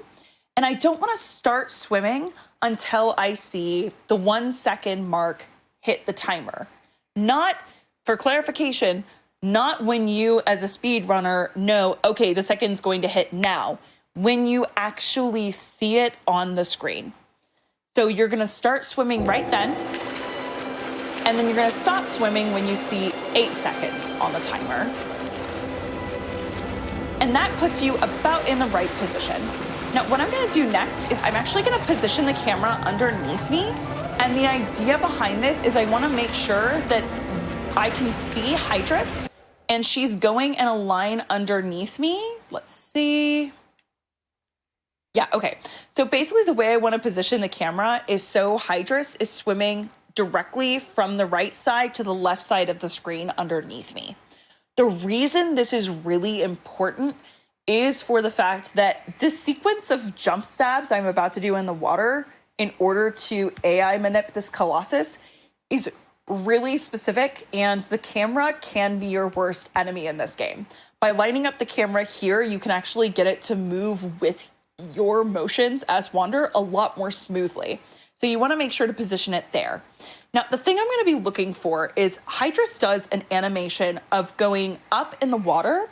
And I don't want to start swimming until I see the 1 second mark hit the timer. Not, for clarification, not when you as a speedrunner know, okay, the second's going to hit now. When you actually see it on the screen. So you're gonna start swimming right then, and then you're gonna stop swimming when you see 8 seconds on the timer. And that puts you about in the right position. Now, what I'm gonna do next is I'm actually gonna position the camera underneath me, and the idea behind this is I wanna make sure that I can see Hydrus, and she's going in a line underneath me. Let's see. Yeah, okay. So basically the way I want to position the camera is so Hydrus is swimming directly from the right side to the left side of the screen underneath me. The reason this is really important is for the fact that this sequence of jump stabs I'm about to do in the water in order to AI manip this Colossus is really specific, and the camera can be your worst enemy in this game. By lining up the camera here, you can actually get it to move with your motions as Wander a lot more smoothly. So you want to make sure to position it there. Now, the thing I'm going to be looking for is Hydrus does an animation of going up in the water,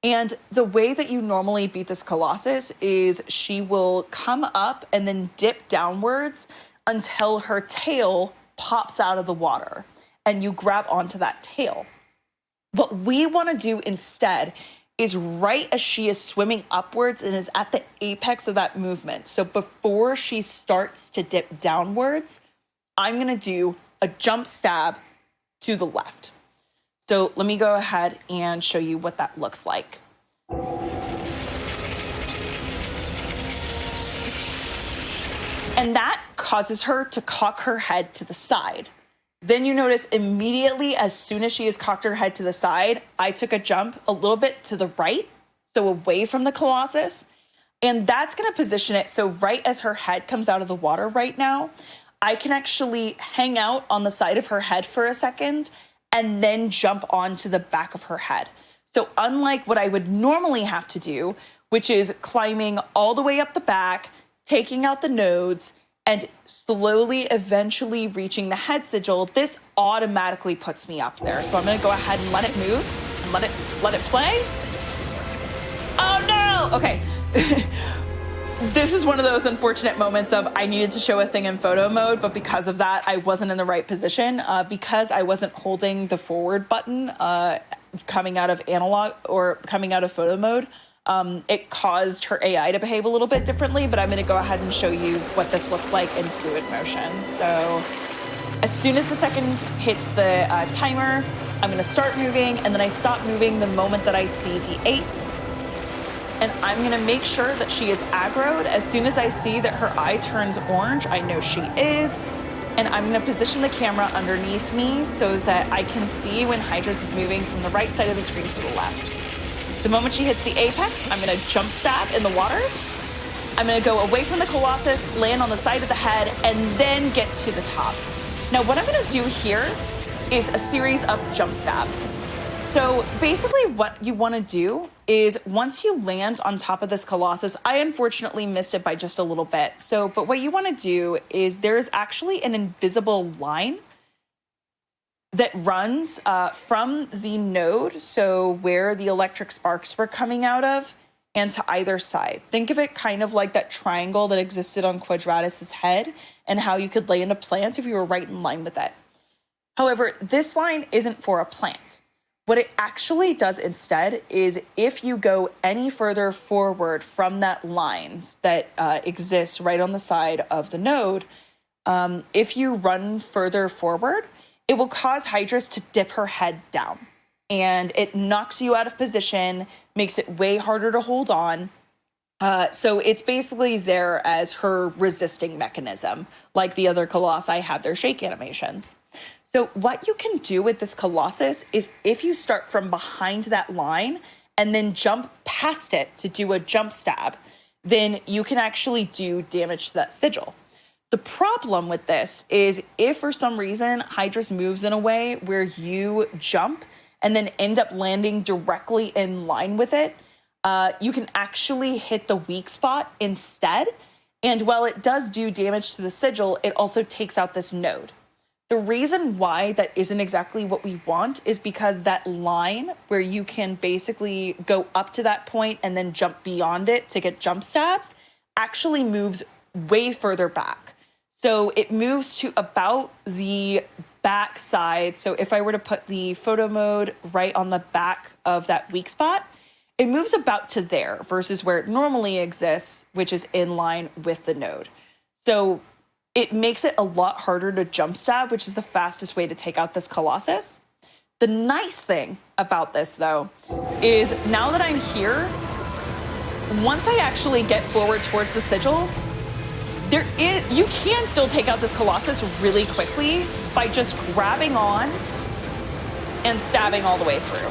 and the way that you normally beat this Colossus is she will come up and then dip downwards until her tail pops out of the water, and you grab onto that tail. What we want to do instead is right as she is swimming upwards and is at the apex of that movement. So before she starts to dip downwards, I'm gonna do a jump stab to the left. So let me go ahead and show you what that looks like. And that causes her to cock her head to the side. Then you notice immediately, as soon as she has cocked her head to the side, I took a jump a little bit to the right, so away from the Colossus. And that's going to position it so right as her head comes out of the water right now, I can actually hang out on the side of her head for a second and then jump onto the back of her head. So unlike what I would normally have to do, which is climbing all the way up the back, taking out the nodes, and slowly, eventually reaching the head sigil, this automatically puts me up there. So I'm gonna go ahead and let it move and let it play. Oh no, okay. This is one of those unfortunate moments of I needed to show a thing in photo mode, but because of that, I wasn't in the right position. Because I wasn't holding the forward button coming out of analog or coming out of photo mode, it caused her AI to behave a little bit differently, but I'm gonna go ahead and show you what this looks like in fluid motion. So as soon as the second hits the timer, I'm gonna start moving, and then I stop moving the moment that I see the 8. And I'm gonna make sure that she is aggroed. As soon as I see that her eye turns orange, I know she is. And I'm gonna position the camera underneath me so that I can see when Hydrus is moving from the right side of the screen to the left. The moment she hits the apex, I'm gonna jump stab in the water. I'm gonna go away from the Colossus, land on the side of the head, and then get to the top. Now, what I'm gonna do here is a series of jump stabs. So basically what you wanna do is once you land on top of this Colossus, I unfortunately missed it by just a little bit. But what you wanna do is there's actually an invisible line that runs from the node, so where the electric sparks were coming out of, and to either side. Think of it kind of like that triangle that existed on Quadratus's head and how you could land a plant if you were right in line with it. However, this line isn't for a plant. What it actually does instead is if you go any further forward from that line that exists right on the side of the node, if you run further forward, it will cause Hydrus to dip her head down, and it knocks you out of position, makes it way harder to hold on. So it's basically there as her resisting mechanism, like the other Colossi have their shake animations. So what you can do with this Colossus is if you start from behind that line and then jump past it to do a jump stab, then you can actually do damage to that sigil. The problem with this is if for some reason Hydrus moves in a way where you jump and then end up landing directly in line with it, you can actually hit the weak spot instead. And while it does do damage to the sigil, it also takes out this node. The reason why that isn't exactly what we want is because that line where you can basically go up to that point and then jump beyond it to get jump stabs actually moves way further back. So it moves to about the back side. So if I were to put the photo mode right on the back of that weak spot, it moves about to there versus where it normally exists, which is in line with the node. So it makes it a lot harder to jump stab, which is the fastest way to take out this Colossus. The nice thing about this, though, is now that I'm here, once I actually get forward towards the sigil, you can still take out this Colossus really quickly by just grabbing on and stabbing all the way through.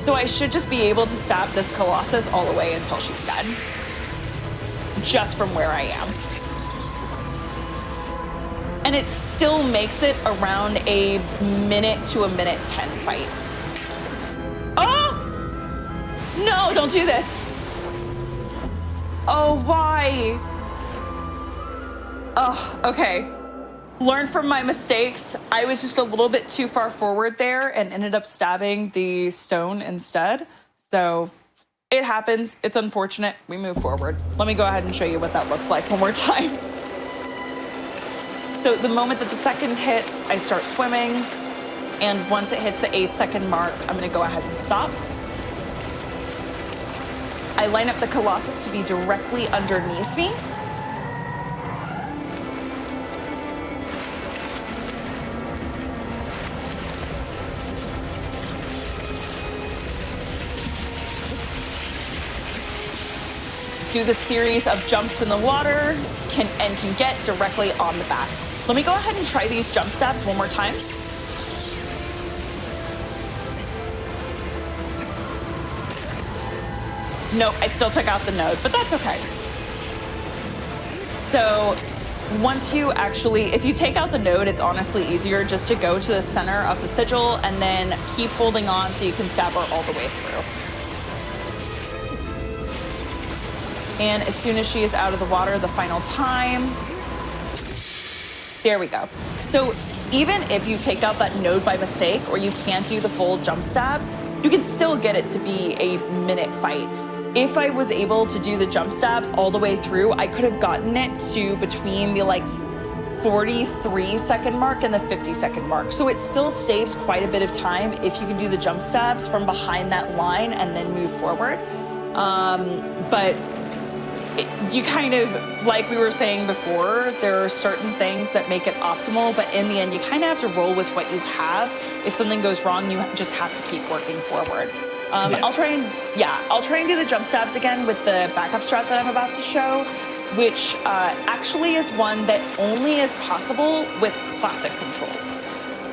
So I should just be able to stab this Colossus all the way until she's dead, just from where I am. And it still makes it around a minute to a minute 10 fight. Oh! No, don't do this. Oh, why? Oh, okay. Learn from my mistakes. I was just a little bit too far forward there and ended up stabbing the stone instead. So it happens. It's unfortunate. We move forward. Let me go ahead and show you what that looks like one more time. So the moment that the second hits, I start swimming. And once it hits the 8-second mark, I'm gonna go ahead and stop. I line up the Colossus to be directly underneath me. do the series of jumps in the water, can get directly on the back. Let me go ahead and try these jump stabs one more time. Nope, I still took out the node, but that's okay. So once you actually, if you take out the node, it's honestly easier just to go to the center of the sigil and then keep holding on so you can stab her all the way through. And as soon as she is out of the water the final time, there we go. So even if you take out that node by mistake or you can't do the full jump stabs, you can still get it to be a minute fight. If I was able to do the jump stabs all the way through, I could have gotten it to between the 43-second mark and the 50-second mark. So it still saves quite a bit of time if you can do the jump stabs from behind that line and then move forward. But you kind of, like we were saying before, there are certain things that make it optimal, but in the end, you kind of have to roll with what you have. If something goes wrong, you just have to keep working forward. Yeah. I'll try and do the jump stabs again with the backup strat that I'm about to show, which actually is one that only is possible with classic controls.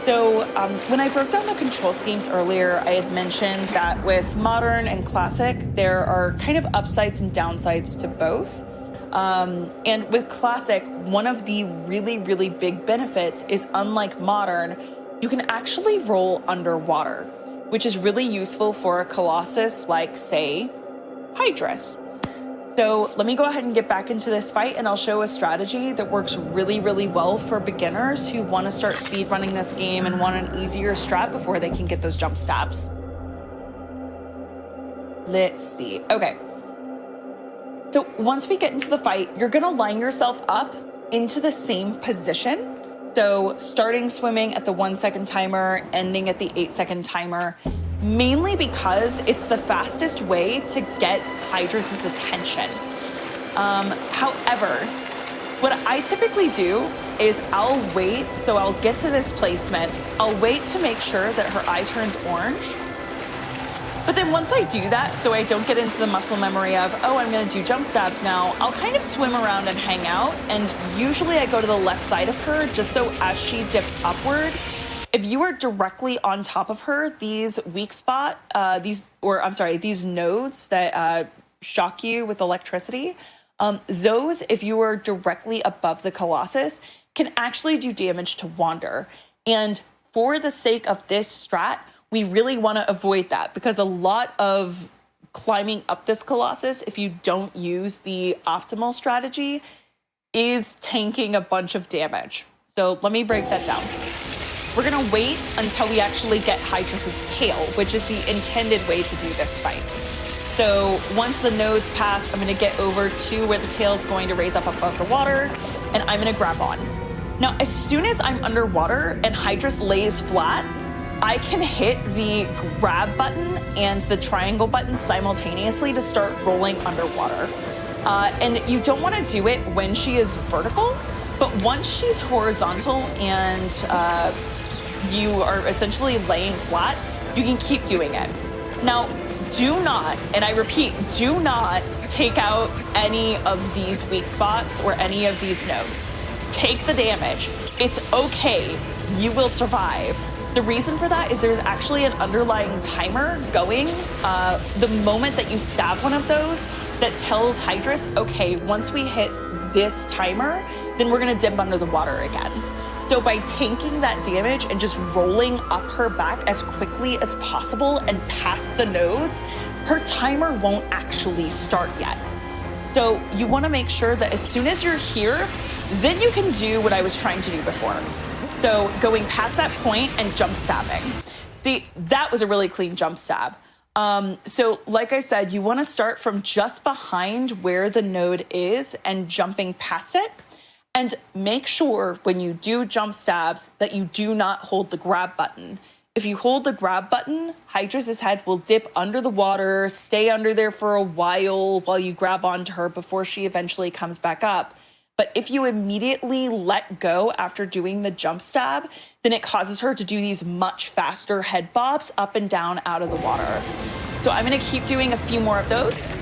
So when I broke down the control schemes earlier, I had mentioned that with modern and classic, there are kind of upsides and downsides to both. And with classic, one of the really, really big benefits is, unlike modern, you can actually roll underwater, which is really useful for a Colossus like, say, Hydrus. So let me go ahead and get back into this fight, and I'll show a strategy that works really, really well for beginners who want to start speedrunning this game and want an easier strat before they can get those jump stabs. Let's see. Okay. So once we get into the fight, you're going to line yourself up into the same position. So starting swimming at the 1 second timer, ending at the 8 second timer, mainly because it's the fastest way to get Hydrus's attention. However, what I typically do is I'll wait, so I'll get to this placement, I'll wait to make sure that her eye turns orange. But then once I do that, so I don't get into the muscle memory of, oh, I'm gonna do jump stabs now, I'll kind of swim around and hang out, and usually I go to the left side of her just so as she dips upward, if you are directly on top of her, these weak spot, these nodes that shock you with electricity, those, if you are directly above the Colossus, can actually do damage to Wander. And for the sake of this strat, we really want to avoid that, because a lot of climbing up this Colossus, if you don't use the optimal strategy, is tanking a bunch of damage. So let me break that down. We're gonna wait until we actually get Hydrus's tail, which is the intended way to do this fight. So once the nodes pass, I'm gonna get over to where the tail's going to raise up above the water, and I'm gonna grab on. Now, as soon as I'm underwater and Hydrus lays flat, I can hit the grab button and the triangle button simultaneously to start rolling underwater. And you don't wanna do it when she is vertical, but once she's horizontal and you are essentially laying flat, you can keep doing it. Now, do not, and I repeat, do not take out any of these weak spots or any of these nodes. Take the damage. It's okay. You will survive. The reason for that is there's actually an underlying timer going the moment that you stab one of those that tells Hydrus, okay, once we hit this timer, then we're gonna dip under the water again. So by tanking that damage and just rolling up her back as quickly as possible and past the nodes, her timer won't actually start yet. So you wanna make sure that as soon as you're here, then you can do what I was trying to do before. So going past that point and jump stabbing. See, that was a really clean jump stab. So like I said, you wanna start from just behind where the node is and jumping past it. And make sure when you do jump stabs that you do not hold the grab button. If you hold the grab button, Hydrus's head will dip under the water, stay under there for a while you grab onto her before she eventually comes back up. But if you immediately let go after doing the jump stab, then it causes her to do these much faster head bobs up and down out of the water. So I'm gonna keep doing a few more of those.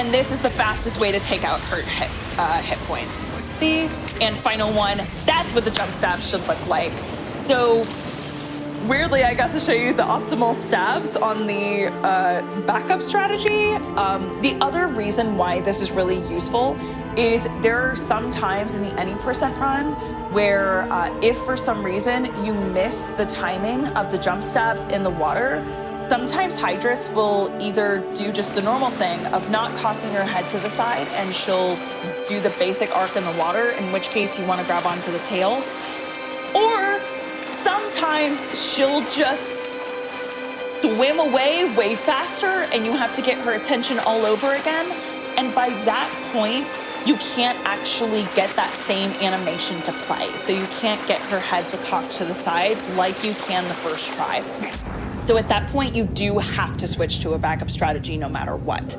And this is the fastest way to take out hit points. Let's see. And final one, that's what the jump stab should look like. So weirdly, I got to show you the optimal stabs on the backup strategy. The other reason why this is really useful is there are some times in the any percent run where if for some reason you miss the timing of the jump stabs in the water, sometimes Hydrus will either do just the normal thing of not cocking her head to the side and she'll do the basic arc in the water, in which case you want to grab onto the tail, or sometimes she'll just swim away way faster and you have to get her attention all over again. And by that point, you can't actually get that same animation to play. So you can't get her head to cock to the side like you can the first try. So at that point, you do have to switch to a backup strategy no matter what.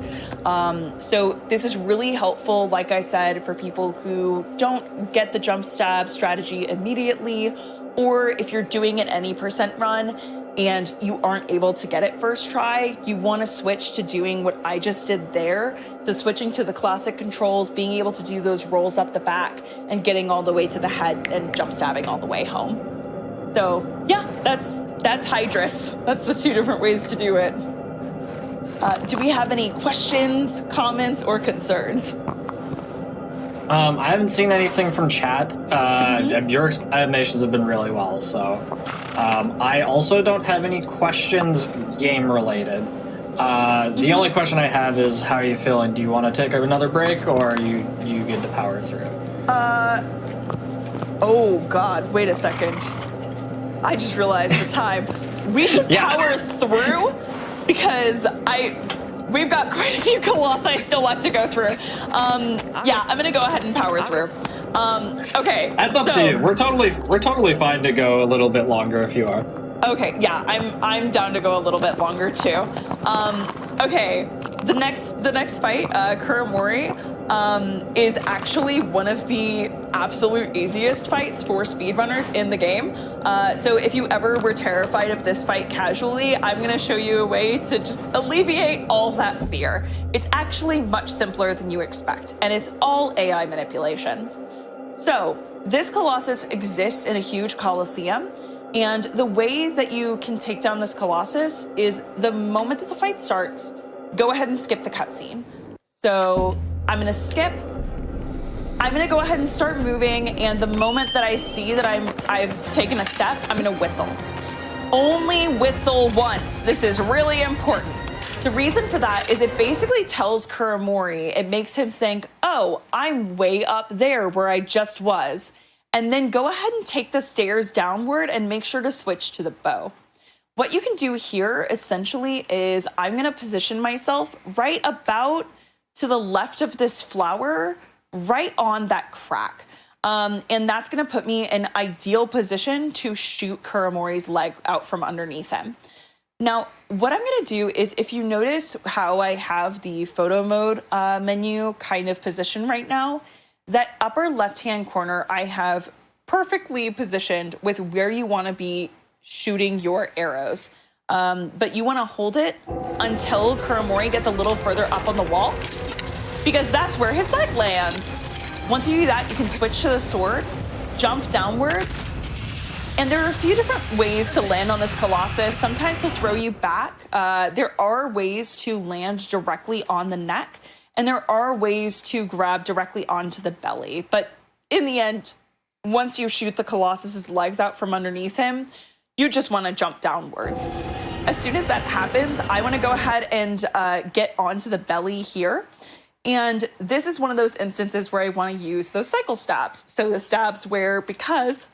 So this is really helpful, like I said, for people who don't get the jump stab strategy immediately, or if you're doing an any percent run and you aren't able to get it first try, you want to switch to doing what I just did there. So switching to the classic controls, being able to do those rolls up the back and getting all the way to the head and jump stabbing all the way home. So yeah, that's Hydrus. That's the two different ways to do it. Do we have any questions, comments, or concerns? I haven't seen anything from chat. Your explanations have been really well, so I also don't have any questions game related. The only question I have is, how are you feeling? Do you want to take another break, or are you good to power through? Oh God, wait a second. I just realized the time. We should power through because we've got quite a few colossi still left to go through. Yeah, I'm gonna go ahead and power through. Okay. That's up to you. We're totally fine to go a little bit longer if you are. Okay, yeah, I'm down to go a little bit longer too. Okay, the next fight, Kuramori, is actually one of the absolute easiest fights for speedrunners in the game. So if you ever were terrified of this fight casually, I'm gonna show you a way to just alleviate all that fear. It's actually much simpler than you expect, and it's all AI manipulation. So this Colossus exists in a huge Colosseum, and the way that you can take down this Colossus is the moment that the fight starts, go ahead and skip the cutscene. So I'm gonna skip. I'm gonna go ahead and start moving, and the moment that I see that I've taken a step, I'm gonna whistle. Only whistle once. This is really important. The reason for that is it basically tells Kuramori, it makes him think, oh, I'm way up there where I just was. And then go ahead and take the stairs downward and make sure to switch to the bow. What you can do here essentially is I'm gonna position myself right about to the left of this flower, right on that crack. And that's gonna put me in ideal position to shoot Kuramori's leg out from underneath him. Now, what I'm gonna do is, if you notice how I have the photo mode menu kind of positioned right now, that upper left-hand corner I have perfectly positioned with where you wanna be shooting your arrows. But you wanna hold it until Kuramori gets a little further up on the wall, because that's where his leg lands. Once you do that, you can switch to the sword, jump downwards, and there are a few different ways to land on this Colossus. Sometimes he'll throw you back. There are ways to land directly on the neck, and there are ways to grab directly onto the belly. But in the end, once you shoot the Colossus's legs out from underneath him, you just want to jump downwards. As soon as that happens, I want to go ahead and get onto the belly here. And this is one of those instances where I want to use those cycle stabs. So the stabs where, because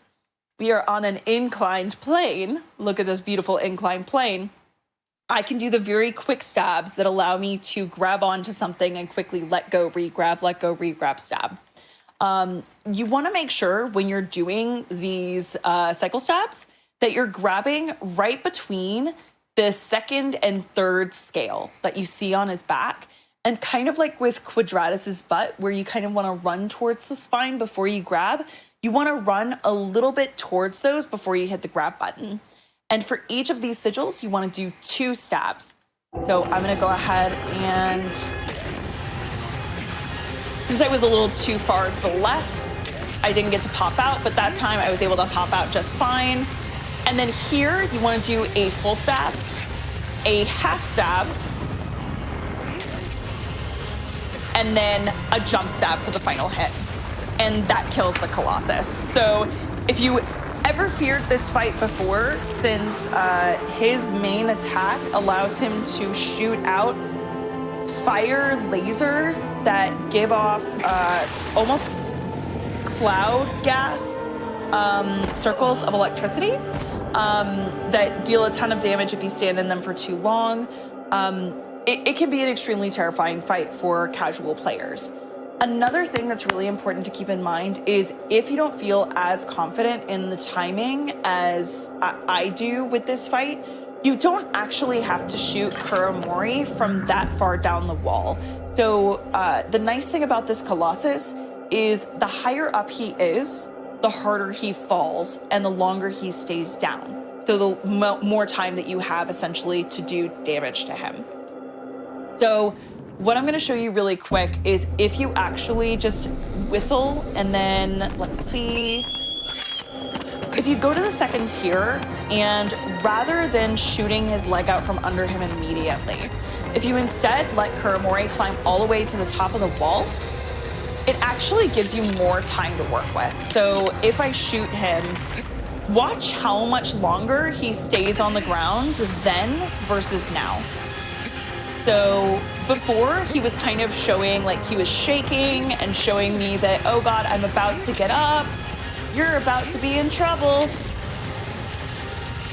we are on an inclined plane, look at this beautiful inclined plane, I can do the very quick stabs that allow me to grab onto something and quickly let go, re-grab, stab. You want to make sure when you're doing these cycle stabs that you're grabbing right between the second and third scale that you see on his back. And kind of like with Quadratus's butt, where you kind of want to run towards the spine before you grab, you want to run a little bit towards those before you hit the grab button. And for each of these sigils, you want to do 2 stabs. So I'm going to go ahead and Since I was a little too far to the left, I didn't get to pop out, but that time I was able to pop out just fine. And then here, you want to do a full stab, a half stab, and then a jump stab for the final hit. And that kills the Colossus. So if you ever feared this fight before, since his main attack allows him to shoot out fire lasers that give off almost cloud gas circles of electricity that deal a ton of damage if you stand in them for too long. It can be an extremely terrifying fight for casual players. Another thing that's really important to keep in mind is if you don't feel as confident in the timing as I do with this fight, you don't actually have to shoot Kuramori from that far down the wall. So the nice thing about this Colossus is the higher up he is, the harder he falls and the longer he stays down. So the more time that you have essentially to do damage to him. So what I'm gonna show you really quick is if you actually just whistle and then, let's see, if you go to the second tier and rather than shooting his leg out from under him immediately, if you instead let Kuramori climb all the way to the top of the wall, it actually gives you more time to work with. So if I shoot him, watch how much longer he stays on the ground then versus now. So before he was kind of showing like he was shaking and showing me that, oh God, I'm about to get up. You're about to be in trouble.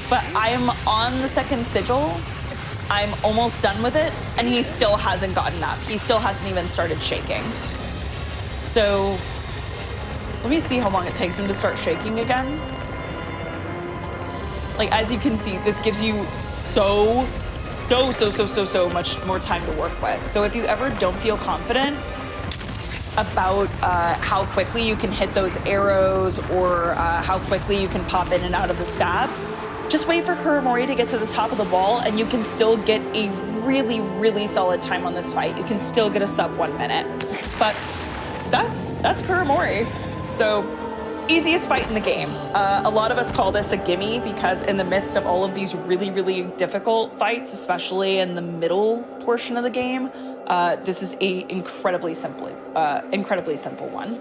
But I'm on the second sigil. I'm almost done with it. And he still hasn't gotten up. He still hasn't even started shaking. So let me see how long it takes him to start shaking again. Like, as you can see, this gives you so much more time to work with. So if you ever don't feel confident about how quickly you can hit those arrows or how quickly you can pop in and out of the stabs, just wait for Kuramori to get to the top of the wall and you can still get a really, really solid time on this fight. You can still get a sub 1 minute. But that's Kuramori. So easiest fight in the game. A lot of us call this a gimme because in the midst of all of these really, really difficult fights, especially in the middle portion of the game, this is a incredibly simple one.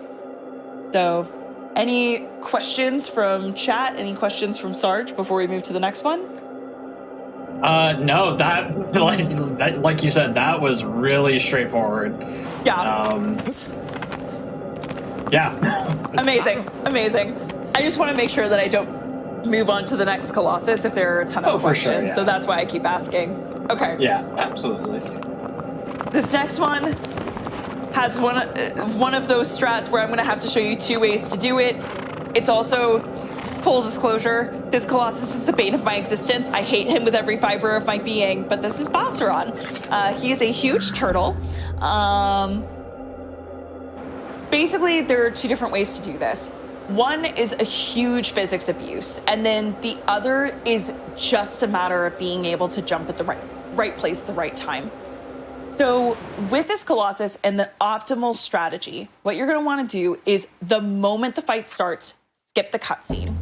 So any questions from chat? Any questions from Sarge before we move to the next one? No, that like you said, that was really straightforward. Yeah. Yeah. Amazing. I just want to make sure that I don't move on to the next Colossus if there are a ton of questions. For sure, yeah. So that's why I keep asking. Okay. Yeah, absolutely. This next one has one of those strats where I'm going to have to show you 2 ways to do it. It's also, full disclosure, this Colossus is the bane of my existence. I hate him with every fiber of my being, but this is Bosseron. He is a huge turtle. Basically, there are 2 different ways to do this. One is a huge physics abuse, and then the other is just a matter of being able to jump at the right place at the right time. So with this Colossus and the optimal strategy, what you're going to want to do is the moment the fight starts, skip the cutscene.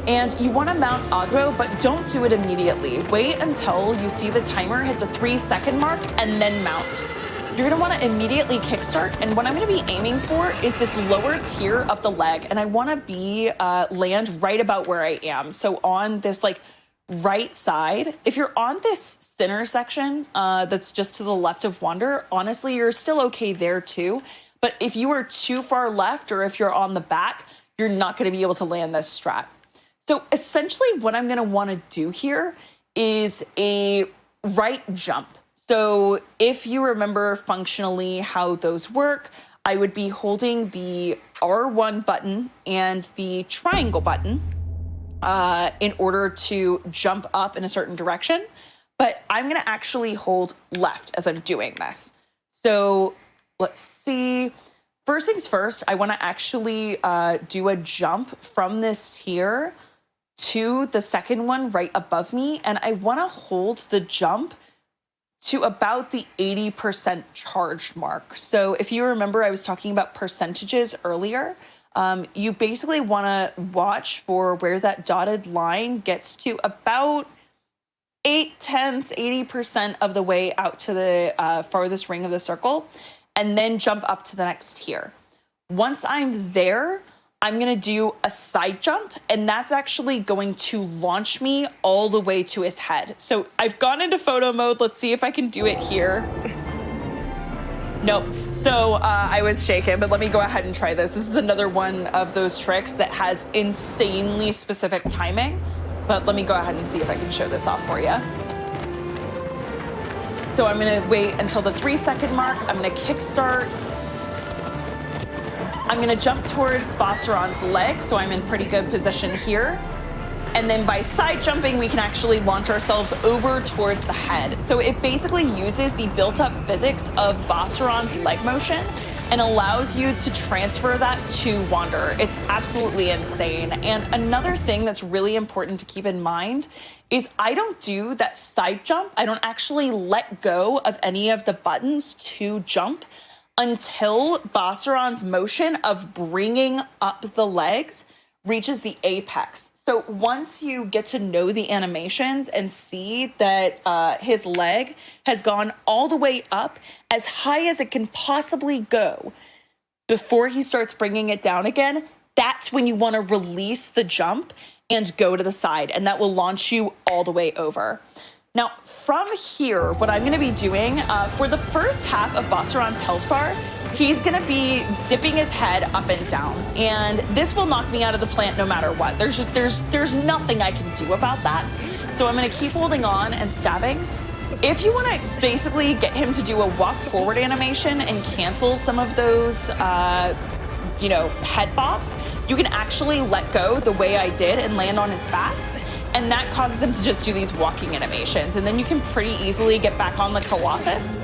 And you want to mount aggro, but don't do it immediately. Wait until you see the timer hit the 3-second mark and then mount. You're going to want to immediately kickstart, and what I'm going to be aiming for is this lower tier of the leg, and I want to be land right about where I am. So on this like right side, if you're on this center section that's just to the left of Wonder, honestly, you're still okay there too. But if you are too far left or if you're on the back, you're not going to be able to land this strat. So essentially what I'm going to want to do here is a right jump. So if you remember functionally how those work, I would be holding the R1 button and the triangle button in order to jump up in a certain direction. But I'm going to actually hold left as I'm doing this. So let's see. First things first, I want to actually do a jump from this tier to the second one right above me. And I want to hold the jump to about the 80% charged mark. So if you remember, I was talking about percentages earlier. You basically want to watch for where that dotted line gets to about 80% of the way out to the farthest ring of the circle, and then jump up to the next tier. Once I'm there, I'm gonna do a side jump, and that's actually going to launch me all the way to his head. So I've gone into photo mode. Let's see if I can do it here. Nope. So I was shaken, but let me go ahead and try this. This is another one of those tricks that has insanely specific timing, but let me go ahead and see if I can show this off for you. So I'm gonna wait until the 3-second mark. I'm gonna kickstart. I'm gonna jump towards Bosseron's leg, so I'm in pretty good position here. And then by side jumping, we can actually launch ourselves over towards the head. So it basically uses the built-up physics of Bosseron's leg motion and allows you to transfer that to Wanderer. It's absolutely insane. And another thing that's really important to keep in mind is I don't do that side jump. I don't actually let go of any of the buttons to jump until Bosseron's motion of bringing up the legs reaches the apex. So once you get to know the animations and see that his leg has gone all the way up as high as it can possibly go before he starts bringing it down again, that's when you want to release the jump and go to the side, and that will launch you all the way over. Now, from here, what I'm going to be doing for the first half of Bosseron's health bar, he's going to be dipping his head up and down, and this will knock me out of the plant no matter what. There's nothing I can do about that. So I'm going to keep holding on and stabbing. If you want to basically get him to do a walk forward animation and cancel some of those, head bobs, you can actually let go the way I did and land on his back. And that causes him to just do these walking animations. And then you can pretty easily get back on the Colossus.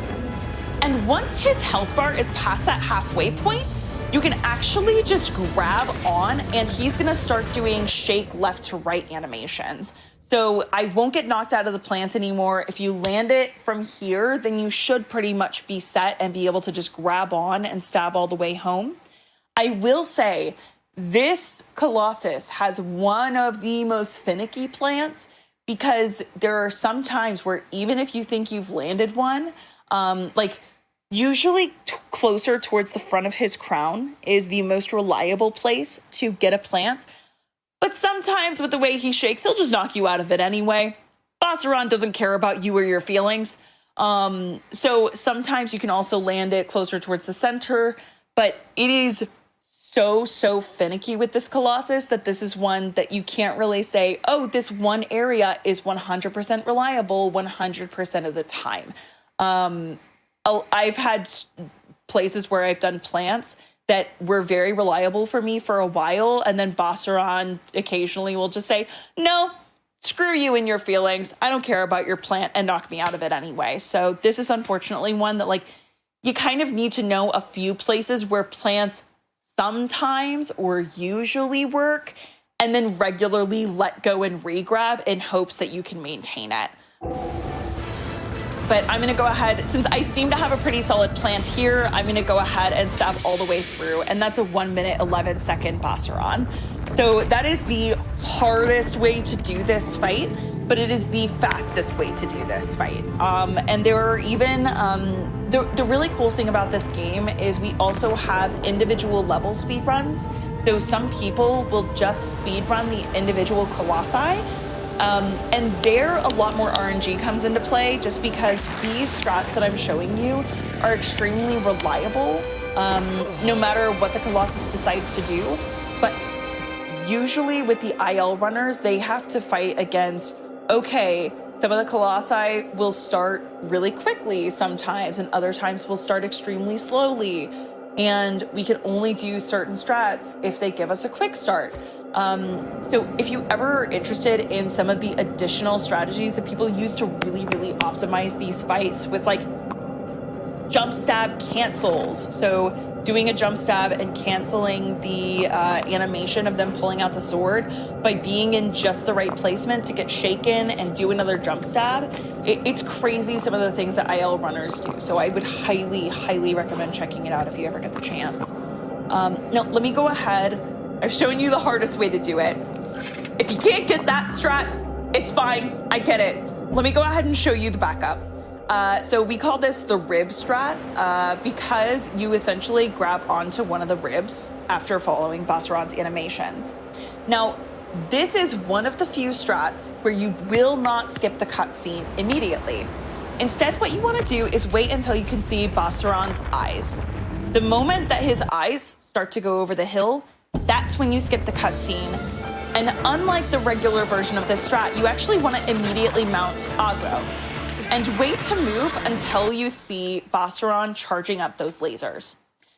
And once his health bar is past that halfway point, you can actually just grab on and he's gonna start doing shake left to right animations. So I won't get knocked out of the plant anymore. If you land it from here, then you should pretty much be set and be able to just grab on and stab all the way home. I will say, this Colossus has one of the most finicky plants because there are some times where even if you think you've landed one, usually closer towards the front of his crown is the most reliable place to get a plant. But sometimes with the way he shakes, he'll just knock you out of it anyway. Bosseron doesn't care about you or your feelings. So sometimes you can also land it closer towards the center, but it is so finicky with this Colossus that this is one that you can't really say, oh, this one area is 100% reliable 100% of the time. I've had places where I've done plants that were very reliable for me for a while, and then Bosseron occasionally will just say, no, screw you and your feelings. I don't care about your plant, and knock me out of it anyway. So this is unfortunately one that you kind of need to know a few places where plants sometimes or usually work, and then regularly let go and re-grab in hopes that you can maintain it. But I'm gonna go ahead, since I seem to have a pretty solid plant here, I'm gonna go ahead and stab all the way through, and that's a 1 minute, 11 second Bosseron. So that is the hardest way to do this fight, but it is the fastest way to do this fight. And there are even, the really cool thing about this game is we also have individual level speedruns. So some people will just speedrun the individual Colossi, and there a lot more RNG comes into play just because these strats that I'm showing you are extremely reliable, no matter what the Colossus decides to do. But usually with the IL runners, they have to fight against, okay, some of the Colossi will start really quickly sometimes, and other times will start extremely slowly. And we can only do certain strats if they give us a quick start. So if you ever are interested in some of the additional strategies that people use to really optimize these fights with jump stab cancels. So doing a jump stab and canceling the animation of them pulling out the sword by being in just the right placement to get shaken and do another jump stab. It's crazy some of the things that IL runners do. So I would highly, highly recommend checking it out if you ever get the chance. Now, let me go ahead. I've shown you the hardest way to do it. If you can't get that strat, it's fine. I get it. Let me go ahead and show you the backup. So we call this the rib strat because you essentially grab onto one of the ribs after following Bassaron's animations. Now, this is one of the few strats where you will not skip the cutscene immediately. Instead, what you want to do is wait until you can see Bassaron's eyes. The moment that his eyes start to go over the hill, that's when you skip the cutscene. And unlike the regular version of this strat, you actually want to immediately mount aggro and wait to move until you see Bassaron charging up those lasers.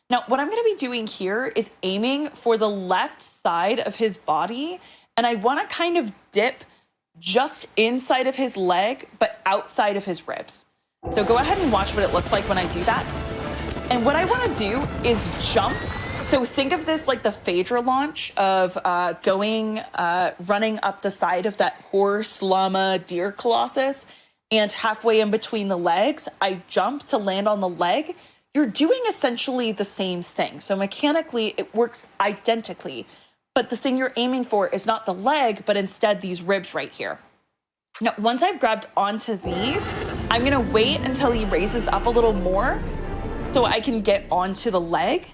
Now, what I'm going to be doing here is aiming for the left side of his body, and I want to kind of dip just inside of his leg, but outside of his ribs. So go ahead and watch what it looks like when I do that. And what I want to do is jump. So think of this like the Phaedra launch of running up the side of that horse, llama, deer Colossus, and halfway in between the legs, I jump to land on the leg. You're doing essentially the same thing. So mechanically, it works identically. But the thing you're aiming for is not the leg, but instead these ribs right here. Now, once I've grabbed onto these, I'm gonna wait until he raises up a little more so I can get onto the leg.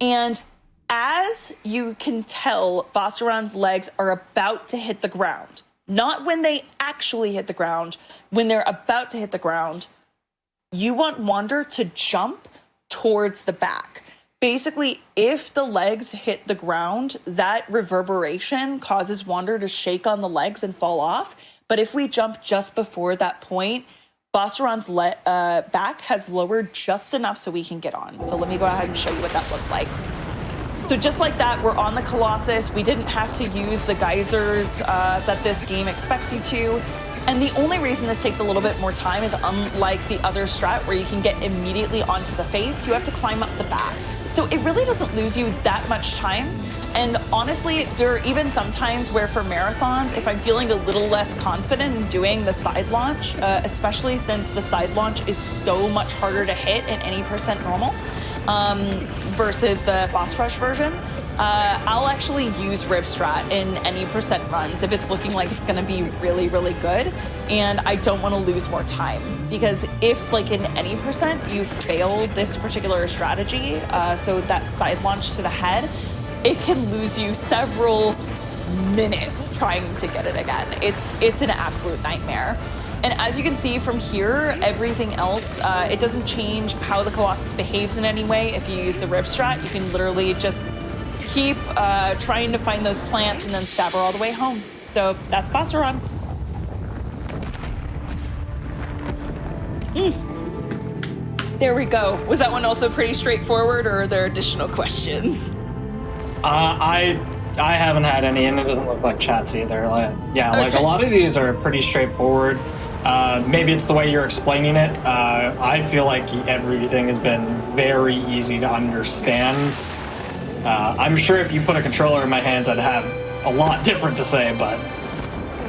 And as you can tell, Bassaron's legs are about to hit the ground. Not when they actually hit the ground, when they're about to hit the ground, you want Wander to jump towards the back. Basically, if the legs hit the ground, that reverberation causes Wander to shake on the legs and fall off. But if we jump just before that point, Bassaron's back has lowered just enough so we can get on. So let me go ahead and show you what that looks like. So just like that, we're on the Colossus. We didn't have to use the geysers that this game expects you to. And the only reason this takes a little bit more time is unlike the other strat where you can get immediately onto the face, you have to climb up the back. So it really doesn't lose you that much time. And honestly, there are even some times where for marathons, if I'm feeling a little less confident in doing the side launch, especially since the side launch is so much harder to hit in any percent normal versus the boss rush version, I'll actually use rib strat in any percent runs if it's looking like it's gonna be really, really good. And I don't wanna lose more time because if like in any percent you fail this particular strategy, so that side launch to the head, it can lose you several minutes trying to get it again. It's an absolute nightmare. And as you can see from here, everything else, it doesn't change how the Colossus behaves in any way. If you use the rib strat, you can literally just keep trying to find those plants and then stab her all the way home. So that's Bassaron. There we go. Was that one also pretty straightforward, or are there additional questions? I haven't had any, and it doesn't look like chats either. Like a lot of these are pretty straightforward. Maybe it's the way you're explaining it. I feel like everything has been very easy to understand. I'm sure if you put a controller in my hands, I'd have a lot different to say, but...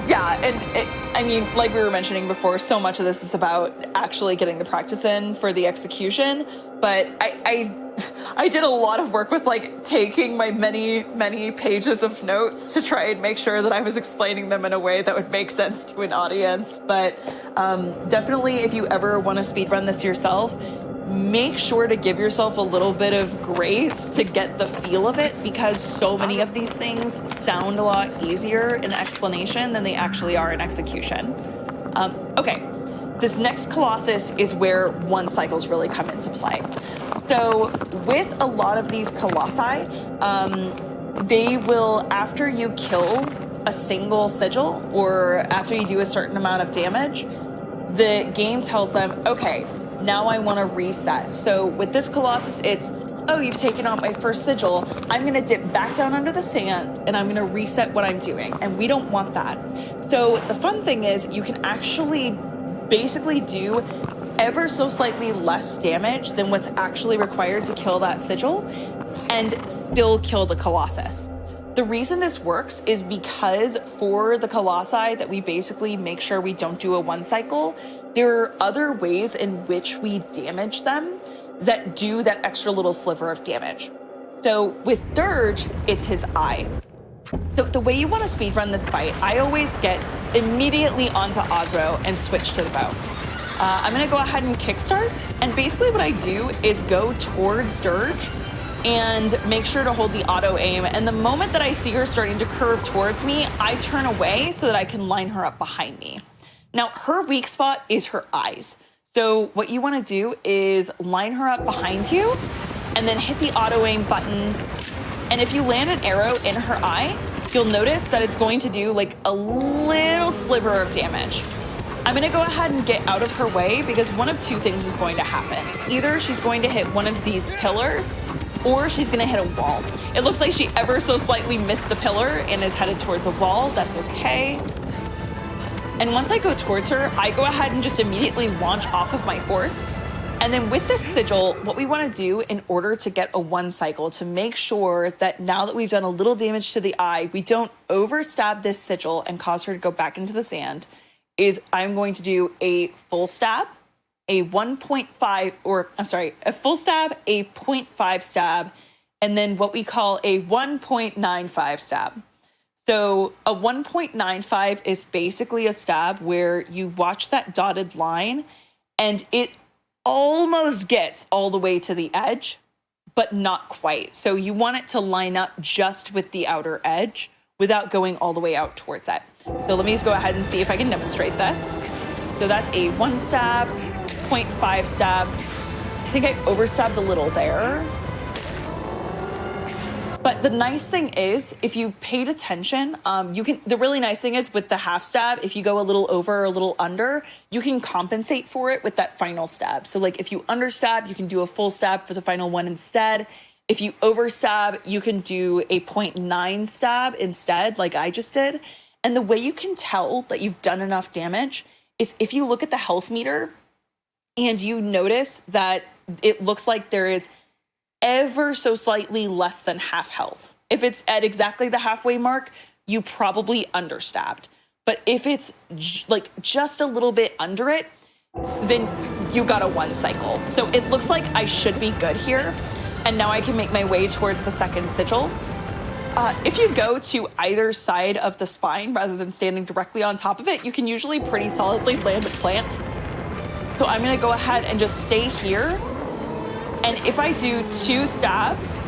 Yeah, and I mean, like we were mentioning before, so much of this is about actually getting the practice in for the execution, but I did a lot of work with like taking my many pages of notes to try and make sure that I was explaining them in a way that would make sense to an audience. But definitely, if you ever want to speedrun this yourself, make sure to give yourself a little bit of grace to get the feel of it, because so many of these things sound a lot easier in explanation than they actually are in execution. Okay, this next Colossus is where one cycles really come into play. So with a lot of these Colossi, they will, after you kill a single sigil or after you do a certain amount of damage, the game tells them, okay, now I want to reset. So with this Colossus, it's, oh, you've taken out my first sigil. I'm going to dip back down under the sand and I'm going to reset what I'm doing. And we don't want that. So the fun thing is you can actually basically do ever so slightly less damage than what's actually required to kill that sigil and still kill the Colossus. The reason this works is because for the Colossi that we basically make sure we don't do a one cycle, there are other ways in which we damage them that do that extra little sliver of damage. So with Dirge, it's his eye. So the way you want to speedrun this fight, I always get immediately onto aggro and switch to the bow. I'm gonna go ahead and kickstart, and basically what I do is go towards Dirge and make sure to hold the auto aim. And the moment that I see her starting to curve towards me, I turn away so that I can line her up behind me. Now, her weak spot is her eyes. So what you want to do is line her up behind you and then hit the auto aim button. And if you land an arrow in her eye, you'll notice that it's going to do like a little sliver of damage. I'm gonna go ahead and get out of her way because one of two things is going to happen. Either she's going to hit one of these pillars or she's gonna hit a wall. It looks like she ever so slightly missed the pillar and is headed towards a wall. That's okay. And once I go towards her, I go ahead and just immediately launch off of my horse. And then with this sigil, what we wanna do in order to get a one cycle to make sure that now that we've done a little damage to the eye, we don't overstab this sigil and cause her to go back into the sand, is I'm going to do a full stab, a 1.5, or I'm sorry, a full stab, a 0.5 stab, and then what we call a 1.95 stab. So a 1.95 is basically a stab where you watch that dotted line and it almost gets all the way to the edge, but not quite. So you want it to line up just with the outer edge without going all the way out towards it. So let me just go ahead and see if I can demonstrate this. So that's a 1 stab, 0.5 stab. I think I overstabbed a little there. But the nice thing is, if you paid attention, the really nice thing is with the half stab, if you go a little over or a little under, you can compensate for it with that final stab. So like if you understab, you can do a full stab for the final one instead. If you overstab, you can do a 0.9 stab instead, like I just did. And the way you can tell that you've done enough damage is if you look at the health meter and you notice that it looks like there is ever so slightly less than half health. If it's at exactly the halfway mark, you probably understabbed. But if it's like just a little bit under it, then you got a one cycle. So it looks like I should be good here. And now I can make my way towards the second sigil. If you go to either side of the spine rather than standing directly on top of it, you can usually pretty solidly land a plant. So I'm gonna go ahead and just stay here. And if I do 2 stabs,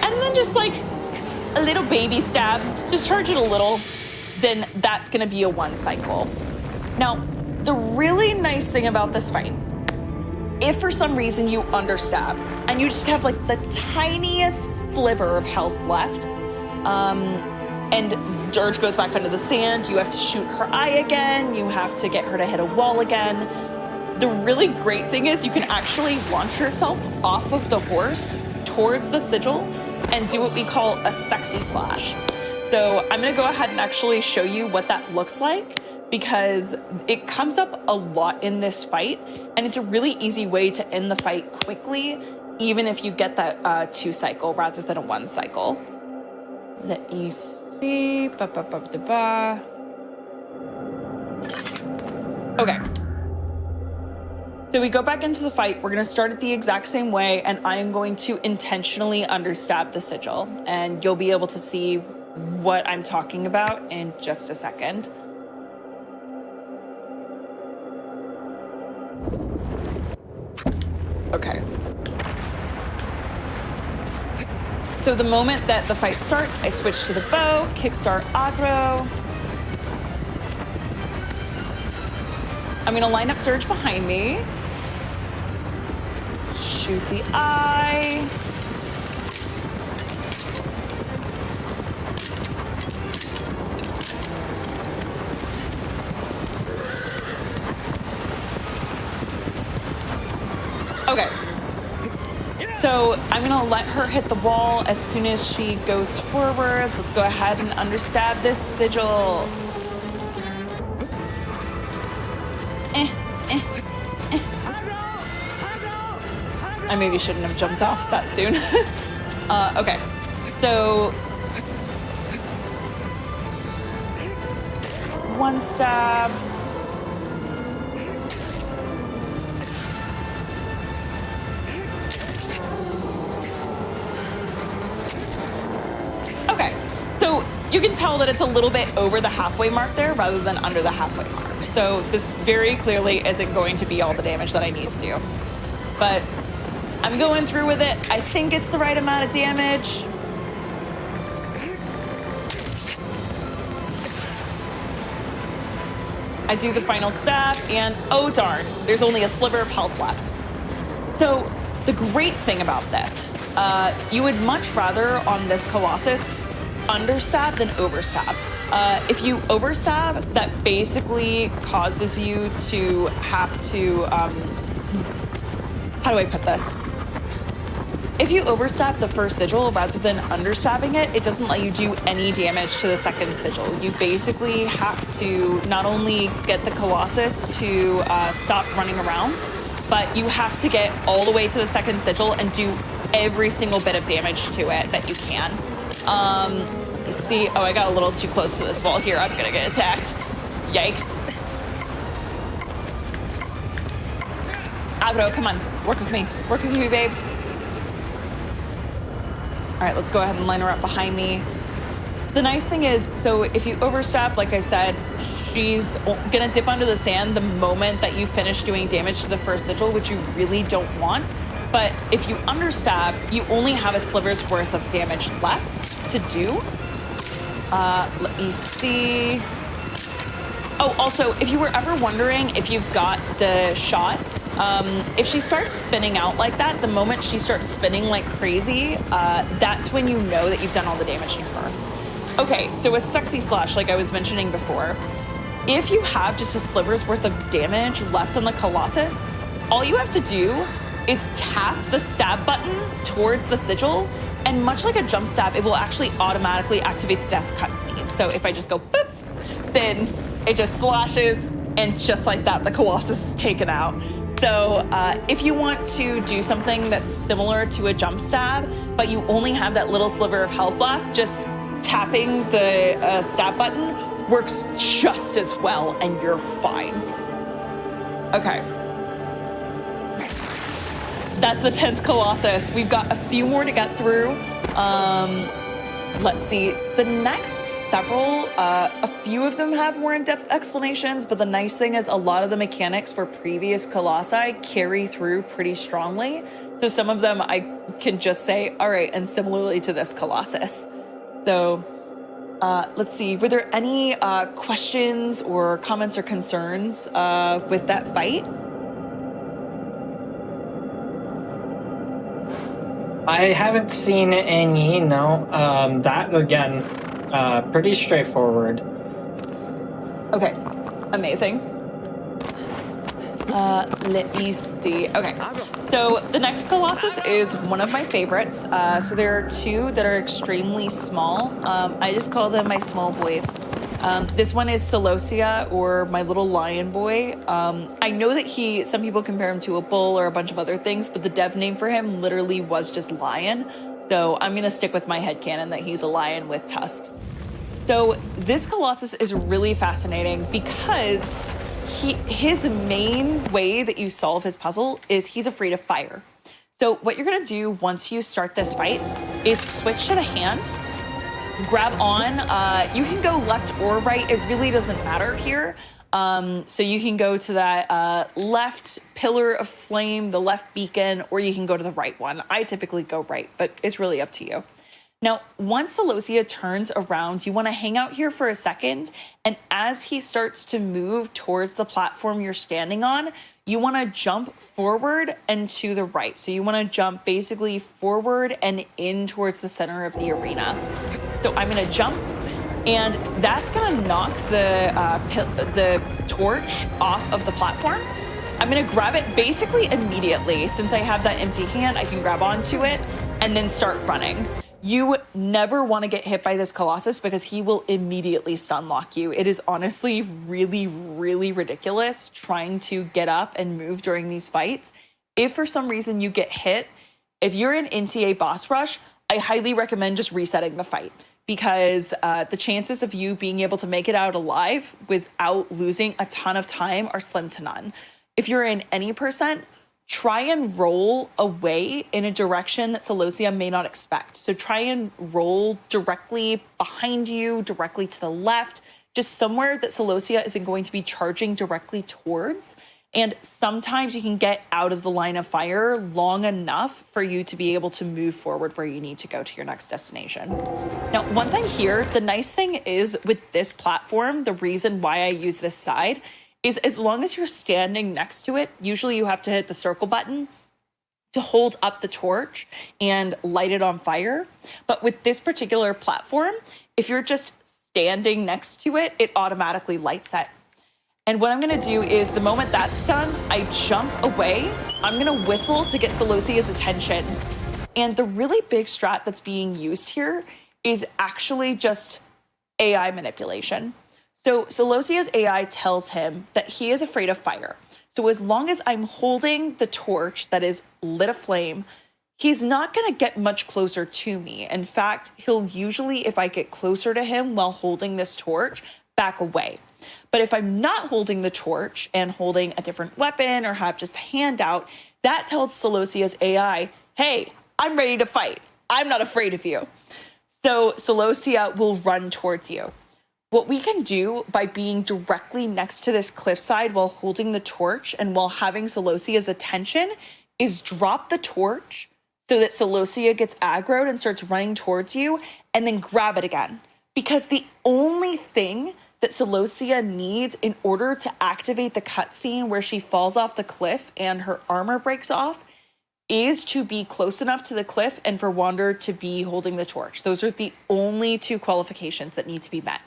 and then just like a little baby stab, just charge it a little, then that's gonna be a one cycle. Now, the really nice thing about this fight, if for some reason you understab and you just have like the tiniest sliver of health left, and Dirge goes back under the sand, you have to shoot her eye again, you have to get her to hit a wall again. The really great thing is you can actually launch yourself off of the horse towards the sigil and do what we call a sexy slash. So I'm gonna go ahead and actually show you what that looks like, because it comes up a lot in this fight, and it's a really easy way to end the fight quickly, even if you get that 2 cycle rather than a 1 cycle. Let me see. Okay. So we go back into the fight. We're gonna start it the exact same way, and I am going to intentionally understab the sigil, and you'll be able to see what I'm talking about in just a second. Okay. So the moment that the fight starts, I switch to the bow, kickstart aggro. I'm gonna line up Dirge behind me. Shoot the eye. Okay. So I'm gonna let her hit the wall as soon as she goes forward. Let's go ahead and understab this sigil. I maybe shouldn't have jumped off that soon. Okay, so one stab. Okay, so you can tell that it's a little bit over the halfway mark there rather than under the halfway mark. So this very clearly isn't going to be all the damage that I need to do. But I'm going through with it. I think it's the right amount of damage. I do the final stab, and oh darn, there's only a sliver of health left. So the great thing about this, you would much rather on this Colossus understab than overstab. If you overstab, that basically causes you to have to, how do I put this? If you overstab the first sigil rather than understabbing it, it doesn't let you do any damage to the second sigil. You basically have to not only get the Colossus to stop running around, but you have to get all the way to the second sigil and do every single bit of damage to it that you can. Let me see. Oh, I got a little too close to this wall here. I'm gonna get attacked. Yikes. Agro, come on. Work with me. Work with me, babe. All right, let's go ahead and line her up behind me. The nice thing is, so if you overstab, like I said, she's gonna dip under the sand the moment that you finish doing damage to the first sigil, which you really don't want. But if you understab, you only have a sliver's worth of damage left to do. Let me see. Oh, also, if you were ever wondering if you've got the shot, if she starts spinning out like that, the moment she starts spinning like crazy, that's when you know that you've done all the damage to her. Okay, so a sexy slash, like I was mentioning before, if you have just a sliver's worth of damage left on the Colossus, all you have to do is tap the stab button towards the sigil, and much like a jump stab, it will actually automatically activate the death cutscene. So if I just go boop, then it just slashes, and just like that, the Colossus is taken out. So if you want to do something that's similar to a jump stab, but you only have that little sliver of health left, just tapping the stab button works just as well, and you're fine. Okay. That's the 10th Colossus. We've got a few more to get through. Let's see. The next several, a few of them have more in-depth explanations, but the nice thing is a lot of the mechanics for previous Colossi carry through pretty strongly. So some of them I can just say, all right, and similarly to this Colossus. So let's see. Were there any questions or comments or concerns with that fight? I haven't seen any, no. That, again, pretty straightforward. Okay, amazing. Let me see. Okay, so the next Colossus is one of my favorites. So there are two that are extremely small. I just call them my small boys. This one is Celosia, or my little lion boy. I know that some people compare him to a bull or a bunch of other things, but the dev name for him literally was just lion. So I'm gonna stick with my headcanon that he's a lion with tusks. So this Colossus is really fascinating because his main way that you solve his puzzle is he's afraid of fire. So what you're gonna do once you start this fight is switch to the hand, grab on. You can go left or right. It really doesn't matter here. So you can go to that left pillar of flame, the left beacon, or you can go to the right one. I typically go right, but it's really up to you. Now, once Celosia turns around, you want to hang out here for a second, and as he starts to move towards the platform you're standing on, you want to jump forward and to the right. So you want to jump basically forward and in towards the center of the arena. So I'm going to jump, and that's going to knock the torch off of the platform. I'm going to grab it basically immediately. Since I have that empty hand, I can grab onto it and then start running. You never want to get hit by this Colossus because he will immediately stun lock you. It is honestly really, really ridiculous trying to get up and move during these fights. If for some reason you get hit, if you're in NTA boss rush, I highly recommend just resetting the fight, because the chances of you being able to make it out alive without losing a ton of time are slim to none. If you're in any percent, try and roll away in a direction that Celosia may not expect. So try and roll directly behind you, directly to the left, just somewhere that Celosia isn't going to be charging directly towards. And sometimes you can get out of the line of fire long enough for you to be able to move forward where you need to go to your next destination. Now, once I'm here, the nice thing is with this platform, the reason why I use this side is as long as you're standing next to it, usually you have to hit the circle button to hold up the torch and light it on fire. But with this particular platform, if you're just standing next to it, it automatically lights it. And what I'm gonna do is the moment that's done, I jump away. I'm gonna whistle to get Celosia's attention. And the really big strat that's being used here is actually just AI manipulation. So Celosia's AI tells him that he is afraid of fire. So as long as I'm holding the torch that is lit aflame, he's not gonna get much closer to me. In fact, he'll usually, if I get closer to him while holding this torch, back away. But if I'm not holding the torch and holding a different weapon or have just the hand out, that tells Celosia's AI, hey, I'm ready to fight. I'm not afraid of you. So Celosia will run towards you. What we can do by being directly next to this cliffside while holding the torch and while having Celosia's attention is drop the torch so that Celosia gets aggroed and starts running towards you, and then grab it again. Because the only thing that Celosia needs in order to activate the cutscene where she falls off the cliff and her armor breaks off is to be close enough to the cliff and for Wander to be holding the torch. Those are the only two qualifications that need to be met.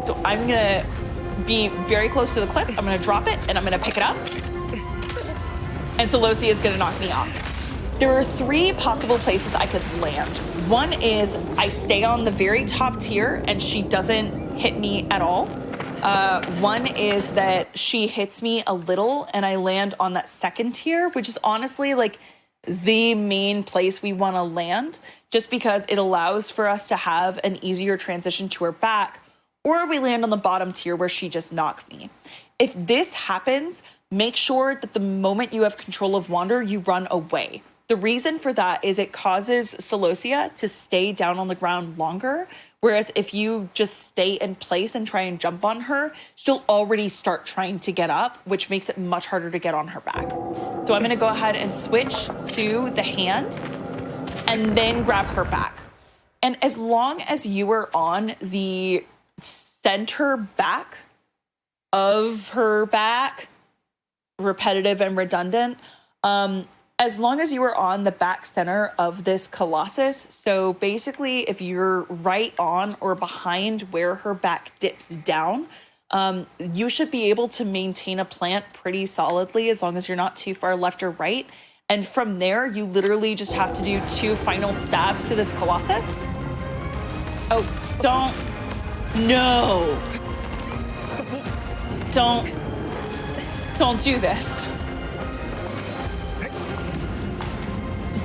So I'm gonna be very close to the cliff, I'm gonna drop it, and I'm gonna pick it up. And Celosia is gonna knock me off. There are three possible places I could land. One is I stay on the very top tier and she doesn't hit me at all. One is that she hits me a little and I land on that second tier, which is honestly like the main place we want to land, just because it allows for us to have an easier transition to her back, or we land on the bottom tier where she just knocked me. If this happens, make sure that the moment you have control of Wander, you run away. The reason for that is it causes Celosia to stay down on the ground longer, whereas if you just stay in place and try and jump on her, she'll already start trying to get up, which makes it much harder to get on her back. So I'm gonna go ahead and switch to the hand and then grab her back. And as long as you are on the center back of her back, repetitive and redundant, as long as you are on the back center of this Colossus, so basically if you're right on or behind where her back dips down, you should be able to maintain a plant pretty solidly as long as you're not too far left or right. And from there, you literally just have to do 2 final stabs to this Colossus. Oh, no. Don't do this.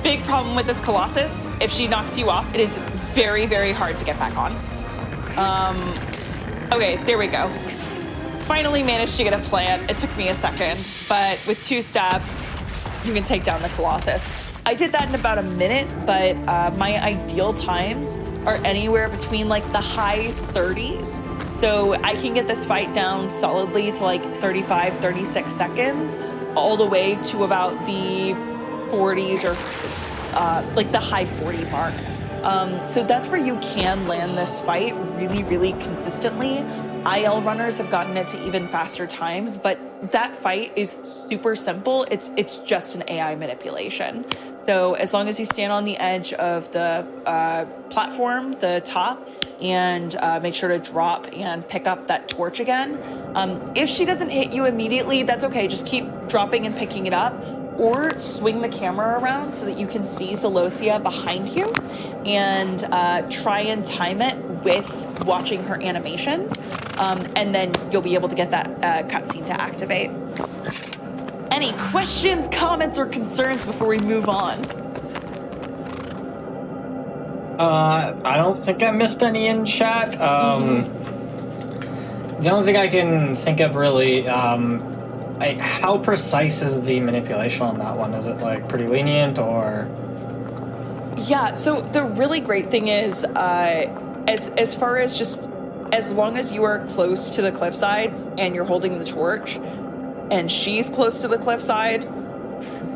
Big problem with this Colossus, if she knocks you off, it is very, very hard to get back on. Okay, there we go. Finally managed to get a plant. It took me a second, but with 2 stabs, you can take down the Colossus. I did that in about a minute, but my ideal times are anywhere between like the high 30s. So I can get this fight down solidly to like 35, 36 seconds, all the way to about the 40s or like the high 40 mark. So that's where you can land this fight really, really consistently. IL runners have gotten it to even faster times, but that fight is super simple. It's just an AI manipulation. So as long as you stand on the edge of the platform, the top, and make sure to drop and pick up that torch again. If she doesn't hit you immediately, that's okay. Just keep dropping and picking it up, or swing the camera around so that you can see Celosia behind you, and try and time it with watching her animations, and then you'll be able to get that cutscene to activate. Any questions, comments, or concerns before we move on? I don't think I missed any in chat. The only thing I can think of really, how precise is the manipulation on that one? Is it like pretty lenient or? Yeah, so the really great thing is, as far as just as long as you are close to the cliffside and you're holding the torch, and she's close to the cliffside,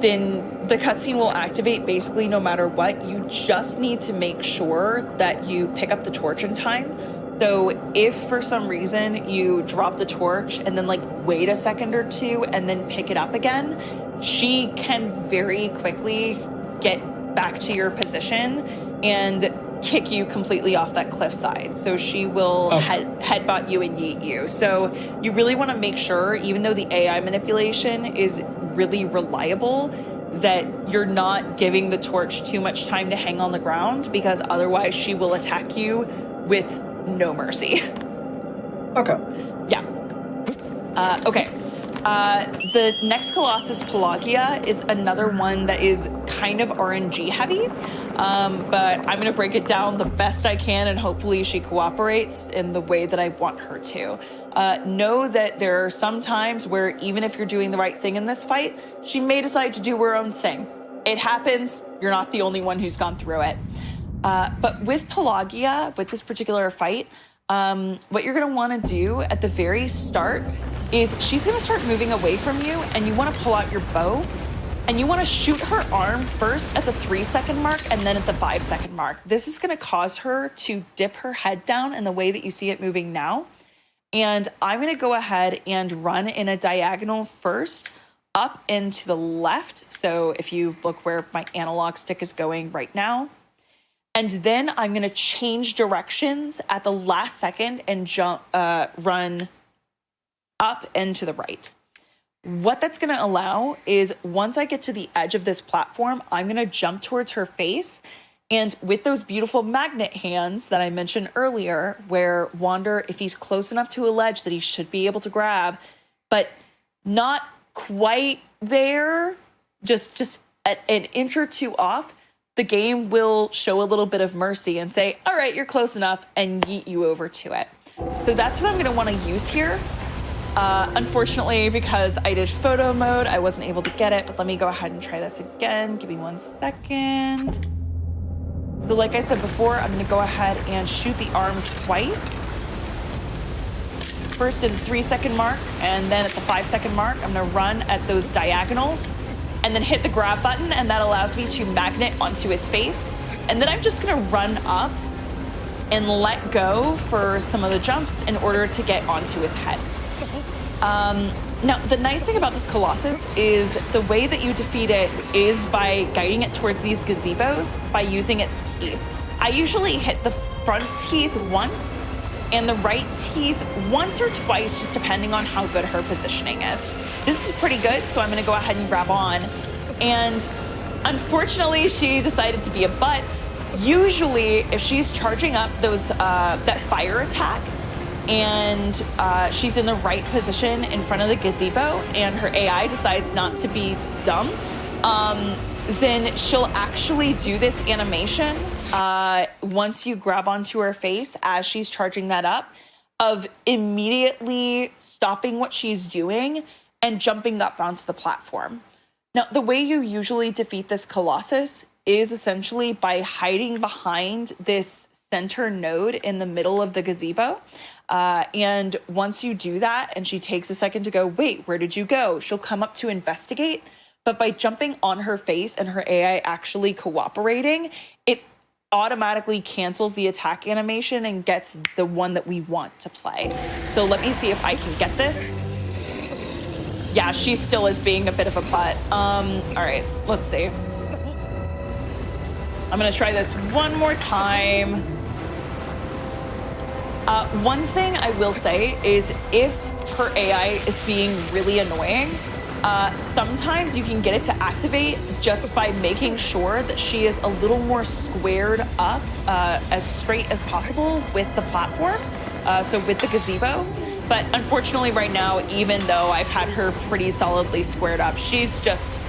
then the cutscene will activate basically no matter what. You just need to make sure that you pick up the torch in time. So if for some reason you drop the torch and then like wait a second or two and then pick it up again, she can very quickly get back to your position and kick you completely off that cliffside. So she will headbutt you and yeet you. So you really want to make sure, even though the AI manipulation is really reliable, that you're not giving the torch too much time to hang on the ground, because otherwise she will attack you with no mercy. Okay. Yeah. Okay. The next Colossus, Pelagia, is another one that is kind of RNG heavy, but I'm going to break it down the best I can, and hopefully she cooperates in the way that I want her to. Know that there are some times where even if you're doing the right thing in this fight, she may decide to do her own thing. It happens. You're not the only one who's gone through it. But with Pelagia, with this particular fight, what you're going to want to do at the very start is she's going to start moving away from you, and you want to pull out your bow, and you want to shoot her arm first at the 3-second mark and then at the 5-second mark. This is going to cause her to dip her head down in the way that you see it moving now. And I'm going to go ahead and run in a diagonal first up and to the left. So if you look where my analog stick is going right now, and then I'm going to change directions at the last second and run up and to the right. What that's going to allow is once I get to the edge of this platform, I'm going to jump towards her face. And with those beautiful magnet hands that I mentioned earlier, where Wander, if he's close enough to a ledge that he should be able to grab, but not quite there, just an inch or two off, the game will show a little bit of mercy and say, all right, you're close enough, and yeet you over to it. So that's what I'm going to want to use here. Unfortunately, because I did photo mode, I wasn't able to get it, but let me go ahead and try this again. Give me 1 second. So like I said before, I'm going to go ahead and shoot the arm twice. First at the 3-second mark, and then at the 5-second mark, I'm going to run at those diagonals and then hit the grab button, and that allows me to magnet onto his face. And then I'm just going to run up and let go for some of the jumps in order to get onto his head. Now, the nice thing about this Colossus is the way that you defeat it is by guiding it towards these gazebos by using its teeth. I usually hit the front teeth once and the right teeth once or twice, just depending on how good her positioning is. This is pretty good, so I'm going to go ahead and grab on. And unfortunately, she decided to be a butt. Usually, if she's charging up those that fire attack, and she's in the right position in front of the gazebo, and her AI decides not to be dumb, then she'll actually do this animation once you grab onto her face as she's charging that up, of immediately stopping what she's doing and jumping up onto the platform. Now, the way you usually defeat this Colossus is essentially by hiding behind this center node in the middle of the gazebo. And once you do that, and she takes a second to go, wait, where did you go? She'll come up to investigate. But by jumping on her face and her AI actually cooperating, it automatically cancels the attack animation and gets the one that we want to play. So let me see if I can get this. Yeah, she still is being a bit of a butt. All right, let's see. I'm gonna try this one more time. One thing I will say is if her AI is being really annoying, sometimes you can get it to activate just by making sure that she is a little more squared up, as straight as possible with the platform, so with the gazebo. But unfortunately right now, even though I've had her pretty solidly squared up, she's just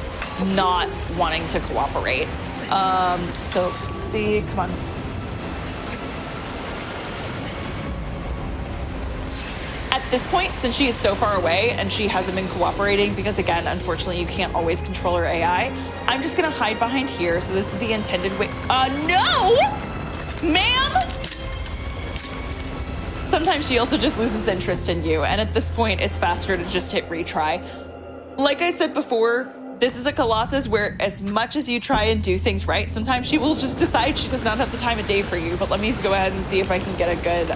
not wanting to cooperate. So let's see, come on. At this point, since she is so far away and she hasn't been cooperating, because again, unfortunately, you can't always control her AI, I'm just gonna hide behind here. So this is the intended way. No! Ma'am! Sometimes she also just loses interest in you. And at this point, it's faster to just hit retry. Like I said before, this is a Colossus where as much as you try and do things right, sometimes she will just decide she does not have the time of day for you. But let me go ahead and see if I can get a good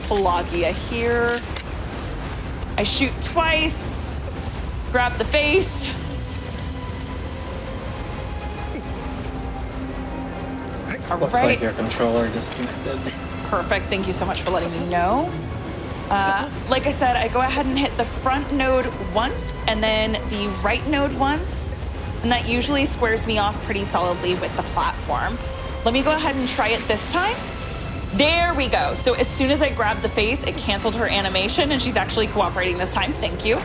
Pelagia here. I shoot twice, grab the face. All Looks right. like your controller disconnected. Perfect, thank you so much for letting me know. Like I said, I go ahead and hit the front node once and then the right node once, and that usually squares me off pretty solidly with the platform. Let me go ahead and try it this time. There we go. So as soon as I grabbed the face, it canceled her animation and she's actually cooperating this time. Thank you.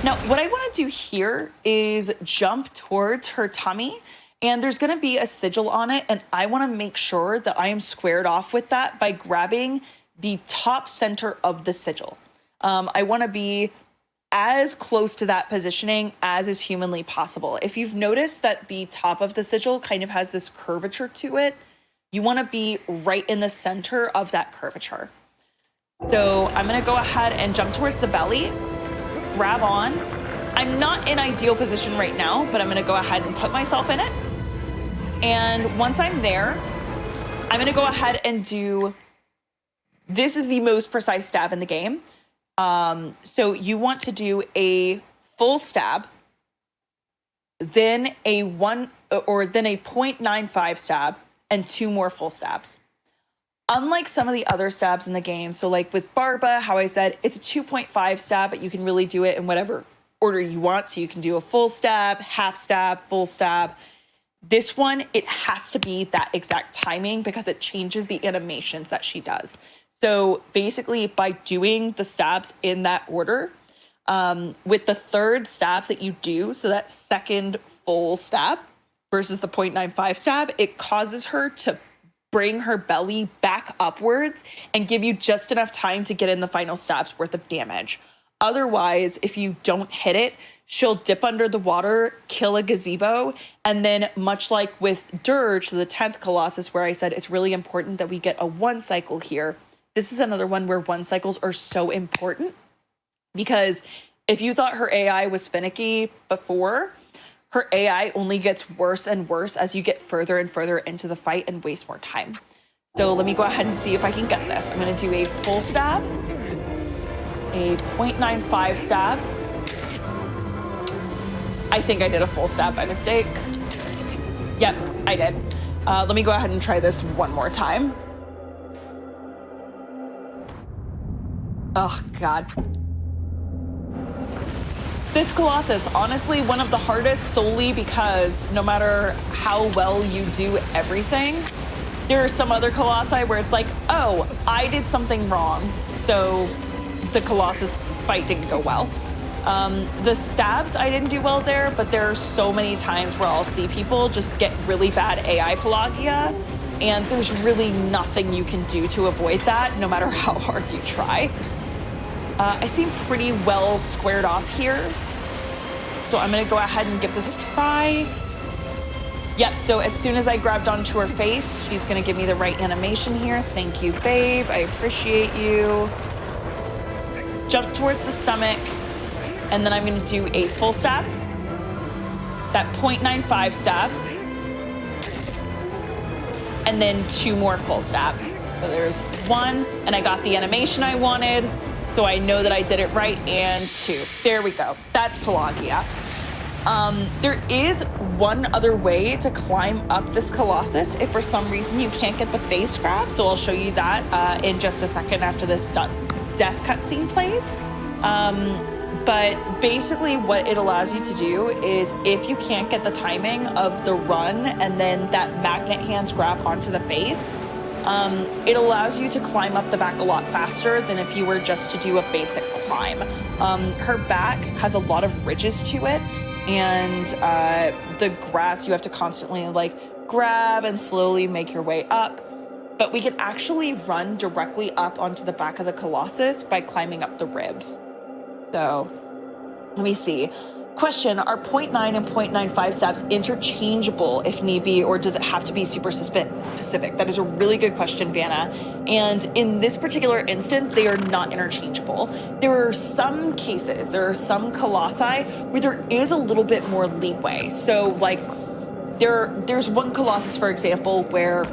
Now, what I want to do here is jump towards her tummy, and there's gonna be a sigil on it, and I wanna make sure that I am squared off with that by grabbing the top center of the sigil. I wanna be as close to that positioning as is humanly possible. If you've noticed that the top of the sigil kind of has this curvature to it, you wanna be right in the center of that curvature. So I'm gonna go ahead and jump towards the belly, grab on. I'm not in ideal position right now, but I'm gonna go ahead and put myself in it. And once I'm there, I'm gonna go ahead and do, this is the most precise stab in the game. So you want to do a full stab, then a 0.95 stab, and 2 more full stabs. Unlike some of the other stabs in the game, so like with Barba, how I said, it's a 2.5 stab, but you can really do it in whatever order you want. So you can do a full stab, half stab, full stab. This one, it has to be that exact timing because it changes the animations that she does. So basically by doing the stabs in that order, with the third stab that you do, so that second full stab versus the 0.95 stab, it causes her to bring her belly back upwards and give you just enough time to get in the final stab's worth of damage. Otherwise, if you don't hit it, she'll dip under the water, kill a gazebo, and then much like with Dirge, the 10th Colossus, where I said it's really important that we get a 1 cycle here, this is another one where 1 cycles are so important, because if you thought her AI was finicky before, her AI only gets worse and worse as you get further and further into the fight and waste more time. So let me go ahead and see if I can get this. I'm gonna do a full stab, a 0.95 stab. I think I did a full stab by mistake. Yep, I did. Let me go ahead and try this one more time. Oh, God. This Colossus, honestly, one of the hardest solely because no matter how well you do everything, there are some other Colossi where it's like, oh, I did something wrong, so the Colossus fight didn't go well. The stabs, I didn't do well there, but there are so many times where I'll see people just get really bad AI Pelagia, and there's really nothing you can do to avoid that, no matter how hard you try. I seem pretty well squared off here, so I'm gonna go ahead and give this a try. Yep, so as soon as I grabbed onto her face, she's gonna give me the right animation here. Thank you, babe, I appreciate you. Jump towards the stomach, and then I'm gonna do a full stab, that 0.95 stab, and then 2 more full stabs. So there's 1, and I got the animation I wanted, so I know that I did it right, and 2. There we go, that's Pelagia. There is one other way to climb up this Colossus if for some reason you can't get the face grab, so I'll show you that in just a second after this death cutscene plays. But basically what it allows you to do is if you can't get the timing of the run and then that magnet hands grab onto the face, It allows you to climb up the back a lot faster than if you were just to do a basic climb. Her back has a lot of ridges to it, and the grass you have to constantly like grab and slowly make your way up. But we can actually run directly up onto the back of the Colossus by climbing up the ribs. So let me see. Question, are 0.9 and 0.95 stabs interchangeable if need be, or does it have to be super specific? That is a really good question, Vanna. And in this particular instance, they are not interchangeable. There are some cases, there are some colossi where there is a little bit more leeway. So like there's one Colossus, for example, where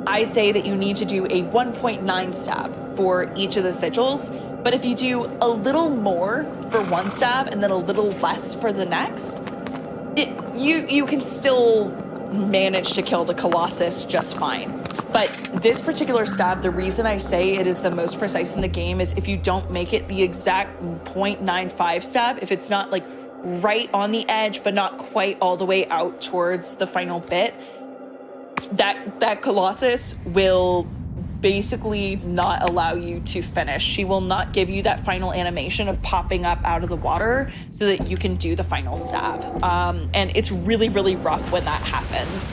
I say that you need to do a 1.9 stab for each of the sigils. But if you do a little more for one stab and then a little less for the next, you can still manage to kill the Colossus just fine. But this particular stab, the reason I say it is the most precise in the game is if you don't make it the exact 0.95 stab, if it's not like right on the edge but not quite all the way out towards the final bit, that Colossus will basically not allow you to finish. She will not give you that final animation of popping up out of the water so that you can do the final stab. And it's really, really rough when that happens.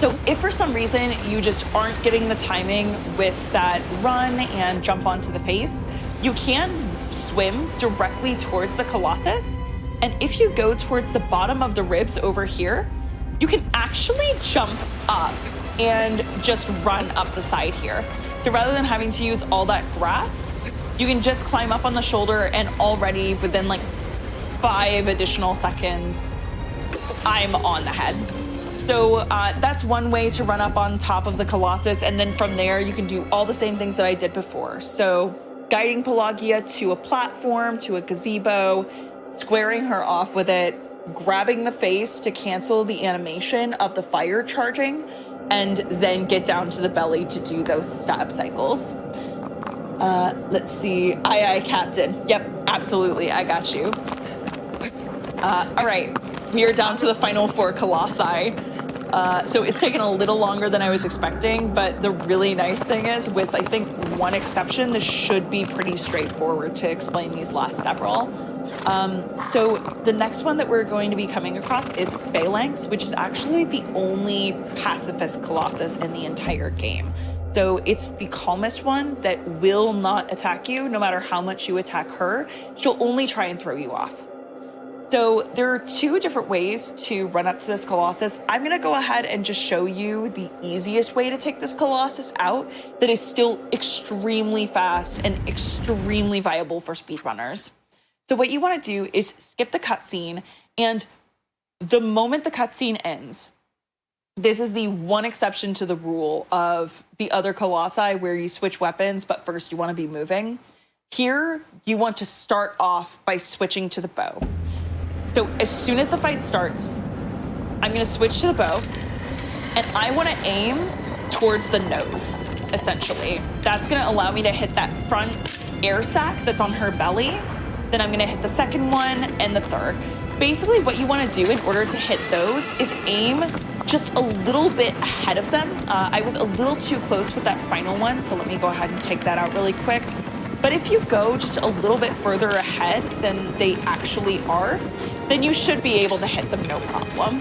So if for some reason you just aren't getting the timing with that run and jump onto the face, you can swim directly towards the Colossus. And if you go towards the bottom of the ribs over here, you can actually jump up and just run up the side here. So rather than having to use all that grass, you can just climb up on the shoulder and already within like 5 additional seconds, I'm on the head. So that's one way to run up on top of the Colossus. And then from there, you can do all the same things that I did before. So guiding Pelagia to a platform, to a gazebo, squaring her off with it, grabbing the face to cancel the animation of the fire charging, and then get down to the belly to do those stab cycles. Let's see. Aye, aye, Captain. Yep, absolutely. I got you. All right. We are down to the final 4 colossi. So it's taken a little longer than I was expecting, but the really nice thing is, with I think one exception, this should be pretty straightforward to explain these last several. So the next one that we're going to be coming across is Phalanx, which is actually the only pacifist Colossus in the entire game. So it's the calmest one that will not attack you, no matter how much you attack her. She'll only try and throw you off. So there are 2 different ways to run up to this Colossus. I'm going to go ahead and just show you the easiest way to take this Colossus out that is still extremely fast and extremely viable for speedrunners. So what you want to do is skip the cutscene, and the moment the cutscene ends, this is the one exception to the rule of the other Colossi where you switch weapons, but first you want to be moving. Here, you want to start off by switching to the bow. So as soon as the fight starts, I'm going to switch to the bow, and I want to aim towards the nose, essentially. That's going to allow me to hit that front air sac that's on her belly. Then I'm going to hit the second one and the third. Basically, what you want to do in order to hit those is aim just a little bit ahead of them. I was a little too close with that final one, so let me go ahead and take that out really quick. But if you go just a little bit further ahead than they actually are, then you should be able to hit them no problem.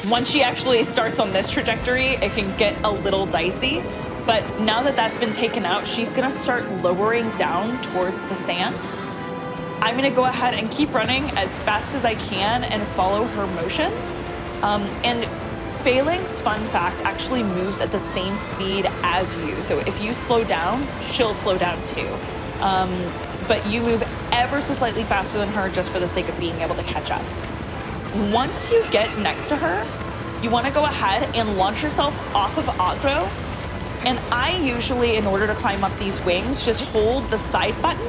Once she actually starts on this trajectory, it can get a little dicey. But now that that's been taken out, she's going to start lowering down towards the sand. I'm going to go ahead and keep running as fast as I can and follow her motions. And Phalanx, fun fact, actually moves at the same speed as you. So if you slow down, she'll slow down too. But you move ever so slightly faster than her just for the sake of being able to catch up. Once you get next to her, you want to go ahead and launch yourself off of aggro. And I usually, in order to climb up these wings, just hold the side button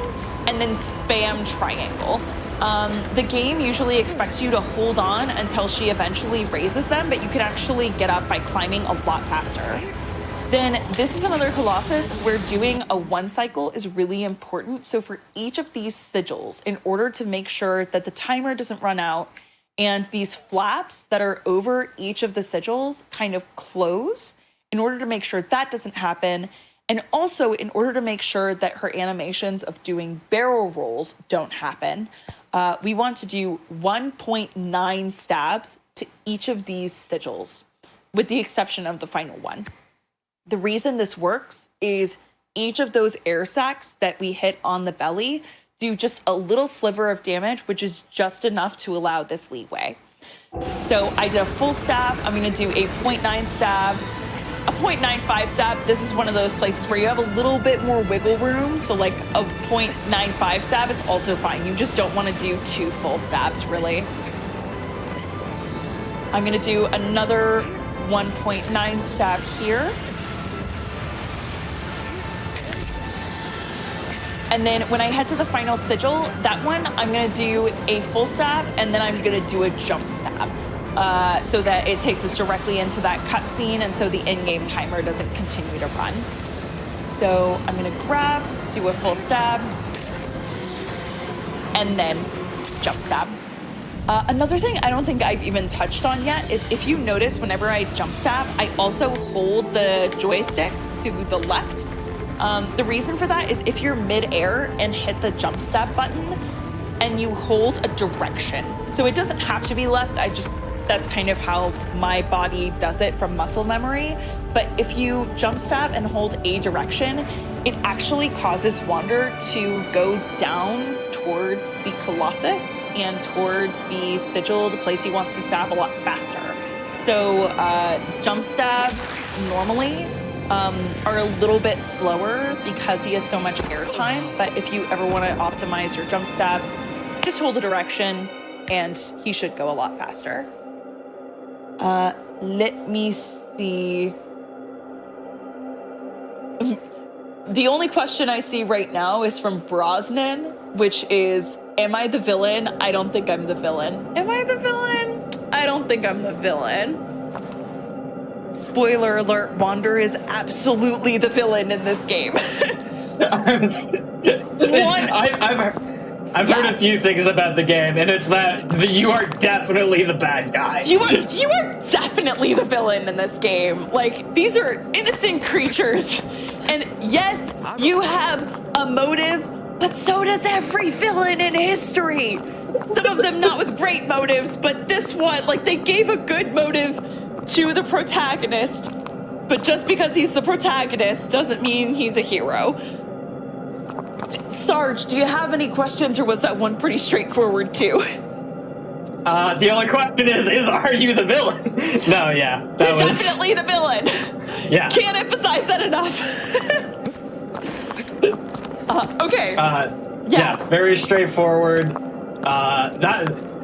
and then spam triangle. The game usually expects you to hold on until she eventually raises them, but you can actually get up by climbing a lot faster. Then this is another Colossus where doing a 1 cycle is really important. So for each of these sigils, in order to make sure that the timer doesn't run out and these flaps that are over each of the sigils kind of close, in order to make sure that doesn't happen, and also in order to make sure that her animations of doing barrel rolls don't happen, we want to do 1.9 stabs to each of these sigils, with the exception of the final one. The reason this works is each of those air sacs that we hit on the belly do just a little sliver of damage, which is just enough to allow this leeway. So I did a full stab. I'm going to do a 0.9 stab, a 0.95 stab. This is one of those places where you have a little bit more wiggle room. So like a 0.95 stab is also fine. You just don't want to do 2 full stabs, really. I'm going to do another 1.9 stab here. And then when I head to the final sigil, that one, I'm gonna do a full stab, and then I'm gonna do a jump stab, so that it takes us directly into that cutscene, and so the in-game timer doesn't continue to run. So I'm gonna grab, do a full stab, and then jump stab. Another thing I don't think I've even touched on yet is if you notice whenever I jump stab, I also hold the joystick to the left. The reason for that is if you're mid-air and hit the jump stab button and you hold a direction. So it doesn't have to be left. That's kind of how my body does it from muscle memory. But if you jump stab and hold a direction, it actually causes Wander to go down towards the Colossus and towards the sigil, the place he wants to stab, a lot faster. So jump stabs normally are a little bit slower because he has so much airtime. But if you ever want to optimize your jump stabs, just hold a direction and he should go a lot faster. Let me see. The only question I see right now is from Brosnan, which is, am I the villain? I don't think I'm the villain. Am I the villain? I don't think I'm the villain. Spoiler alert, Wander is absolutely the villain in this game. I've heard a few things about the game, and it's that you are definitely the bad guy. You are definitely the villain in this game. Like, these are innocent creatures. And yes, you have a motive, but so does every villain in history. Some of them not with great motives, but this one, like, they gave a good motive to the protagonist, but just because he's the protagonist doesn't mean he's a hero. Sarge, do you have any questions, or was that one pretty straightforward too? The only question is are you the villain? No, yeah. That You're was definitely the villain. Yeah. Can't emphasize that enough. Okay. Yeah, very straightforward.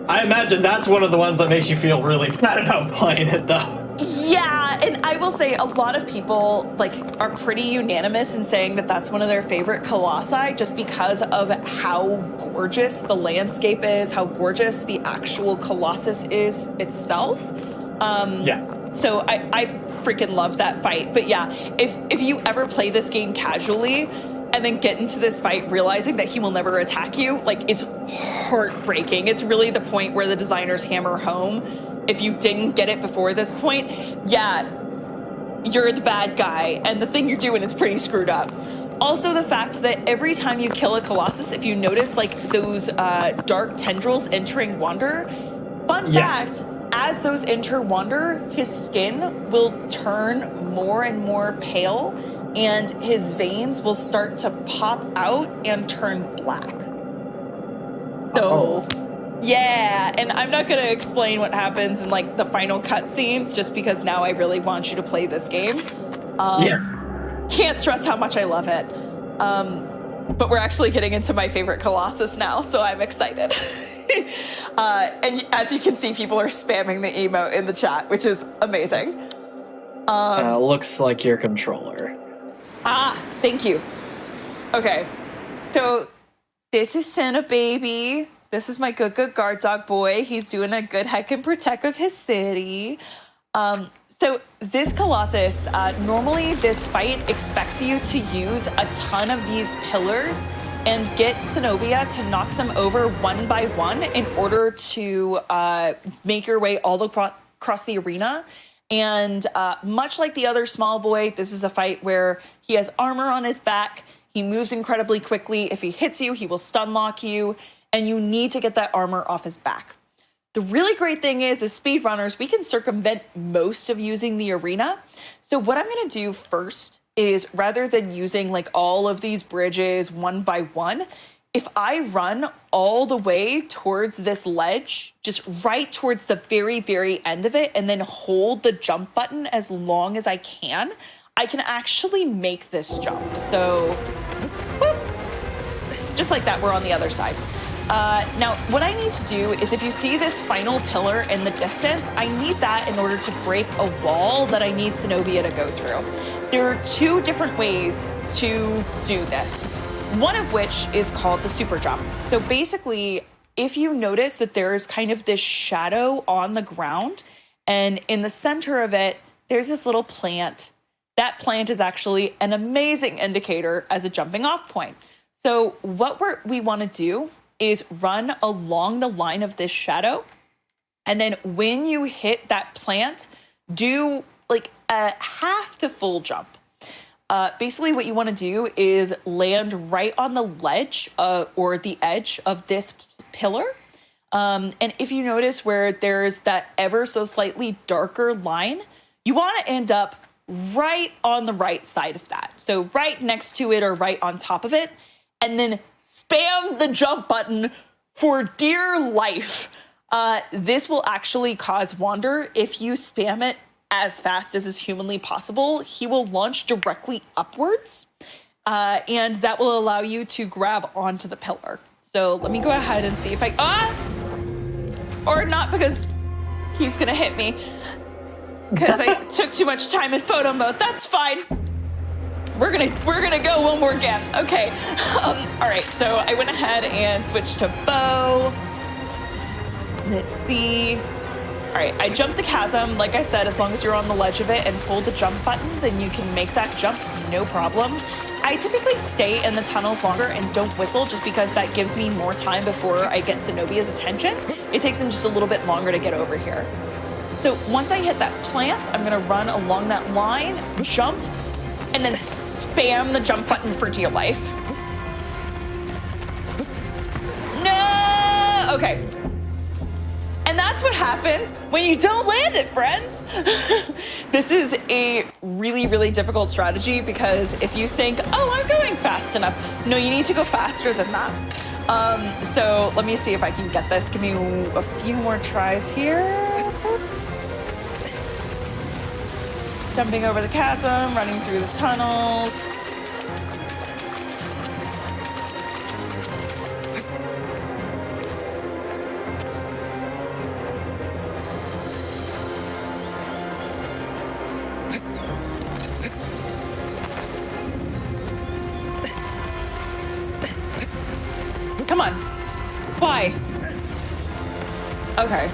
I imagine that's one of the ones that makes you feel really bad about playing it, though. Yeah, and I will say a lot of people are pretty unanimous in saying that that's one of their favorite Colossi, just because of how gorgeous the landscape is, how gorgeous the actual Colossus is itself. So I freaking love that fight. But yeah, if you ever play this game casually and then get into this fight realizing that he will never attack you, is heartbreaking. It's really the point where the designers hammer home. If you didn't get it before this point, yeah, you're the bad guy, and the thing you're doing is pretty screwed up. Also, the fact that every time you kill a Colossus, if you notice those dark tendrils entering Wander, fun fact, as those enter Wander, his skin will turn more and more pale, and his veins will start to pop out and turn black. So... yeah, and I'm not going to explain what happens in the final cutscenes, just because now I really want you to play this game. Can't stress how much I love it. But we're actually getting into my favorite Colossus now, so I'm excited. And as you can see, people are spamming the emote in the chat, which is amazing. Looks like your controller. Thank you. Okay, so this is Senna Baby. This is my good guard dog boy. He's doing a good heck and protect of his city. So this Colossus, normally this fight expects you to use a ton of these pillars and get Zenobia to knock them over one by one in order to make your way all across the arena And much like the other small boy, this is a fight where he has armor on his back. He moves incredibly quickly. If he hits you, he will stun lock you, and you need to get that armor off his back. The really great thing is, as speedrunners, we can circumvent most of using the arena. So what I'm going to do first is, rather than using like all of these bridges one by one, if I run all the way towards this ledge, just right towards the very, very end of it, and then hold the jump button as long as I can actually make this jump. So, whoop, just like that, we're on the other side. Now, what I need to do is, if you see this final pillar in the distance, I need that in order to break a wall that I need Zenobia to go through. There are two different ways to do this, one of which is called the super jump. So basically, if you notice that there's kind of this shadow on the ground, and in the center of it, there's this little plant. That plant is actually an amazing indicator as a jumping off point. So what we want to do is run along the line of this shadow. And then when you hit that plant, do like a half to full jump. Basically what you want to do is land right on the ledge or the edge of this pillar. And if you notice where there's that ever so slightly darker line, you want to end up right on the right side of that. So right next to it or right on top of it, and then spam the jump button for dear life. This will actually cause Wander. If you spam it as fast as is humanly possible, he will launch directly upwards, and that will allow you to grab onto the pillar. So let me go ahead and see if or not, because he's gonna hit me because I took too much time in photo mode. That's fine. We're gonna go one more again. Okay. All right. So I went ahead and switched to bow. Let's see. All right. I jumped the chasm. Like I said, as long as you're on the ledge of it and pull the jump button, then you can make that jump, no problem. I typically stay in the tunnels longer and don't whistle, just because that gives me more time before I get Zenobia's attention. It takes him just a little bit longer to get over here. So once I hit that plant, I'm gonna run along that line, jump, and then spam the jump button for dear life. No! Okay. And that's what happens when you don't land it, friends. This is a really, really difficult strategy, because if you think, oh, I'm going fast enough. No, you need to go faster than that. So let me see if I can get this. Give me a few more tries here. Jumping over the chasm, running through the tunnels. Come on. Why? Okay.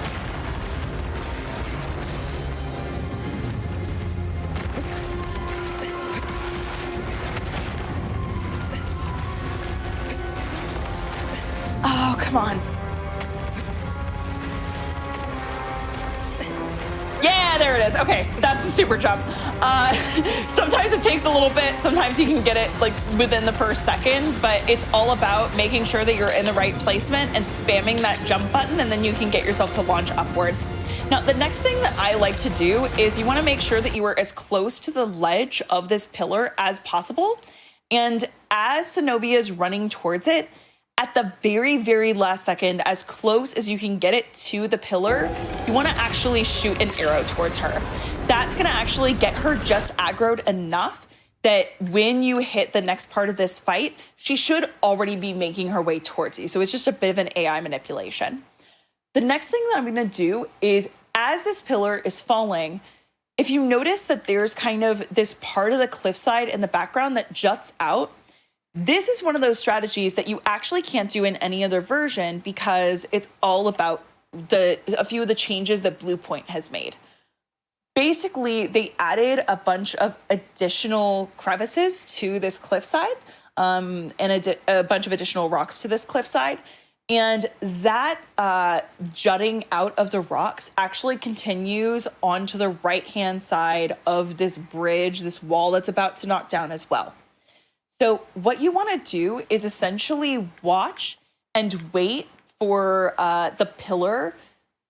Oh, come on. Yeah, there it is. Okay, that's the super jump. Sometimes it takes a little bit. Sometimes you can get it like within the first second, but it's all about making sure that you're in the right placement and spamming that jump button, and then you can get yourself to launch upwards. Now, the next thing that I like to do is you want to make sure that you are as close to the ledge of this pillar as possible. And as Zenobia is running towards it, at the very, very last second, as close as you can get it to the pillar, you want to actually shoot an arrow towards her. That's going to actually get her just aggroed enough that when you hit the next part of this fight, she should already be making her way towards you. So it's just a bit of an AI manipulation. The next thing that I'm going to do is, as this pillar is falling, if you notice that there's kind of this part of the cliffside in the background that juts out, this is one of those strategies that you actually can't do in any other version, because it's all about a few of the changes that Bluepoint has made. Basically, they added a bunch of additional crevices to this cliffside, and a bunch of additional rocks to this cliffside. And that jutting out of the rocks actually continues onto the right-hand side of this bridge, this wall that's about to knock down as well. So what you want to do is essentially watch and wait for the pillar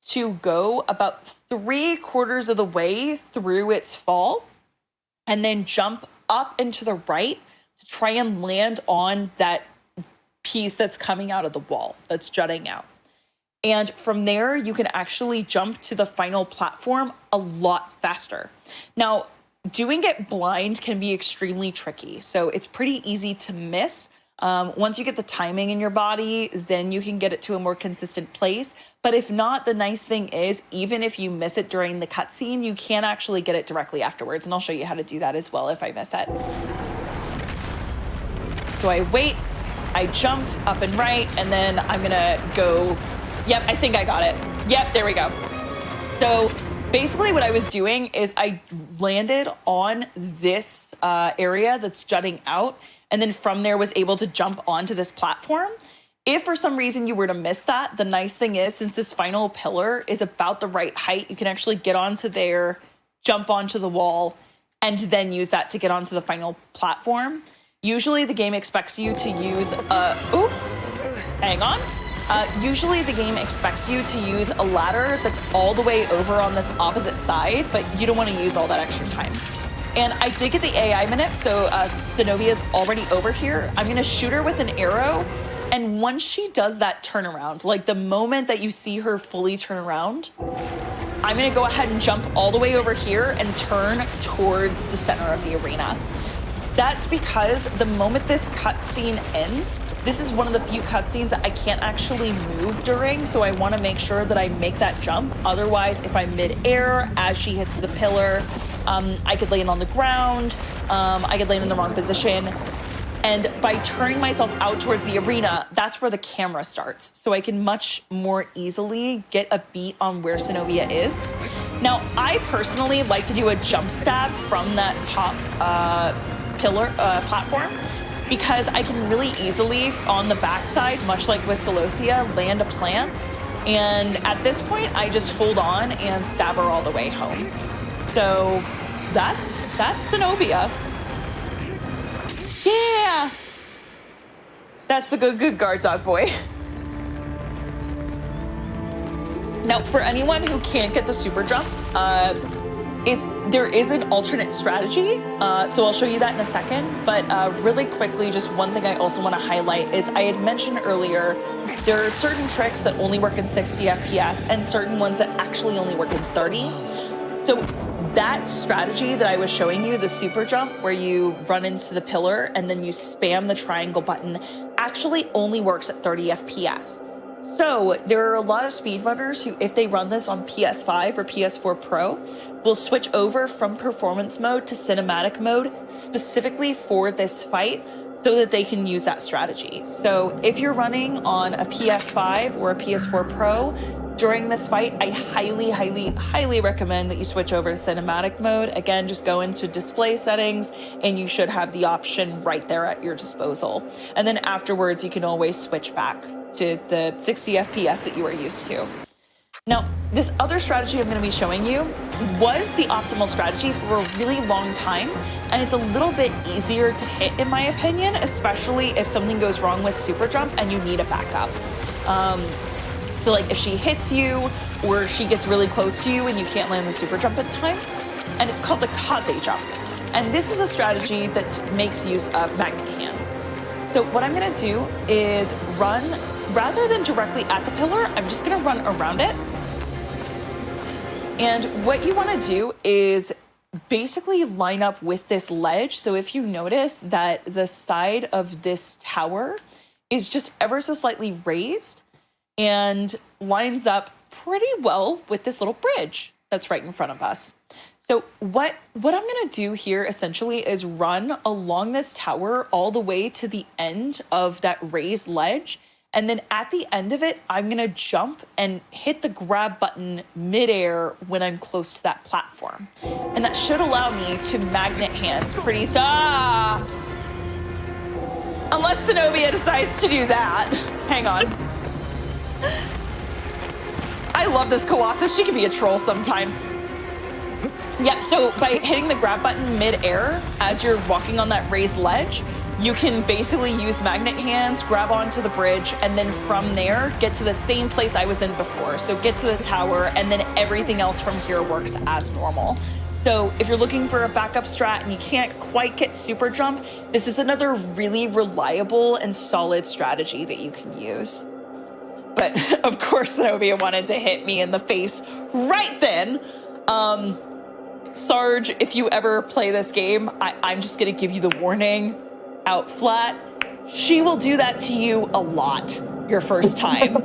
to go about 3/4 of the way through its fall, and then jump up and to the right to try and land on that piece that's coming out of the wall, that's jutting out. And from there, you can actually jump to the final platform a lot faster. Now, doing it blind can be extremely tricky, so it's pretty easy to miss. Once you get the timing in your body, then you can get it to a more consistent place. But if not, the nice thing is, even if you miss it during the cutscene, you can actually get it directly afterwards. And I'll show you how to do that as well if I miss it. So I wait, I jump up and right, and then I'm gonna go, yep, I think I got it. Yep, there we go. So basically what I was doing is I landed on this area that's jutting out, and then from there was able to jump onto this platform. If for some reason you were to miss that, the nice thing is, since this final pillar is about the right height, you can actually get onto there, jump onto the wall, and then use that to get onto the final platform. Usually the game expects you to use usually the game expects you to use a ladder that's all the way over on this opposite side, but you don't want to use all that extra time. And I did get the AI manip, so Zenobia's already over here. I'm gonna shoot her with an arrow, and once she does that turnaround, like the moment that you see her fully turn around, I'm gonna go ahead and jump all the way over here and turn towards the center of the arena. That's because the moment this cutscene ends, this is one of the few cutscenes that I can't actually move during, so I want to make sure that I make that jump. Otherwise, if I'm mid-air as she hits the pillar, I could land on the ground, I could land in the wrong position. And by turning myself out towards the arena, that's where the camera starts. So I can much more easily get a beat on where Zenobia is. Now, I personally like to do a jump stab from that top pillar platform, because I can really easily, on the backside, much like with Celosia, land a plant. And at this point, I just hold on and stab her all the way home. So that's Zenobia. Yeah! That's the good guard dog boy. Now, for anyone who can't get the super jump, there is an alternate strategy, so I'll show you that in a second. But really quickly, just one thing I also want to highlight is I had mentioned earlier, there are certain tricks that only work in 60 FPS and certain ones that actually only work in 30. So that strategy that I was showing you, the super jump, where you run into the pillar and then you spam the triangle button, actually only works at 30 FPS. So there are a lot of speedrunners who, if they run this on PS5 or PS4 Pro, will switch over from performance mode to cinematic mode specifically for this fight so that they can use that strategy. So if you're running on a PS5 or a PS4 Pro during this fight, I highly, highly, highly recommend that you switch over to cinematic mode. Again, just go into display settings and you should have the option right there at your disposal. And then afterwards, you can always switch back to the 60 FPS that you are used to. Now, this other strategy I'm going to be showing you was the optimal strategy for a really long time, and it's a little bit easier to hit in my opinion, especially if something goes wrong with super jump and you need a backup. So like if she hits you or she gets really close to you and you can't land the super jump at the time, and it's called the kaze jump. And this is a strategy that makes use of magnet hands. So what I'm going to do is run, rather than directly at the pillar, I'm just going to run around it. And what you want to do is basically line up with this ledge. So if you notice that the side of this tower is just ever so slightly raised and lines up pretty well with this little bridge that's right in front of us. So what I'm going to do here essentially is run along this tower all the way to the end of that raised ledge. And then at the end of it, I'm going to jump and hit the grab button midair when I'm close to that platform. And that should allow me to magnet hands pretty unless Zenobia decides to do that. Hang on. I love this Colossus. She can be a troll sometimes. Yep, so by hitting the grab button mid-air as you're walking on that raised ledge, you can basically use magnet hands, grab onto the bridge, and then from there, get to the same place I was in before. So get to the tower, and then everything else from here works as normal. So if you're looking for a backup strat and you can't quite get super jump, this is another really reliable and solid strategy that you can use. But of course, Zenobia wanted to hit me in the face right then. Sarge, if you ever play this game, I'm just gonna give you the warning, out flat. She will do that to you a lot your first time.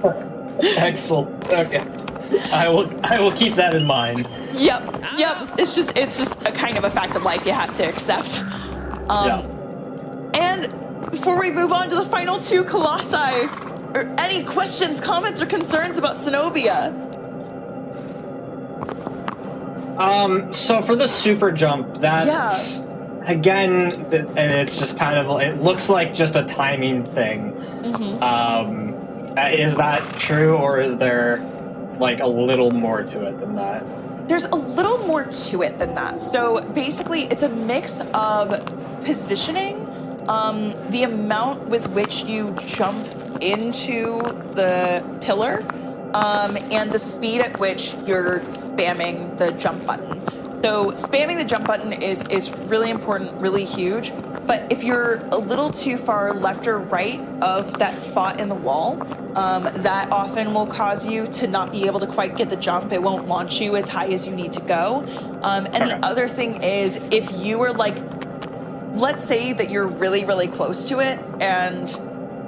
Excellent. Okay. I will keep that in mind. Yep. It's just a kind of a fact of life you have to accept. And before we move on to the final two colossi, any questions, comments, or concerns about Zenobia? So for the super jump, that's again, it's just kind of, it looks like just a timing thing. Is that true, or is there like a little more to it than that? There's a little more to it than that. So basically, it's a mix of positioning, the amount with which you jump into the pillar, and the speed at which you're spamming the jump button. So spamming the jump button is really important, really huge. But if you're a little too far left or right of that spot in the wall, that often will cause you to not be able to quite get the jump. It won't launch you as high as you need to go. And the other thing is, if you are like, let's say that you're really, really close to it, and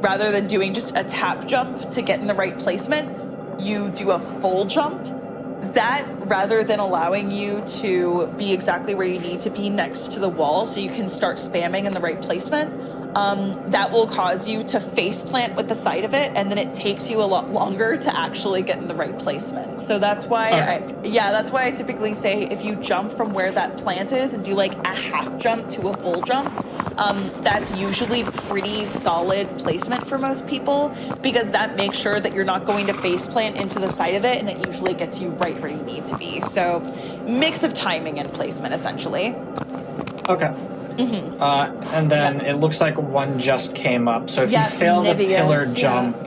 rather than doing just a tap jump to get in the right placement, you do a full jump. That, rather than allowing you to be exactly where you need to be next to the wall so you can start spamming in the right placement, that will cause you to face plant with the side of it, and then it takes you a lot longer to actually get in the right placement. So that's why that's why I typically say if you jump from where that plant is and do like a half jump to a full jump, that's usually pretty solid placement for most people, because that makes sure that you're not going to face plant into the side of it, and it usually gets you right where you need to be. So mix of timing and placement, essentially. Okay. And then it looks like one just came up. So if you fail the pillar jump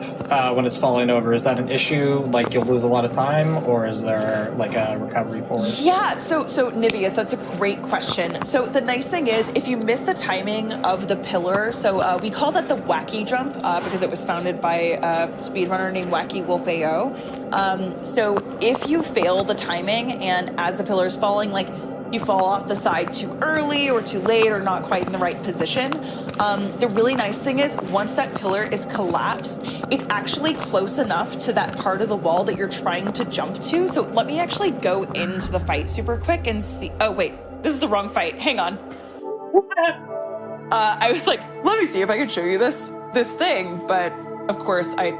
when it's falling over, is that an issue? Like you'll lose a lot of time, or is there like a recovery for it? Yeah, so Nibius, that's a great question. So the nice thing is, if you miss the timing of the pillar, so we call that the wacky jump because it was founded by a speedrunner named Wacky Wolf AO. So if you fail the timing and as the pillar is falling, like you fall off the side too early or too late or not quite in the right position, the really nice thing is once that pillar is collapsed, it's actually close enough to that part of the wall that you're trying to jump to. So let me actually go into the fight super quick and see. Oh wait, this is the wrong fight. Hang on. I was like, let me see if I can show you this thing, but of course I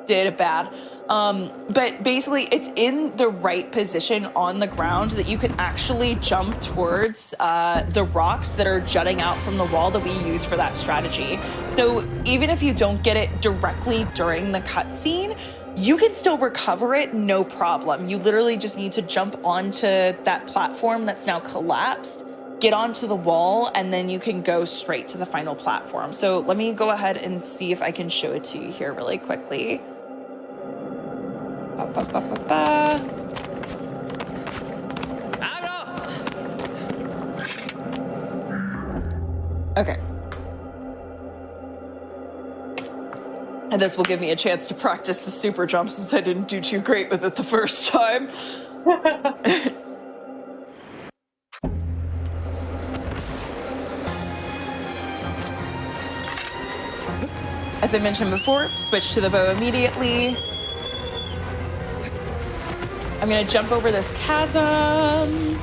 did it bad. But basically it's in the right position on the ground that you can actually jump towards the rocks that are jutting out from the wall that we use for that strategy. So even if you don't get it directly during the cutscene, you can still recover it, no problem. You literally just need to jump onto that platform that's now collapsed, get onto the wall, and then you can go straight to the final platform. So let me go ahead and see if I can show it to you here really quickly. Okay. And this will give me a chance to practice the super jump since I didn't do too great with it the first time. As I mentioned before, switch to the bow immediately. I'm gonna jump over this chasm.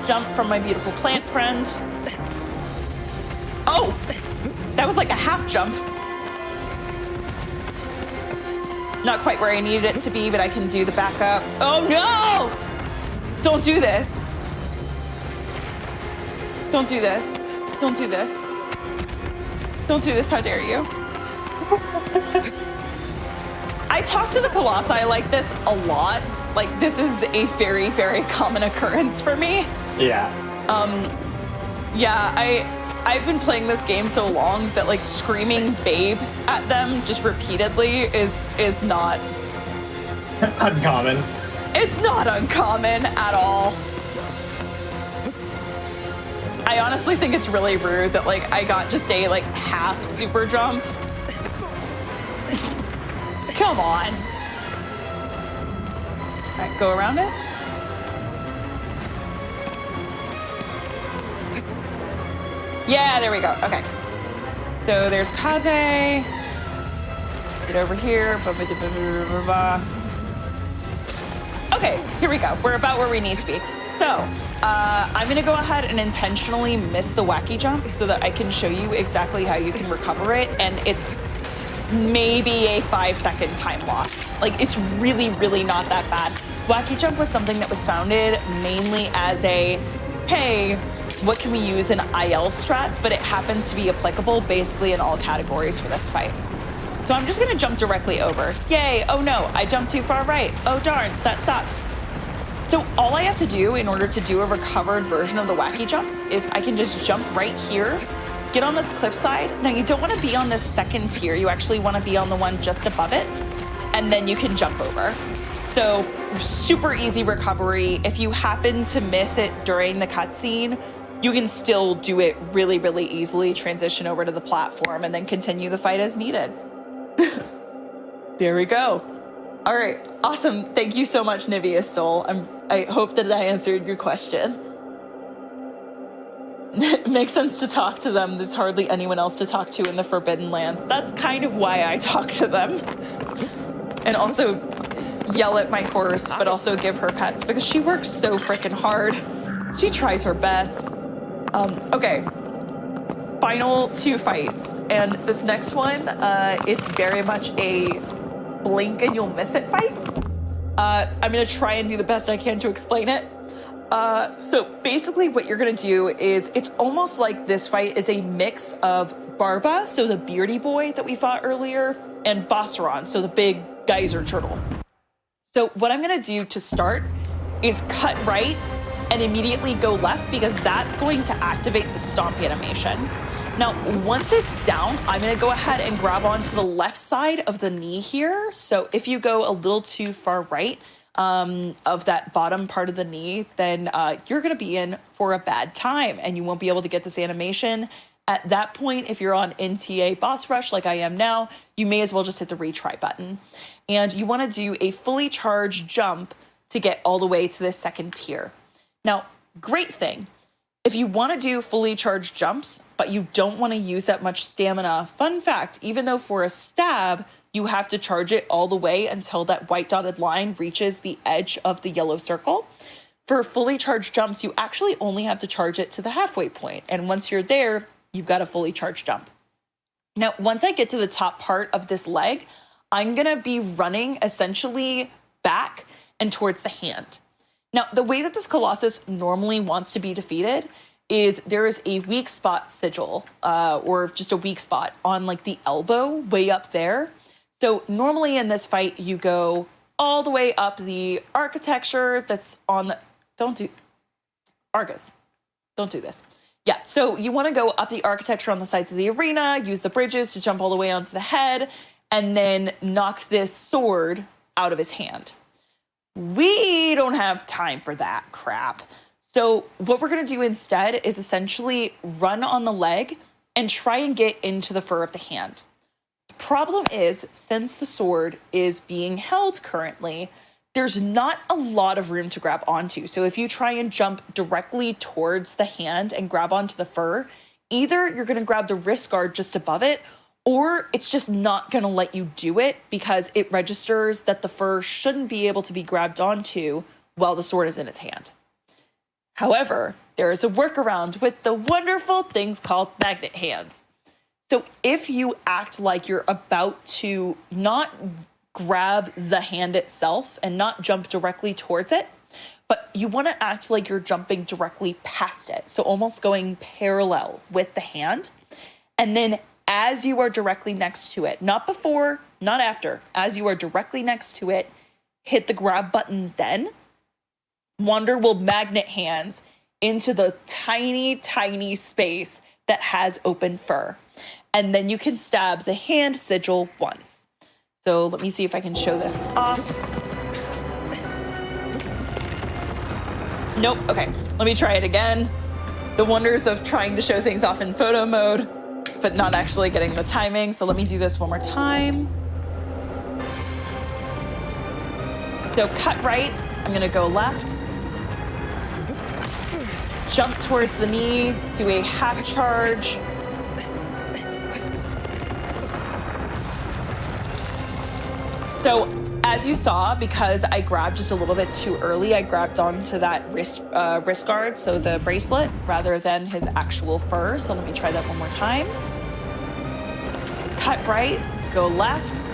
Jump from my beautiful plant friend. Oh, that was like a half jump. Not quite where I needed it to be, but I can do the backup. Oh no! Don't do this. Don't do this. Don't do this. Don't do this, how dare you? I talk to the Colossi like this a lot. Like, this is a very, very common occurrence for me. Yeah. Yeah, I've been playing this game so long that like screaming babe at them just repeatedly is not Uncommon. It's not uncommon at all. I honestly think it's really rude that like I got just a like half super jump. Come on. All right, go around it. Yeah, there we go. Okay. So there's Kaze. Get over here. Okay, here we go. We're about where we need to be. So I'm gonna go ahead and intentionally miss the wacky jump so that I can show you exactly how you can recover it. And it's maybe a 5-second time loss. Like, it's really, really not that bad. Wacky jump was something that was founded mainly as a, hey, what can we use in IL strats? But it happens to be applicable basically in all categories for this fight. So I'm just gonna jump directly over. Yay, oh no, I jumped too far right. Oh darn, that sucks. So all I have to do in order to do a recovered version of the wacky jump is I can just jump right here, get on this cliffside. Now you don't wanna be on this second tier, you actually wanna be on the one just above it, and then you can jump over. So super easy recovery. If you happen to miss it during the cutscene, you can still do it really, really easily, transition over to the platform, and then continue the fight as needed. There we go. All right, awesome. Thank you so much, Nivea's Soul. I hope that I answered your question. It makes sense to talk to them. There's hardly anyone else to talk to in the Forbidden Lands. That's kind of why I talk to them. And also yell at my horse, but also give her pets because she works so freaking hard. She tries her best. Okay. Final 2 fights, and this next one is very much a blink and you'll miss it fight. I'm gonna try and do the best I can to explain it. So basically what you're gonna do is, it's almost like this fight is a mix of Barba, so the beardy boy that we fought earlier, and Bosseron, so the big geyser turtle. So what I'm gonna do to start is cut right and immediately go left because that's going to activate the stomp animation. Now, once it's down, I'm gonna go ahead and grab onto the left side of the knee here. So if you go a little too far right of that bottom part of the knee, then you're gonna be in for a bad time and you won't be able to get this animation. At that point, if you're on NTA boss rush like I am now, you may as well just hit the retry button. And you wanna do a fully charged jump to get all the way to this second tier. Now, great thing. If you want to do fully charged jumps, but you don't want to use that much stamina, fun fact, even though for a stab, you have to charge it all the way until that white dotted line reaches the edge of the yellow circle. For fully charged jumps, you actually only have to charge it to the halfway point. And once you're there, you've got a fully charged jump. Now, once I get to the top part of this leg, I'm going to be running essentially back and towards the hand. Now, the way that this Colossus normally wants to be defeated is there is a weak spot sigil, or just a weak spot on like the elbow way up there. So normally in this fight, you go all the way up the architecture that's on the, Argus, don't do this. Yeah, so you want to go up the architecture on the sides of the arena, use the bridges to jump all the way onto the head, and then knock this sword out of his hand. We don't have time for that crap. So what we're gonna do instead is essentially run on the leg and try and get into the fur of the hand. The problem is, since the sword is being held currently, there's not a lot of room to grab onto. So if you try and jump directly towards the hand and grab onto the fur, either you're gonna grab the wrist guard just above it, or it's just not gonna let you do it because it registers that the fur shouldn't be able to be grabbed onto while the sword is in his hand. However, there is a workaround with the wonderful things called magnet hands. So if you act like you're about to not grab the hand itself and not jump directly towards it, but you want to act like you're jumping directly past it. So almost going parallel with the hand. And then as you are directly next to it, not before, not after, as you are directly next to it, hit the grab button then. Wander will magnet hands into the tiny, tiny space that has open fur. And then you can stab the hand sigil once. So let me see if I can show this off. Nope, okay, let me try it again. The wonders of trying to show things off in photo mode, but not actually getting the timing. So let me do this one more time. So cut right, I'm gonna go left. Jump towards the knee, do a half charge. So as you saw, because I grabbed just a little bit too early, I grabbed onto that wrist guard, so the bracelet, rather than his actual fur. So let me try that one more time. Cut right, go left.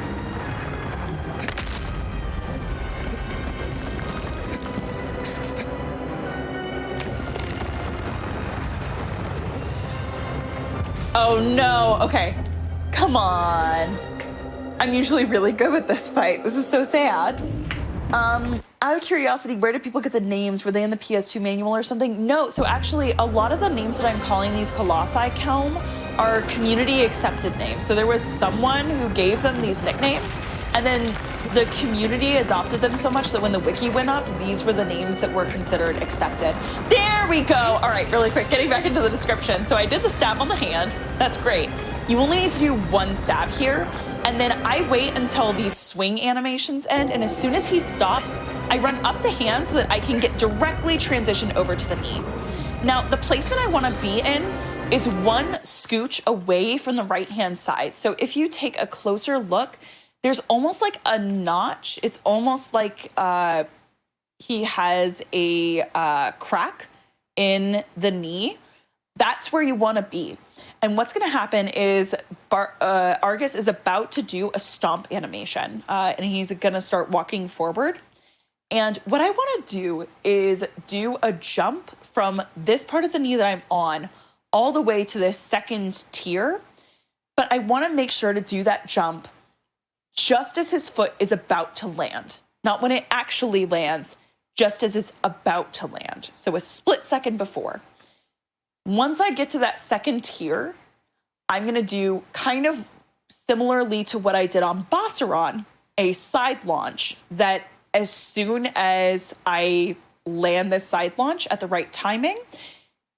Oh no, okay, come on. I'm usually really good with this fight. This is so sad. Out of curiosity, where did people get the names? Were they in the PS2 manual or something? No, so actually a lot of the names that I'm calling these colossi Kelm are community accepted names. So there was someone who gave them these nicknames, and then the community adopted them so much that when the wiki went up, these were the names that were considered accepted. There we go. All right, really quick, getting back into the description. So I did the stab on the hand. That's great. You only need to do one stab here. And then I wait until these swing animations end. And as soon as he stops, I run up the hand so that I can get directly transition over to the knee. Now, the placement I want to be in is one scooch away from the right-hand side. So if you take a closer look, there's almost like a notch. It's almost like he has a crack in the knee. That's where you want to be. And what's going to happen is Argus is about to do a stomp animation, and he's going to start walking forward. And what I want to do is do a jump from this part of the knee that I'm on all the way to this second tier. But I want to make sure to do that jump just as his foot is about to land. Not when it actually lands, just as it's about to land. So a split second before. Once I get to that second tier, I'm going to do kind of similarly to what I did on Bosseron, a side launch that as soon as I land this side launch at the right timing,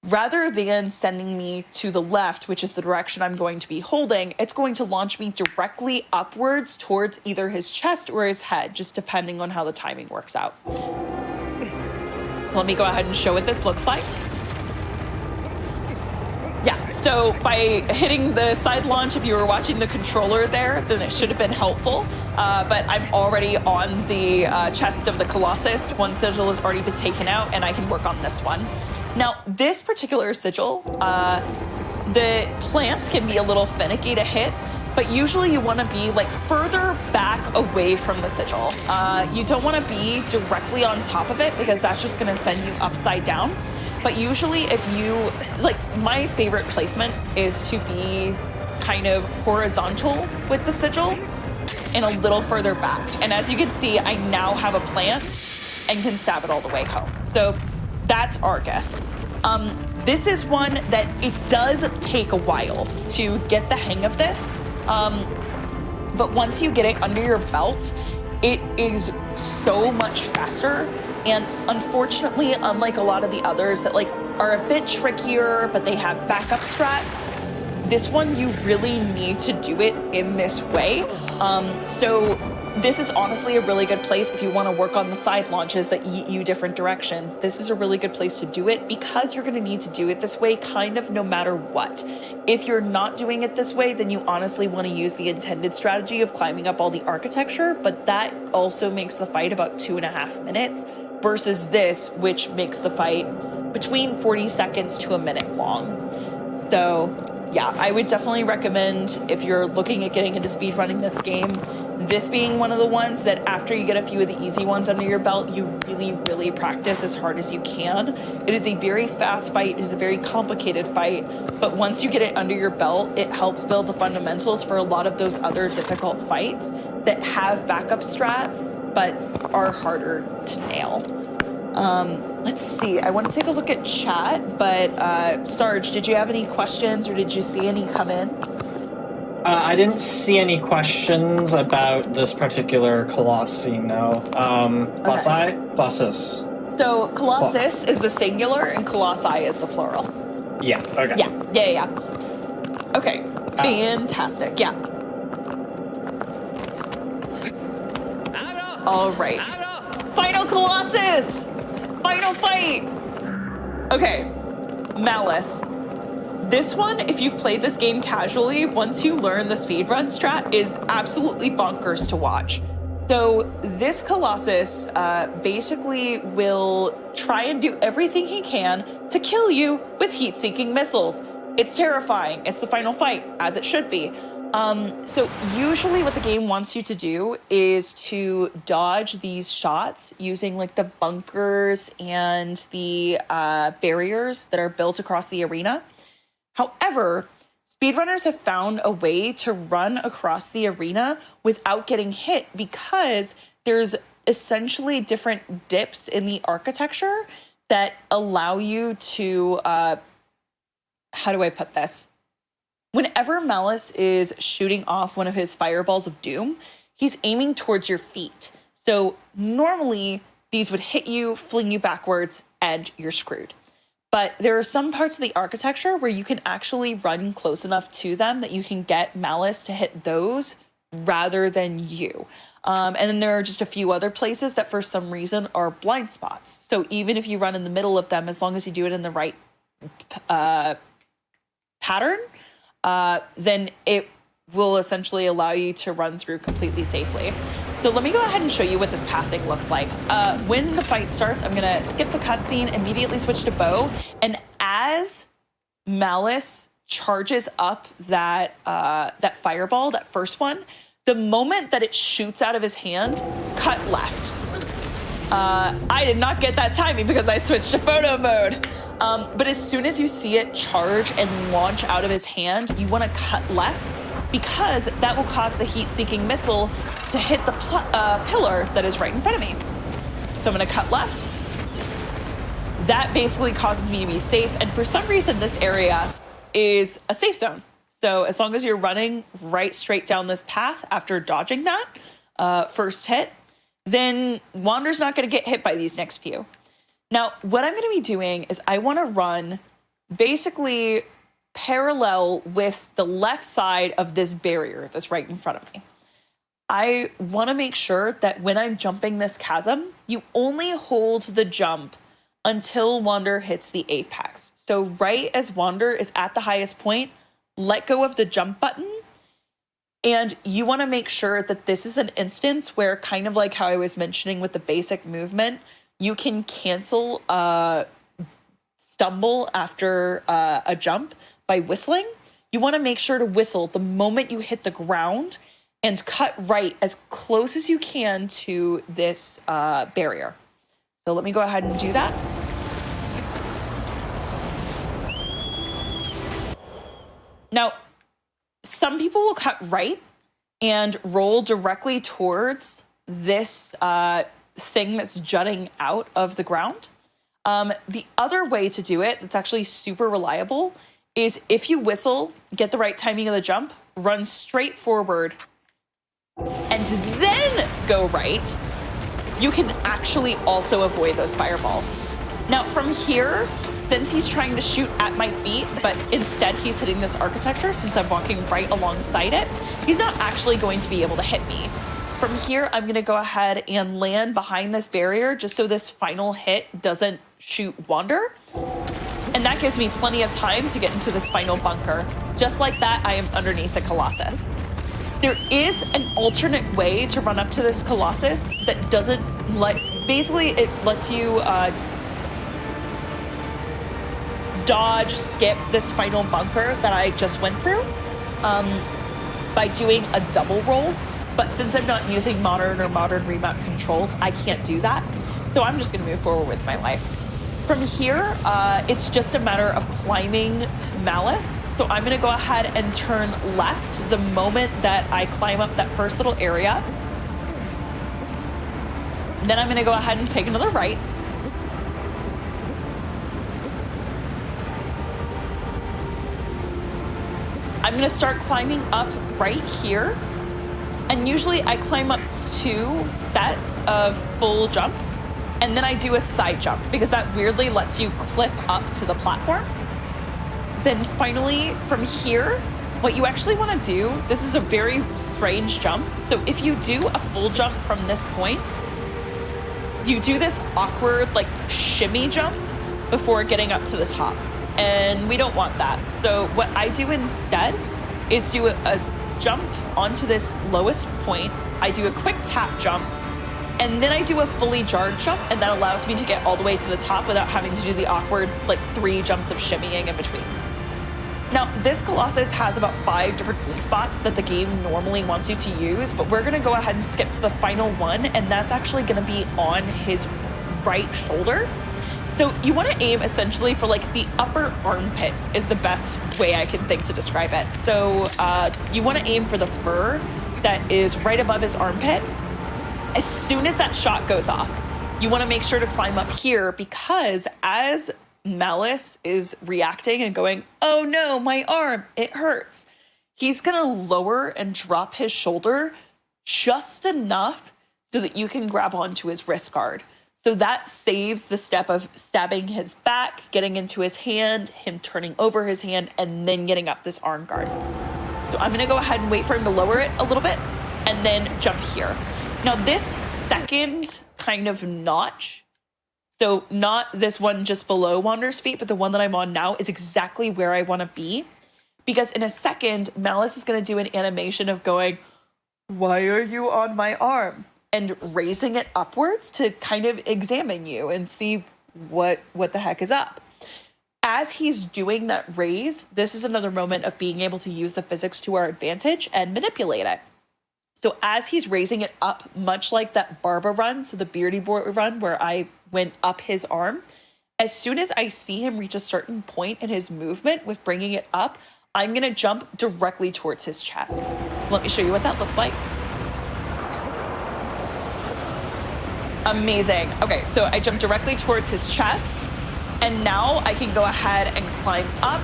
rather than sending me to the left, which is the direction I'm going to be holding, it's going to launch me directly upwards towards either his chest or his head, just depending on how the timing works out. So let me go ahead and show what this looks like. Yeah, so by hitting the side launch, if you were watching the controller there, then it should have been helpful. But I'm already on the chest of the Colossus. One sigil has already been taken out, and I can work on this one. Now, this particular sigil, the plants can be a little finicky to hit, but usually you want to be like further back away from the sigil. You don't want to be directly on top of it because that's just going to send you upside down. But usually if you, like my favorite placement is to be kind of horizontal with the sigil and a little further back. And as you can see, I now have a plant and can stab it all the way home. So that's Argus. This is one that it does take a while to get the hang of this. But once you get it under your belt, it is so much faster. And unfortunately, unlike a lot of the others that like are a bit trickier, but they have backup strats, this one you really need to do it in this way. So this is honestly a really good place if you want to work on the side launches that eat you different directions. This is a really good place to do it because you're going to need to do it this way kind of no matter what. If you're not doing it this way, then you honestly want to use the intended strategy of climbing up all the architecture, but that also makes the fight about 2.5 minutes versus this, which makes the fight between 40 seconds to a minute long. So yeah, I would definitely recommend if you're looking at getting into speedrunning this game, This being one of the ones that after you get a few of the easy ones under your belt, you really, really practice as hard as you can. It is a very fast fight. It is a very complicated fight. But once you get it under your belt, it helps build the fundamentals for a lot of those other difficult fights that have backup strats, but are harder to nail. Let's see. I want to take a look at chat, but Sarge, did you have any questions or did you see any come in? I didn't see any questions about this particular Colossi, no. Colossi? Okay. Colossus. So Colossus is the singular and Colossi is the plural. Yeah, okay. Yeah. Okay, fantastic, yeah. All right. Final Colossus! Final fight! Okay, Malice. This one, if you've played this game casually, once you learn the speedrun strat, is absolutely bonkers to watch. So this Colossus basically will try and do everything he can to kill you with heat-seeking missiles. It's terrifying. It's the final fight, as it should be. So usually what the game wants you to do is to dodge these shots using like the bunkers and the barriers that are built across the arena. However, speedrunners have found a way to run across the arena without getting hit because there's essentially different dips in the architecture that allow you to, how do I put this? Whenever Malice is shooting off one of his fireballs of doom, he's aiming towards your feet. So normally these would hit you, fling you backwards, and you're screwed. But there are some parts of the architecture where you can actually run close enough to them that you can get Malice to hit those rather than you. And then there are just a few other places that for some reason are blind spots. So even if you run in the middle of them, as long as you do it in the right pattern, then it will essentially allow you to run through completely safely. So let me go ahead and show you what this pathing looks like. When the fight starts, I'm gonna skip the cutscene, immediately switch to bow, and as Malice charges up that that fireball, that first one, the moment that it shoots out of his hand, cut left. I did not get that timing because I switched to photo mode. But as soon as you see it charge and launch out of his hand, you want to cut left because that will cause the heat-seeking missile to hit the pillar that is right in front of me. So I'm going to cut left. That basically causes me to be safe. And for some reason, this area is a safe zone. So as long as you're running right straight down this path after dodging that first hit, then Wander's not going to get hit by these next few. Now, what I'm going to be doing is I want to run basically parallel with the left side of this barrier that's right in front of me. I want to make sure that when I'm jumping this chasm, you only hold the jump until Wander hits the apex. So right as Wander is at the highest point, let go of the jump button. And you want to make sure that this is an instance where, kind of like how I was mentioning with the basic movement, you can cancel stumble after a jump by whistling. You want to make sure to whistle the moment you hit the ground and cut right as close as you can to this barrier. So let me go ahead and do that. Now, some people will cut right and roll directly towards this thing that's jutting out of the ground. The other way to do it, that's actually super reliable, is if you whistle, get the right timing of the jump, run straight forward, and then go right, you can actually also avoid those fireballs. Now from here, since he's trying to shoot at my feet, but instead he's hitting this architecture since I'm walking right alongside it, he's not actually going to be able to hit me. From here, I'm gonna go ahead and land behind this barrier just so this final hit doesn't shoot Wander. And that gives me plenty of time to get into this final bunker. Just like that, I am underneath the Colossus. There is an alternate way to run up to this Colossus that doesn't basically it lets you dodge, skip this final bunker that I just went through by doing a double roll. But since I'm not using modern or modern remount controls, I can't do that. So I'm just gonna move forward with my life. From here, it's just a matter of climbing Malice. So I'm gonna go ahead and turn left the moment that I climb up that first little area. Then I'm gonna go ahead and take another right. I'm gonna start climbing up right here. And usually I climb up 2 sets of full jumps, and then I do a side jump because that weirdly lets you clip up to the platform. Then finally from here, what you actually wanna do, this is a very strange jump. So if you do a full jump from this point, you do this awkward like shimmy jump before getting up to the top. And we don't want that. So what I do instead is do a jump onto this lowest point. I do a quick tap jump, and then I do a fully jarred jump, and that allows me to get all the way to the top without having to do the awkward like 3 jumps of shimmying in between. Now, this Colossus has about 5 different weak spots that the game normally wants you to use, but we're gonna go ahead and skip to the final one, and that's actually gonna be on his right shoulder. So you wanna aim essentially for like the upper armpit is the best way I can think to describe it. So you wanna aim for the fur that is right above his armpit. As soon as that shot goes off, you wanna make sure to climb up here, because as Malice is reacting and going, oh no, my arm, it hurts, he's gonna lower and drop his shoulder just enough so that you can grab onto his wrist guard. So that saves the step of stabbing his back, getting into his hand, him turning over his hand, and then getting up this arm guard. So I'm gonna go ahead and wait for him to lower it a little bit and then jump here. Now this second kind of notch, so not this one just below Wander's feet, but the one that I'm on now, is exactly where I wanna be. Because in a second, Malice is gonna do an animation of going, why are you on my arm? And raising it upwards to kind of examine you and see what the heck is up. As he's doing that raise, this is another moment of being able to use the physics to our advantage and manipulate it. So as he's raising it up, much like that Barba run, so the Beardy Boy run where I went up his arm, as soon as I see him reach a certain point in his movement with bringing it up, I'm gonna jump directly towards his chest. Let me show you what that looks like. Amazing. Okay, so I jump directly towards his chest, and now I can go ahead and climb up.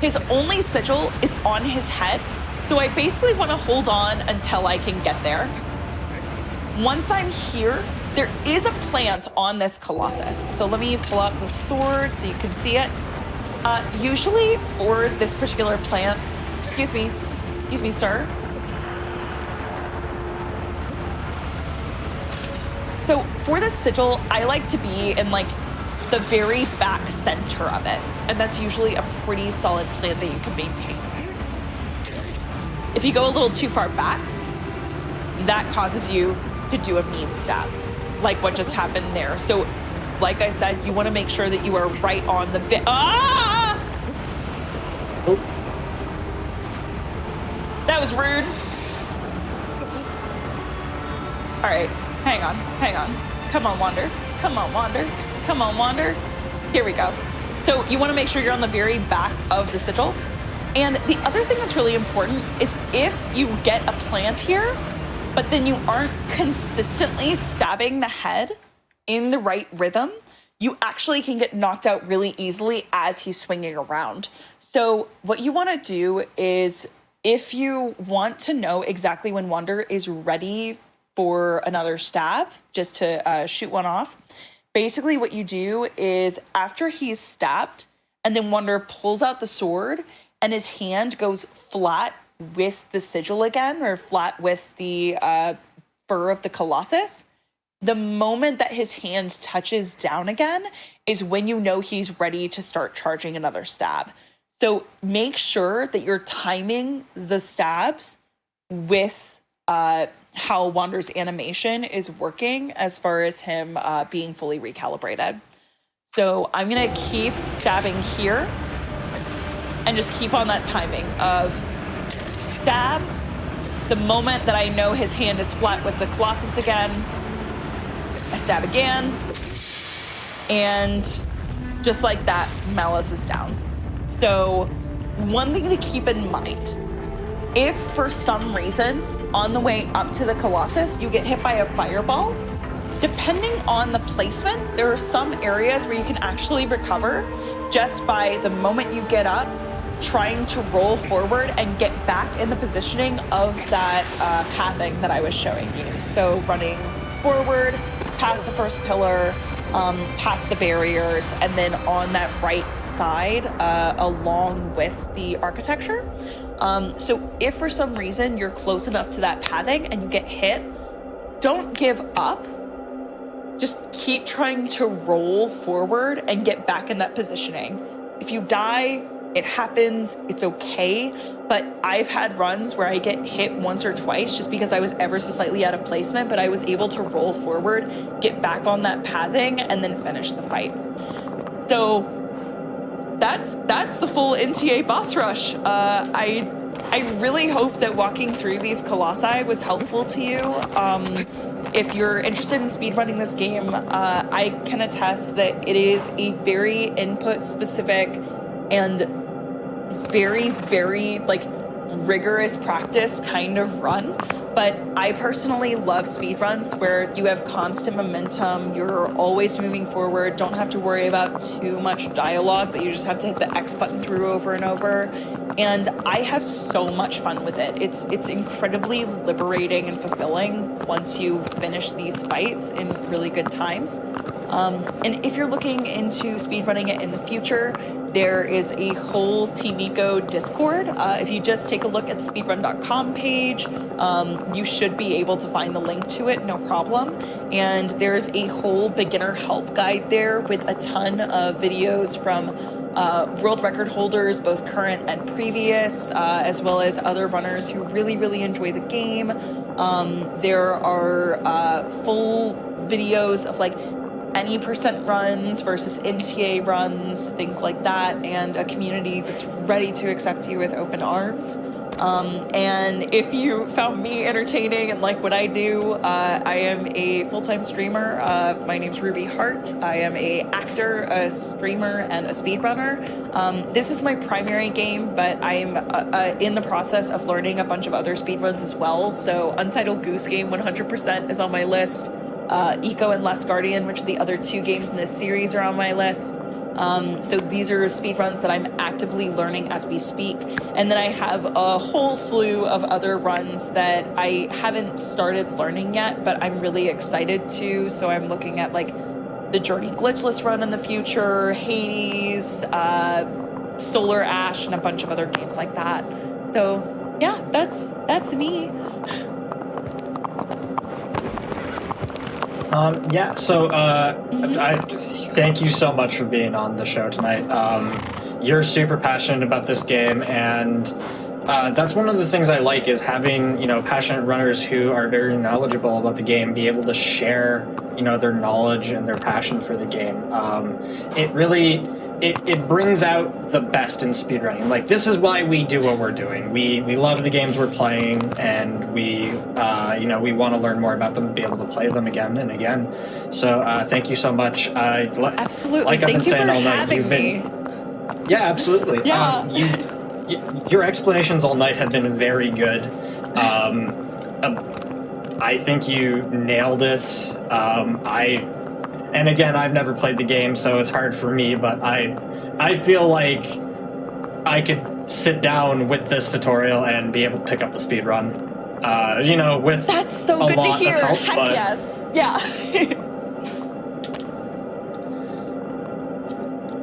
His only sigil is on his head, so I basically want to hold on until I can get there. Once I'm here, there is a plant on this Colossus. So let me pull out the sword so you can see it. Usually for this particular plant, excuse me, sir. So for the sigil, I like to be in like the very back center of it. And that's usually a pretty solid plant that you can maintain. If you go a little too far back, that causes you to do a mean stab, like what just happened there. So like I said, you want to make sure that you are right on the Ah! Oh. That was rude. All right. Hang on. Come on, Wander. Come on, Wander. Come on, Wander. Here we go. So you want to make sure you're on the very back of the sigil. And the other thing that's really important is if you get a plant here, but then you aren't consistently stabbing the head in the right rhythm, you actually can get knocked out really easily as he's swinging around. So what you want to do is, if you want to know exactly when Wander is ready for another stab, just to shoot one off, basically what you do is after he's stabbed and then Wander pulls out the sword and his hand goes flat with the sigil again, or flat with the fur of the Colossus, the moment that his hand touches down again is when you know he's ready to start charging another stab. So make sure that you're timing the stabs with how Wander's animation is working as far as him being fully recalibrated. So I'm gonna keep stabbing here and just keep on that timing of stab, The moment that I know his hand is flat with the Colossus again, I stab again, and just like that, Malice is down. So one thing to keep in mind, if for some reason on the way up to the Colossus you get hit by a fireball, depending on the placement, there are some areas where you can actually recover just by the moment you get up, trying to roll forward and get back in the positioning of that pathing that I was showing you. So running forward, past the first pillar, past the barriers, and then on that right side along with the architecture. So if for some reason you're close enough to that pathing and you get hit, don't give up. Just keep trying to roll forward and get back in that positioning. If you die, it happens, it's okay. But I've had runs where I get hit once or twice just because I was ever so slightly out of placement, but I was able to roll forward, get back on that pathing, and then finish the fight. So that's the full NTA boss rush. I really hope that walking through these colossi was helpful to you. If you're interested in speedrunning this game, I can attest that it is a very input specific and very, very like rigorous practice kind of run. But I personally love speedruns where you have constant momentum, you're always moving forward, don't have to worry about too much dialogue, but you just have to hit the X button through over and over. And I have so much fun with it. It's incredibly liberating and fulfilling once you finish these fights in really good times. And if you're looking into speedrunning it in the future, there is a whole Team Eco Discord. If you just take a look at the speedrun.com page, you should be able to find the link to it, no problem. And there's a whole beginner help guide there with a ton of videos from world record holders, both current and previous, as well as other runners who really, really enjoy the game. There are full videos of like any percent runs versus NTA runs, things like that, and a community that's ready to accept you with open arms. And if you found me entertaining and like what I do, I am a full-time streamer. My name's Ruby Hart. I am a actor, a streamer, and a speedrunner. This is my primary game, but I'm in the process of learning a bunch of other speedruns as well. So Untitled Goose Game 100% is on my list. Eco and Last Guardian, which are the other two games in this series, are on my list. So these are speedruns that I'm actively learning as we speak. And then I have a whole slew of other runs that I haven't started learning yet, but I'm really excited to. So I'm looking at like the Journey Glitchless run in the future, Hades, Solar Ash, and a bunch of other games like that. So yeah, that's me. I thank you so much for being on the show tonight. You're super passionate about this game, and that's one of the things I like is having, passionate runners who are very knowledgeable about the game be able to share, their knowledge and their passion for the game. It really... It brings out the best in speedrunning. Like, this is why we do what we're doing. We love the games we're playing, and we want to learn more about them and be able to play them again and again. So thank you so much. Absolutely. Like I've been Thank you saying for all night, having me. Yeah, absolutely. Yeah. Your explanations all night have been very good. I think you nailed it. And again, I've never played the game, so it's hard for me, but I feel like I could sit down with this tutorial and be able to pick up the speed run. With That's so a good to lot hear. of help, Heck but yes. Yeah.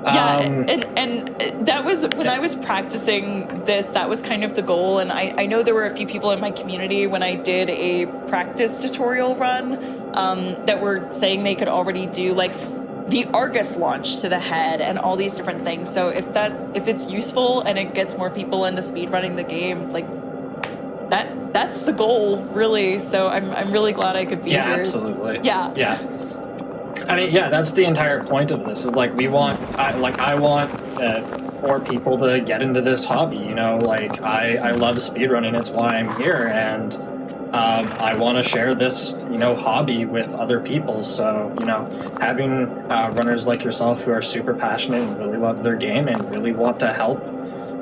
Yeah, and that was when I was practicing this, that was kind of the goal. And I know there were a few people in my community when I did a practice tutorial run that were saying they could already do like the Argus launch to the head and all these different things. So if it's useful and it gets more people into speedrunning the game, like that's the goal, really. So I'm really glad I could be here. Yeah, absolutely. Yeah. Yeah. I mean, yeah, that's the entire point of this. Is like I want, for people to get into this hobby. You know, like I love speedrunning. It's why I'm here, and I want to share this, you know, hobby with other people. So, you know, having runners like yourself who are super passionate and really love their game and really want to help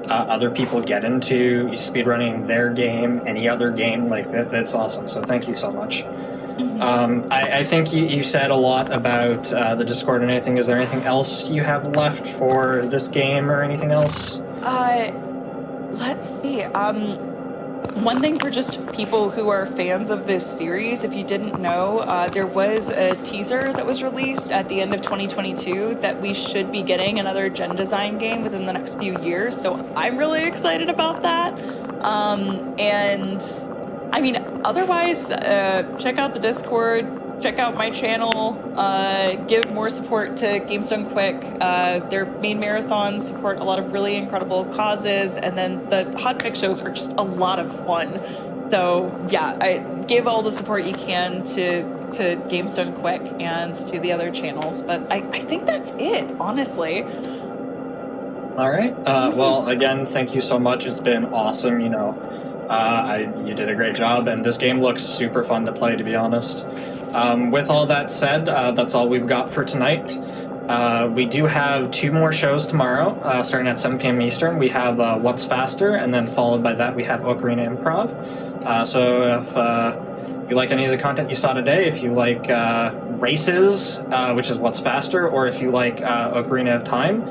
other people get into speedrunning their game, any other game, like that's awesome. So thank you so much. I think you said a lot about the Discord and anything. Is there anything else you have left for this game or anything else? Let's see. One thing for just people who are fans of this series, if you didn't know, there was a teaser that was released at the end of 2022 that we should be getting another gen design game within the next few years. So I'm really excited about that. And I mean, otherwise, check out the Discord, check out my channel, give more support to Games Done Quick. Their main marathons support a lot of really incredible causes, and then the hotfix shows are just a lot of fun. So yeah, give all the support you can to Games Done Quick and to the other channels. But I think that's it, honestly. All right. Well, again, thank you so much. It's been awesome. You know, you did a great job, and this game looks super fun to play, to be honest. With all that said, that's all we've got for tonight. We do have 2 more shows tomorrow, starting at 7 p.m. Eastern. We have What's Faster, and then followed by that we have Ocarina Improv. So if you like any of the content you saw today, if you like races, which is What's Faster, or if you like Ocarina of Time,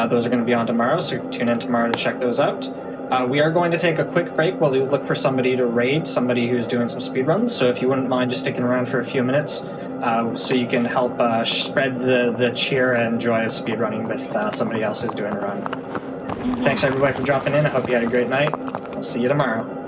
those are going to be on tomorrow, so tune in tomorrow to check those out. We are going to take a quick break while we look for somebody to raid, somebody who's doing some speedruns. So if you wouldn't mind just sticking around for a few minutes so you can help spread the cheer and joy of speedrunning with somebody else who's doing a run. Thanks everybody for dropping in. I hope you had a great night. We'll see you tomorrow.